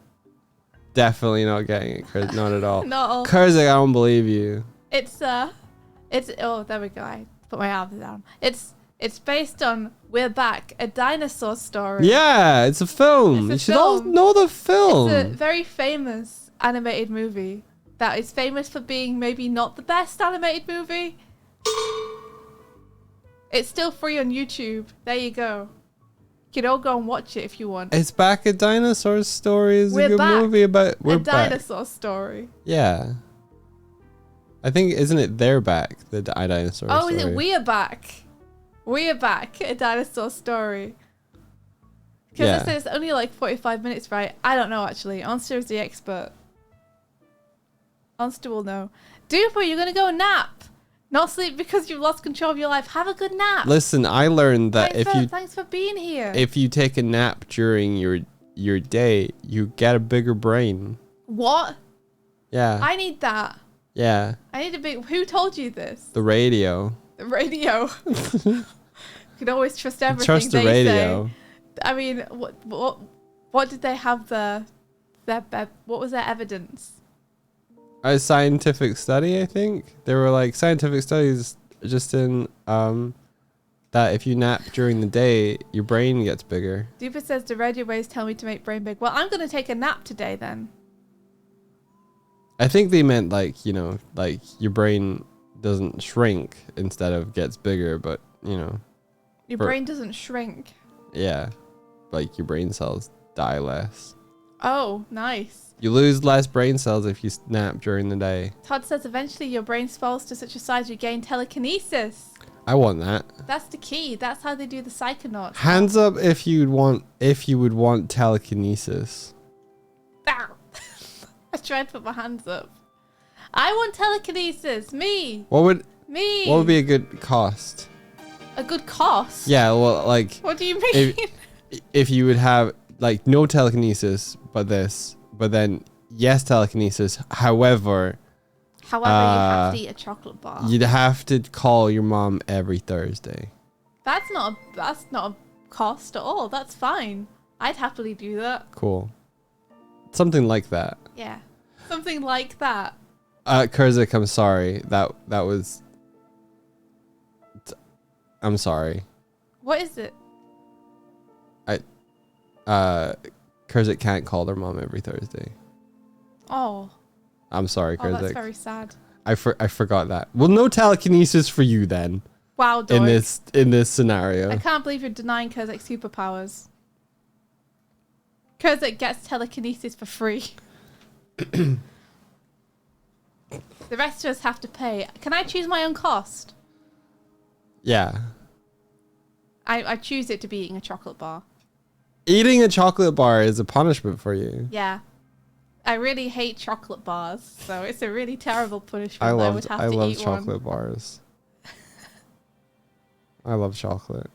Definitely not getting it, Kurt. Not at all. Not all. Kurzak, I don't believe you. It's oh, there we go. I put my arms down. It's based on We're Back, a dinosaur story. Yeah, it's a film. It's You a should all film. know the film. It's a very famous animated movie that is famous for being maybe not the best animated movie. It's still free on YouTube. There you go. You can all go and watch it if you want. It's back. A Dinosaur Story is a good movie about a dinosaur story. Yeah. I think, isn't it They're Back, the Dinosaur Story? Oh, is it We're Back? We're Back, a dinosaur story. Because I said it's only like 45 minutes, right? I don't know, actually. Onster is the expert. Onster will know. Duper, you're going to go nap. Not sleep because you've lost control of your life. Have a good nap. Listen, I learned that Thanks for being here. If you take a nap during your day, you get a bigger brain. What? Yeah. I need that. Yeah. I need a big... Who told you this? The radio. The radio. You can always trust everything Trust the radio. say. I mean, what did they have what was their evidence? A scientific study, I think. There were like scientific studies just in that if you nap during the day, your brain gets bigger. Duper says the radio waves tell me to make brain big. Well, I'm going to take a nap today then. I think they meant like, you know, like your brain doesn't shrink instead of gets bigger, but you know. Your brain doesn't shrink. Yeah. Like your brain cells die less. Oh, nice. You lose less brain cells if you nap during the day. Todd says eventually your brain swells to such a size you gain telekinesis. I want that. That's the key. That's how they do the psychonauts. Hands up if you would want telekinesis. Ow. I tried to put my hands up. I want telekinesis. Me. What would be a good cost? A good cost? Yeah, well, like... What do you mean? If you would have, like, no telekinesis, but then, yes, telekinesis, however... However, you have to eat a chocolate bar. You'd have to call your mom every Thursday. That's not a cost at all. That's fine. I'd happily do that. Cool. Something like that. Yeah. Something like that. Kurzik, I'm sorry. That was... I'm sorry. What is it? Kurzik can't call their mom every Thursday. Oh. I'm sorry, Kurzik. Oh, that's very sad. I forgot that. Well, no telekinesis for you then. Wow, Doig. In this scenario. I can't believe you're denying Kurzik's superpowers. Kurzik gets telekinesis for free. The rest of us have to pay. Can I choose my own cost? Yeah. I choose it to be eating a chocolate bar. Eating a chocolate bar is a punishment for you. Yeah. I really hate chocolate bars, so it's a really terrible punishment. I would have to eat love chocolate bars. I love chocolate.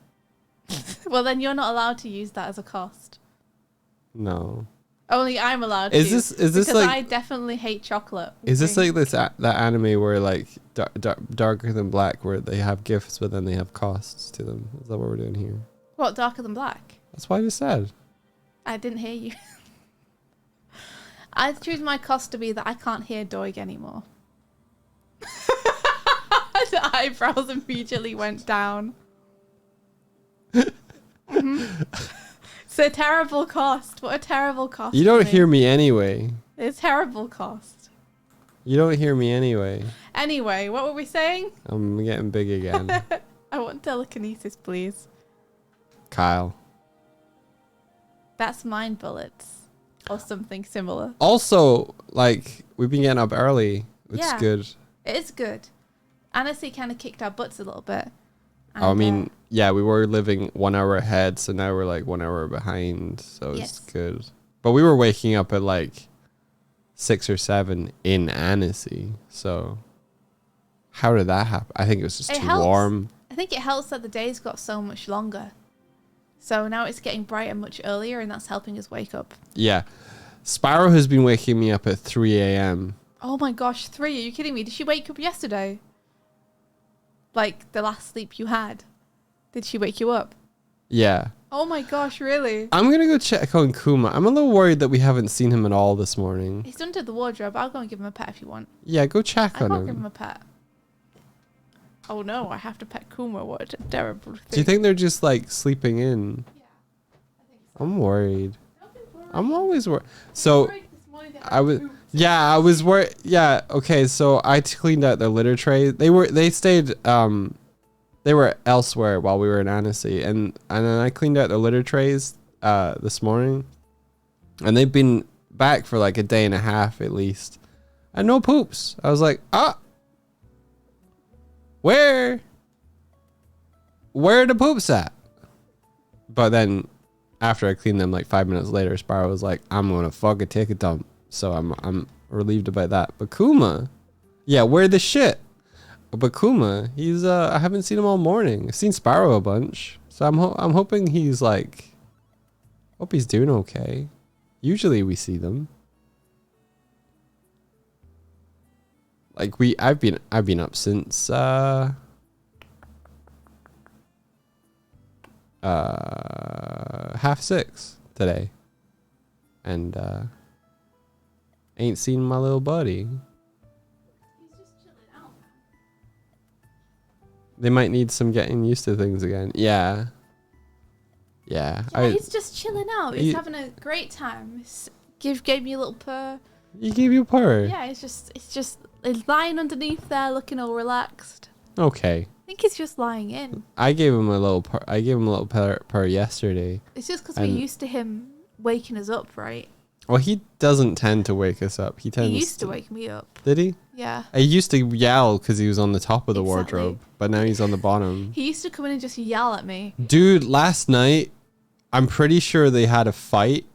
Well, then you're not allowed to use that as a cost. No. Only I'm allowed is to. Is this because like? I definitely hate chocolate. Is this like that anime where like darker than black, where they have gifts but then they have costs to them? Is that what we're doing here? What, darker than black? That's what I just said. I didn't hear you. I'd choose my cost to be that I can't hear Doig anymore. The eyebrows immediately went down. It's a terrible cost. What a terrible cost. You don't hear me anyway. It's a terrible cost. You don't hear me anyway. Anyway, what were we saying? I'm getting big again. I want telekinesis, please. Kyle. That's mind bullets. Or something similar. Also, like, we've been getting up early, which is good. It is good. Honestly, kind of kicked our butts a little bit. And, I mean, yeah, we were living 1 hour ahead, so now we're like 1 hour behind, so it's good. But we were waking up at like 6 or 7 in Annecy, so how did that happen? I think it was just too warm. I think it helps that the days got so much longer. So now it's getting brighter much earlier, and that's helping us wake up. Yeah. Sparrow has been waking me up at 3 a.m. Oh my gosh, 3? Are you kidding me? Did she wake up yesterday? Like the last sleep you had? Did she wake you up? Yeah. Oh my gosh, really? I'm going to go check on Kuma. I'm a little worried that we haven't seen him at all this morning. He's under the wardrobe. I'll go and give him a pet if you want. Yeah, go check on him. I'll give him a pet. Oh no, I have to pet Kuma. What a terrible thing. Do you think they're just like sleeping in? Yeah, I think so. I'm worried. I'm always worried. So I was worried. Yeah, okay. So I cleaned out their litter tray. They stayed They were elsewhere while we were in Annecy, and then I cleaned out the litter trays this morning, and they've been back for like a day and a half at least, and no poops. I was like, where are the poops at? But then after I cleaned them like 5 minutes later, Sparrow was like, I'm gonna fucking take a dump. So I'm relieved about that. But Kuma, yeah, where the shit? But Kuma, he's I haven't seen him all morning. I've seen Sparrow a bunch, so I'm hoping he's like, hope he's doing okay. Usually we see them. Like I've been up since 6:30 today, and ain't seen my little buddy. They might need some getting used to things again. Yeah. He's just chilling out. He's having a great time. Gave me a little purr. You gave you a purr? Yeah, he's lying underneath there looking all relaxed. Okay. I think he's just lying in. I gave him a little purr yesterday. It's just because we're used to him waking us up, right? Well, he doesn't tend to wake us up. He used to wake me up. Did he? Yeah. I used to yell because he was on the top of the wardrobe, but now he's on the bottom. He used to come in and just yell at me. Dude, last night, I'm pretty sure they had a fight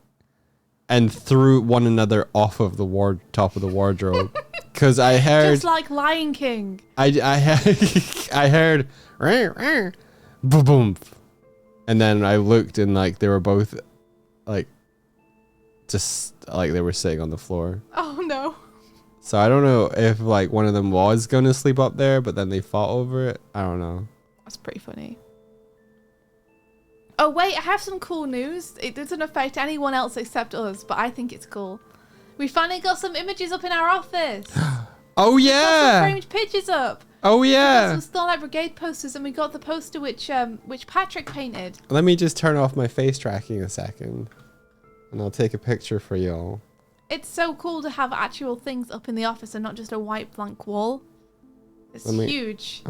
and threw one another off of the top of the wardrobe. Because I heard... Just like Lion King. I heard... Boom, boom. And then I looked and like they were both like... Just like they were sitting on the floor. Oh no. So I don't know if like one of them was going to sleep up there, but then they fought over it. I don't know. That's pretty funny. Oh wait, I have some cool news. It doesn't affect anyone else except us, but I think it's cool. We finally got some images up in our office. Oh We got yeah. some framed pictures up. Oh We got yeah. some Starlight Brigade posters, and we got the poster which Patrick painted. Let me just turn off my face tracking a second, and I'll take a picture for y'all. It's so cool to have actual things up in the office and not just a white blank wall. It's huge.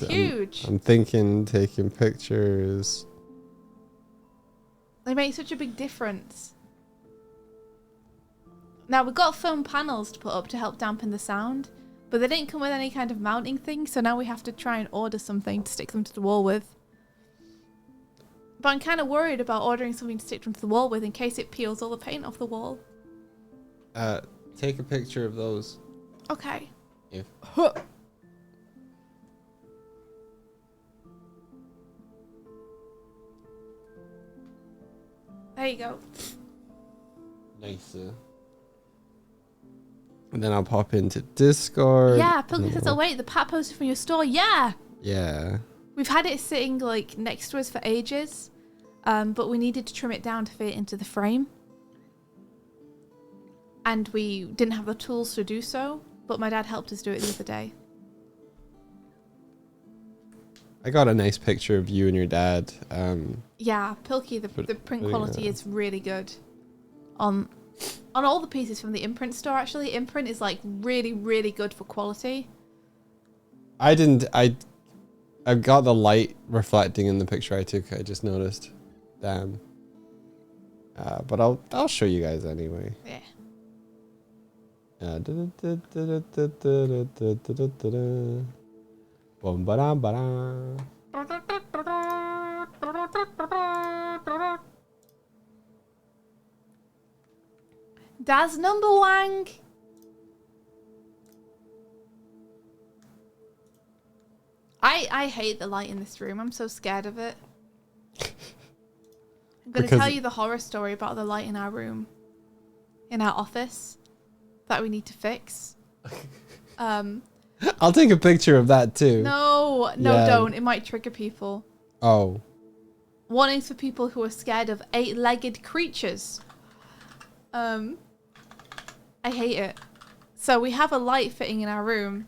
Huge. I'm thinking taking pictures. They make such a big difference. Now, we've got foam panels to put up to help dampen the sound, but they didn't come with any kind of mounting thing, so now we have to try and order something to stick them to the wall with. But I'm kind of worried about ordering something to stick them to the wall with in case it peels all the paint off the wall. Take a picture of those. Okay. If There you go. nice. And then I'll pop into Discord. Yeah, Pilgrim says, oh wait, the pat poster from your store. Yeah. Yeah. We've had it sitting like next to us for ages, but we needed to trim it down to fit into the frame. And we didn't have the tools to do so, but my dad helped us do it the other day. I got a nice picture of you and your dad. Yeah, Pilky, the print quality is really good. On all the pieces from the imprint store, actually. Imprint is like really, really good for quality. I got the light reflecting in the picture I took. I just noticed. Damn. But I'll show you guys anyway. Yeah. That's number one. I hate the light in this room. I'm so scared of it. I'm going to tell you the horror story about the light in our room, in our office, that we need to fix. I'll take a picture of that too. No, Yeah. don't. It might trigger people. Oh. Warnings for people who are scared of 8-legged creatures. I hate it. So we have a light fitting in our room,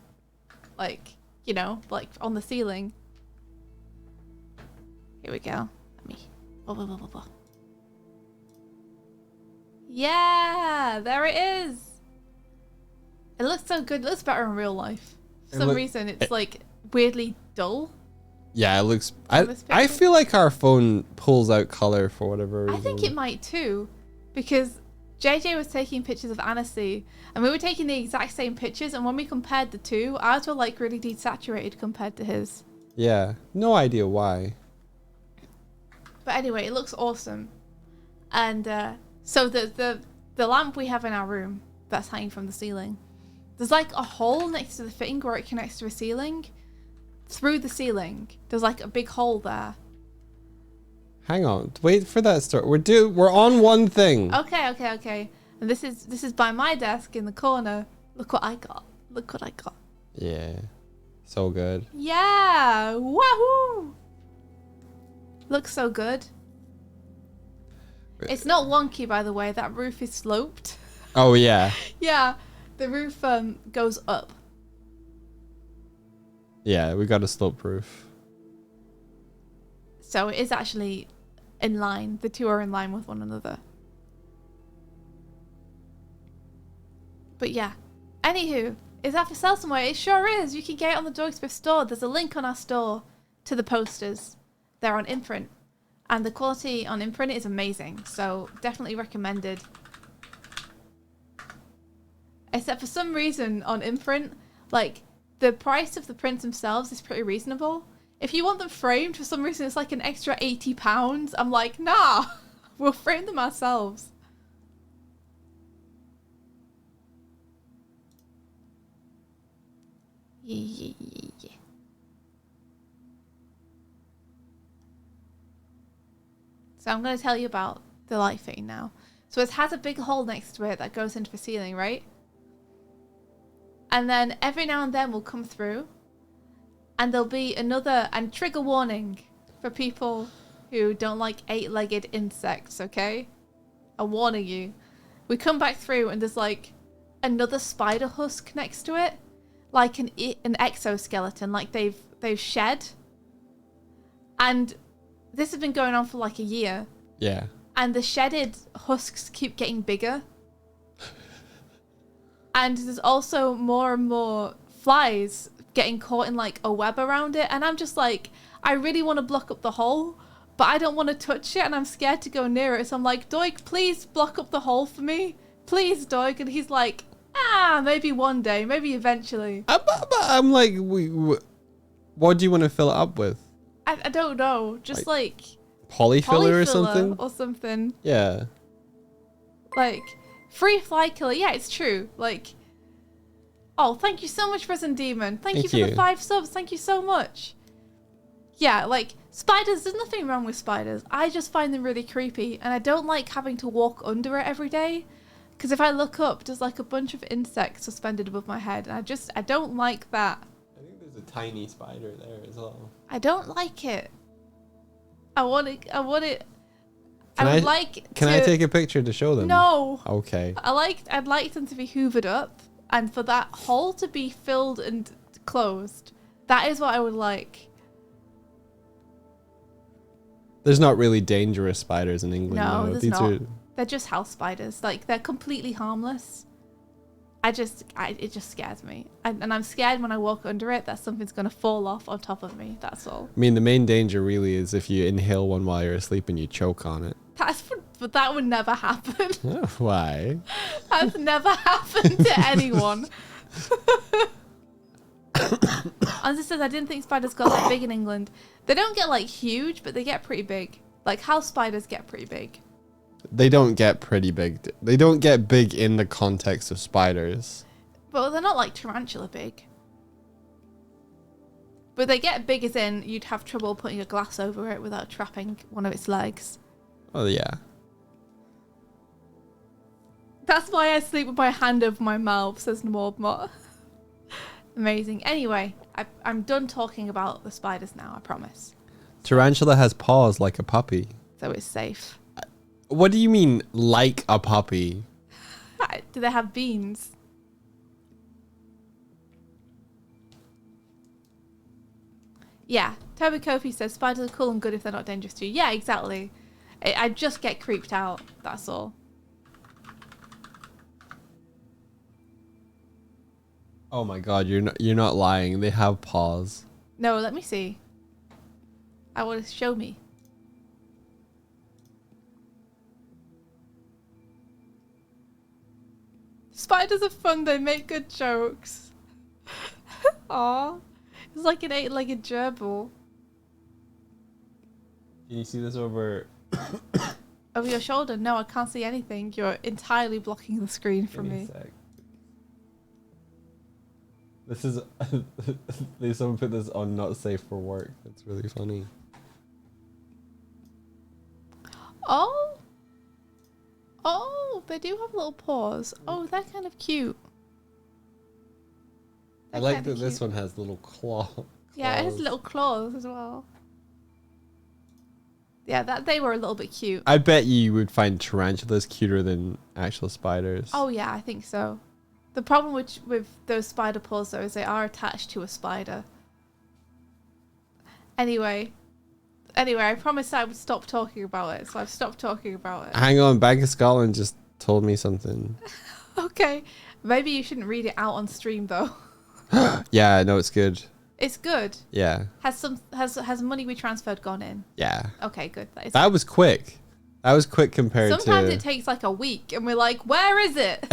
like, you know, like on the ceiling. Here we go. Let me. Blah, blah, blah, blah, blah. Yeah, there it is. It looks so good. It looks better in real life. For some reason, it's like weirdly dull. Yeah, it looks. On this I picture? feel like our phone pulls out color for whatever reason. I think it might too, because JJ was taking pictures of Annecy, and we were taking the exact same pictures, and when we compared the two, ours were like really desaturated compared to his. Yeah, no idea why. But anyway, it looks awesome. And so the lamp we have in our room that's hanging from the ceiling, there's like a hole next to the fitting where it connects to a ceiling. Through the ceiling, there's like a big hole there. Hang on, wait for that start. We're on one thing. Okay. And this is by my desk in the corner. Look what I got. Yeah, so good. Yeah, wahoo! Looks so good. It's not wonky, by the way. That roof is sloped. Oh yeah. Yeah, the roof goes up. Yeah, we got a slope roof. So it is actually in line. The two are in line with one another. But yeah. Anywho, is that for sale somewhere? It sure is. You can get it on the Doigswift store. There's a link on our store to the posters. They're on imprint. And the quality on imprint is amazing. So definitely recommended. Except for some reason on imprint, like the price of the prints themselves is pretty reasonable. If you want them framed, for some reason it's like an extra £80. I'm like, nah, we'll frame them ourselves. Yeah. So I'm going to tell you about the light fitting now. So it has a big hole next to it that goes into the ceiling, right? And then every now and then we'll come through and there'll be another, and trigger warning for people who don't like 8-legged insects, okay? I'm warning you. We come back through and there's like another spider husk next to it, like an exoskeleton, like they've shed. And this has been going on for like a year. Yeah. And the shedded husks keep getting bigger. And there's also more and more flies getting caught in like a web around it. And I'm just like, I really want to block up the hole, but I don't want to touch it and I'm scared to go near it. So I'm like, Doig, please block up the hole for me. Please, Doig. And he's like, maybe one day, maybe eventually. But I'm like, what do you want to fill it up with? I don't know. Just like Polyfiller or something? Or something. Yeah. Like, free fly killer. Yeah, it's true. Like, oh, thank you so much, Resident Demon. Thank you for the 5 subs. Thank you so much. Yeah, like, spiders, there's nothing wrong with spiders. I just find them really creepy. And I don't like having to walk under it every day. Because if I look up, there's like a bunch of insects suspended above my head. And I don't like that. I think there's a tiny spider there as well. I don't like it. I want it. Can I I take a picture to show them? No. Okay. I'd like them to be hoovered up and for that hole to be filled and closed. That is what I would like. There's not really dangerous spiders in England. No, though. there's not. They're just house spiders. Like, they're completely harmless. It just scares me. And I'm scared when I walk under it that something's going to fall off on top of me. That's all. I mean, the main danger really is if you inhale one while you're asleep and you choke on it. But that would never happen. Oh, why? That's never happened to anyone. As I said, I didn't think spiders got that big in England. They don't get like huge, but they get pretty big. Like house spiders get pretty big. They don't get pretty big. They don't get big in the context of spiders. But they're not like tarantula big. But they get big as in you'd have trouble putting a glass over it without trapping one of its legs. Oh, yeah. That's why I sleep with my hand over my mouth, says Nordmot. Amazing. Anyway, I'm done talking about the spiders now, I promise. Tarantula has paws like a puppy. So it's safe. What do you mean, like a puppy? Do they have beans? Yeah, Toby Kofi says spiders are cool and good if they're not dangerous to you. Yeah, exactly. I just get creeped out, that's all. Oh my god, you're not lying. They have paws. No, let me see. I want to show me. Spiders are fun. They make good jokes. Aw. It's like an 8-legged gerbil. Can you see this over? Over your shoulder? No, I can't see anything. You're entirely blocking the screen from me. This is. Someone put this on not safe for work. That's really funny. Oh. Oh, they do have little paws. Oh, they're kind of cute. I like that this one has little claws. Yeah, it has little claws as well. Yeah, that they were a little bit cute. I bet you would find tarantulas cuter than actual spiders. Oh yeah, I think so. The problem with those spider paws though is they are attached to a spider. Anyway, I promised I would stop talking about it, so I've stopped talking about it. Hang on, Bank of Scotland just told me something. Okay, maybe you shouldn't read it out on stream though. Yeah, no, it's good. It's good. Yeah. Has money we transferred gone in? Yeah. Okay, good. That was quick. That was quick compared to... Sometimes it takes like a week and we're like, where is it?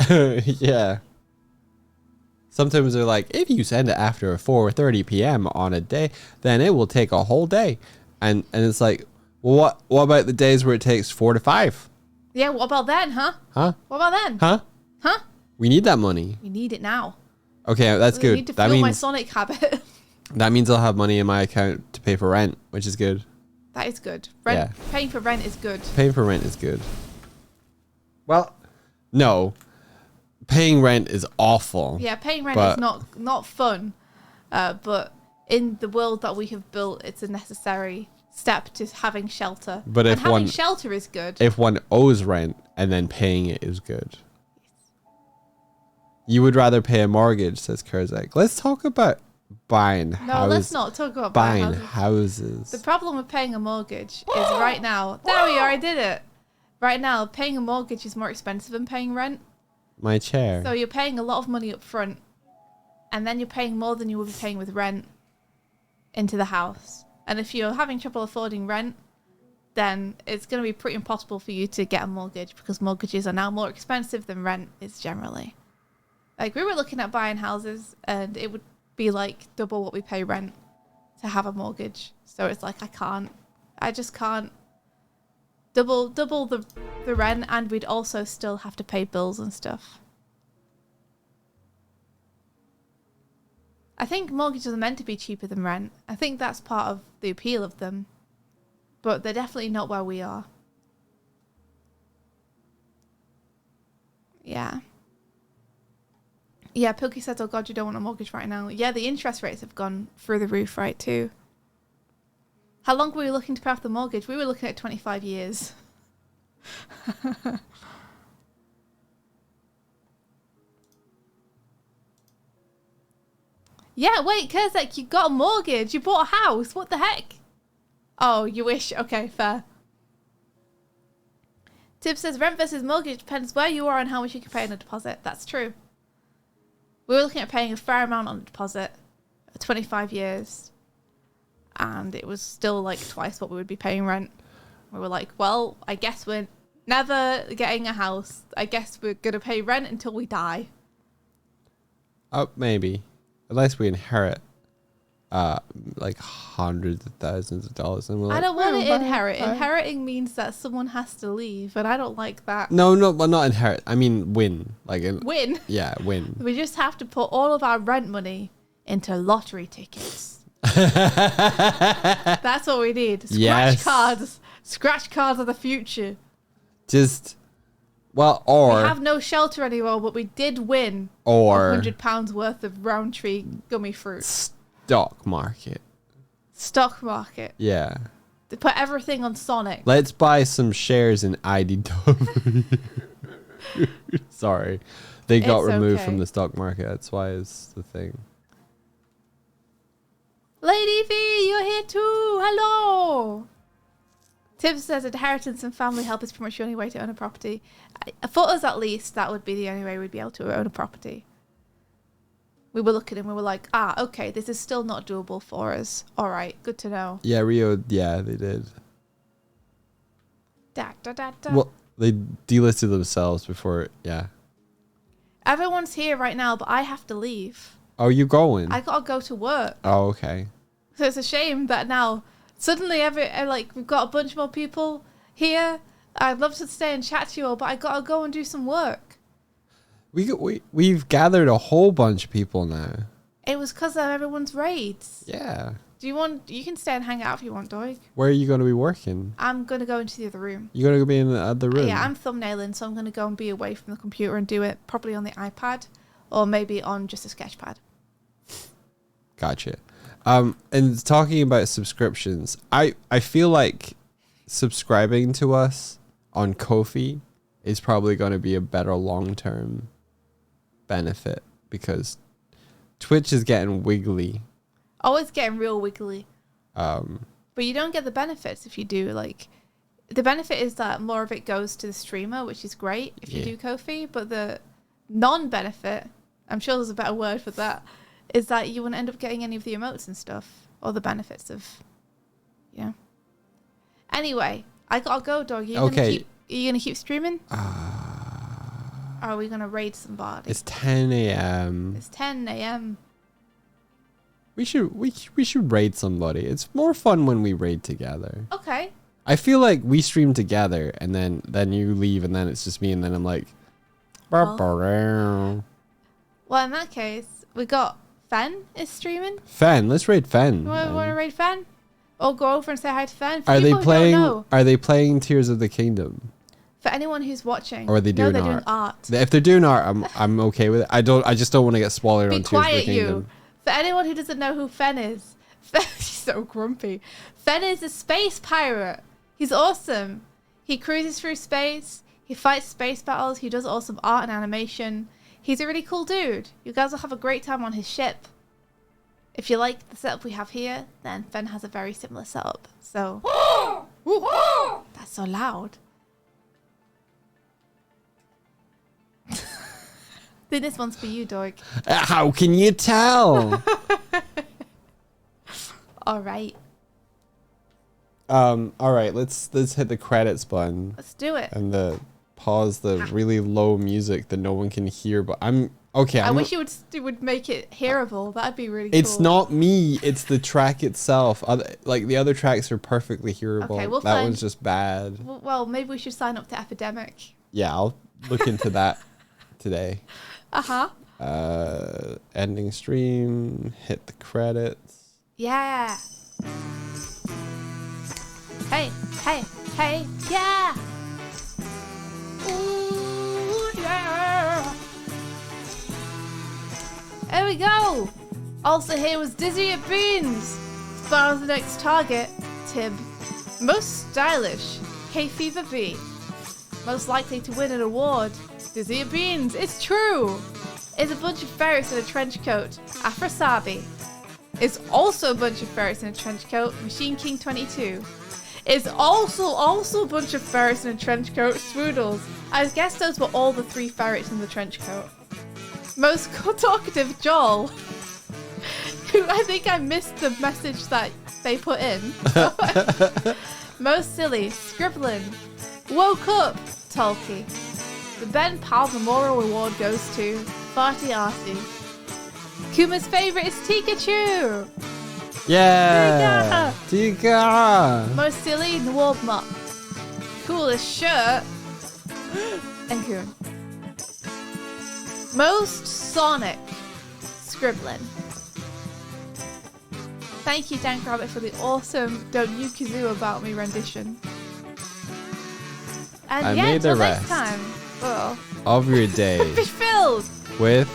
Yeah. Sometimes they're like, if you send it after 4:30 p.m. on a day, then it will take a whole day. And it's like, well, what about the days where it takes 4 to 5? Yeah, what about then, huh? Huh? What about then? Huh? Huh? We need that money. We need it now. Okay, that's I good. need to That fuel my means Sonic habit. that means I'll have money in my account to pay for rent, which is good. That is good. Rent, Yeah. Paying for rent is good. Paying for rent is good. Well, no. Paying rent is awful. Yeah, paying rent But- is not fun. But in the world that we have built, it's a necessary step to having shelter. But if and having one- shelter is good. If one owes rent and then paying it is good. You would rather pay a mortgage, says Kurzak. Let's talk about buying houses. No, let's not talk about buying houses. houses. The problem with paying a mortgage is right now. There we are. I did it. Right now, paying a mortgage is more expensive than paying rent. My chair. So you're paying a lot of money up front, and then you're paying more than you would be paying with rent into the house. And if you're having trouble affording rent, then it's going to be pretty impossible for you to get a mortgage because mortgages are now more expensive than rent is generally. Like, we were looking at buying houses, and it would be like double what we pay rent to have a mortgage. So it's like, I just can't double the rent, and we'd also still have to pay bills and stuff. I think mortgages are meant to be cheaper than rent. I think that's part of the appeal of them, but they're definitely not where we are. Yeah. Yeah, Pilky says, oh God, you don't want a mortgage right now. Yeah, the interest rates have gone through the roof, right, too. How long were we looking to pay off the mortgage? We were looking at 25 years. Yeah, wait, Kurzak, you got a mortgage. You bought a house. What the heck? Oh, you wish. Okay, fair. Tib says, rent versus mortgage depends where you are and how much you can pay on a deposit. That's true. We were looking at paying a fair amount on a deposit, 25 years, and it was still like twice what we would be paying rent. We were like, well, I guess we're never getting a house. I guess we're going to pay rent until we die. Oh, maybe. Unless we inherit like hundreds of thousands of dollars. And we're like, I don't want "Oh, to bye, inherit. bye." Inheriting means that someone has to leave, and I don't like that. No, well, not inherit. I mean win. Like Win. Yeah, win. We just have to put all of our rent money into lottery tickets. That's what we need. Scratch Yes. cards. Scratch cards of the future. Just, well, We or have no shelter anymore, but we did win or £100 worth of Roundtree gummy fruit. stock market. Stock market. Yeah. They put everything on Sonic. Let's buy some shares in IDW. Sorry. They got It's removed okay. from the stock market. That's why it's the thing. Lady V, you're here too. Hello. Tibbs says inheritance and family help is pretty much the only way to own a property. For us, at least, that would be the only way we'd be able to own a property. we were looking and we were like, okay, this is still not doable for us. All right, good to know. Yeah, Rio. Yeah, they did. Da, da, da, da. Well, they delisted themselves before. Yeah. Everyone's here right now, but I have to leave. Oh, you going? I gotta go to work. Oh, okay. So it's a shame that now suddenly we've got a bunch more people here. I'd love to stay and chat to you all, but I gotta go and do some work. We've gathered a whole bunch of people now. It was because of everyone's raids. Yeah. You can stay and hang out if you want, Doig. Where are you going to be working? I'm going to go into the other room. You're going to be in the other room? Yeah, I'm thumbnailing, so I'm going to go and be away from the computer and do it probably on the iPad or maybe on just a sketchpad. Gotcha. And talking about subscriptions, I feel like subscribing to us on Ko-fi is probably going to be a better long-term benefit because Twitch is getting wiggly. Oh, it's getting real wiggly. But you don't get the benefits if you do. Like, the benefit is that more of it goes to the streamer, which is great if you do Ko-fi. But the non-benefit, I'm sure there's a better word for that, is that you won't end up getting any of the emotes and stuff or the benefits of, Anyway, I gotta go, dog. Are you gonna keep streaming? Or are we gonna raid somebody? It's 10 a.m. It's 10 a.m. We should raid somebody. It's more fun when we raid together. Okay. I feel like we stream together and then you leave and then it's just me and then I'm like, well, in that case, we got Fen is streaming. Fen, let's raid Fen. You want to raid Fen? Or go over and say hi to Fen? Are they playing Tears of the Kingdom? For anyone who's watching, or are they doing they're art? Doing art. If they're doing art, I'm okay with it. I just don't want to get swallowed on Tears of the Kingdom. For anyone who doesn't know who Fen is, he's so grumpy. Fen is a space pirate. He's awesome. He cruises through space. He fights space battles. He does awesome art and animation. He's a really cool dude. You guys will have a great time on his ship. If you like the setup we have here, then Fen has a very similar setup. So, that's so loud. Then this one's for you, Doig. How can you tell? All right. All right. Let's hit the credits button. Let's do it. And pause the really low music that no one can hear. But I'm okay. I wish you would make it hearable. That'd be really. It's cool. not me. It's the track itself. Like the other tracks are perfectly hearable. Okay, that one's just bad. Well, maybe we should sign up to Epidemic. Yeah, I'll look into that today. Ending stream, hit the credits. Yeah. Hey, yeah. Ooh, yeah. There we go. Also here was Dizzy at Beans. Far as the next target, Tib. Most stylish, Hay Fever B. Most likely to win an award, Dizzy at Beans. It's true. Is a bunch of ferrets in a trench coat, Afrosabi. Is also a bunch of ferrets in a trench coat, Machine King 22. Is also a bunch of ferrets in a trench coat, Swoodles. I guess those were all the 3 ferrets in the trench coat. Most talkative, Joel. Who I think I missed the message that they put in. Most silly, Scribbling. Woke up, Tolkien. The Ben Powell Memorial Award goes to Farty Arty. Kuma's favorite is Pikachu. Yeah. Tika. Most silly, Nwald Mop. Coolest shirt. And Kun. Most Sonic, Scribbling. Thank you, Dank Rabbit, for the awesome Don't You Kazoo About Me rendition. And I made the rest. Next time. Of your day. Be filled with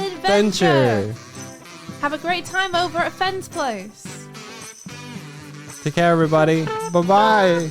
adventure. Have a great time over at Fen's place. Take care, everybody. Bye-bye.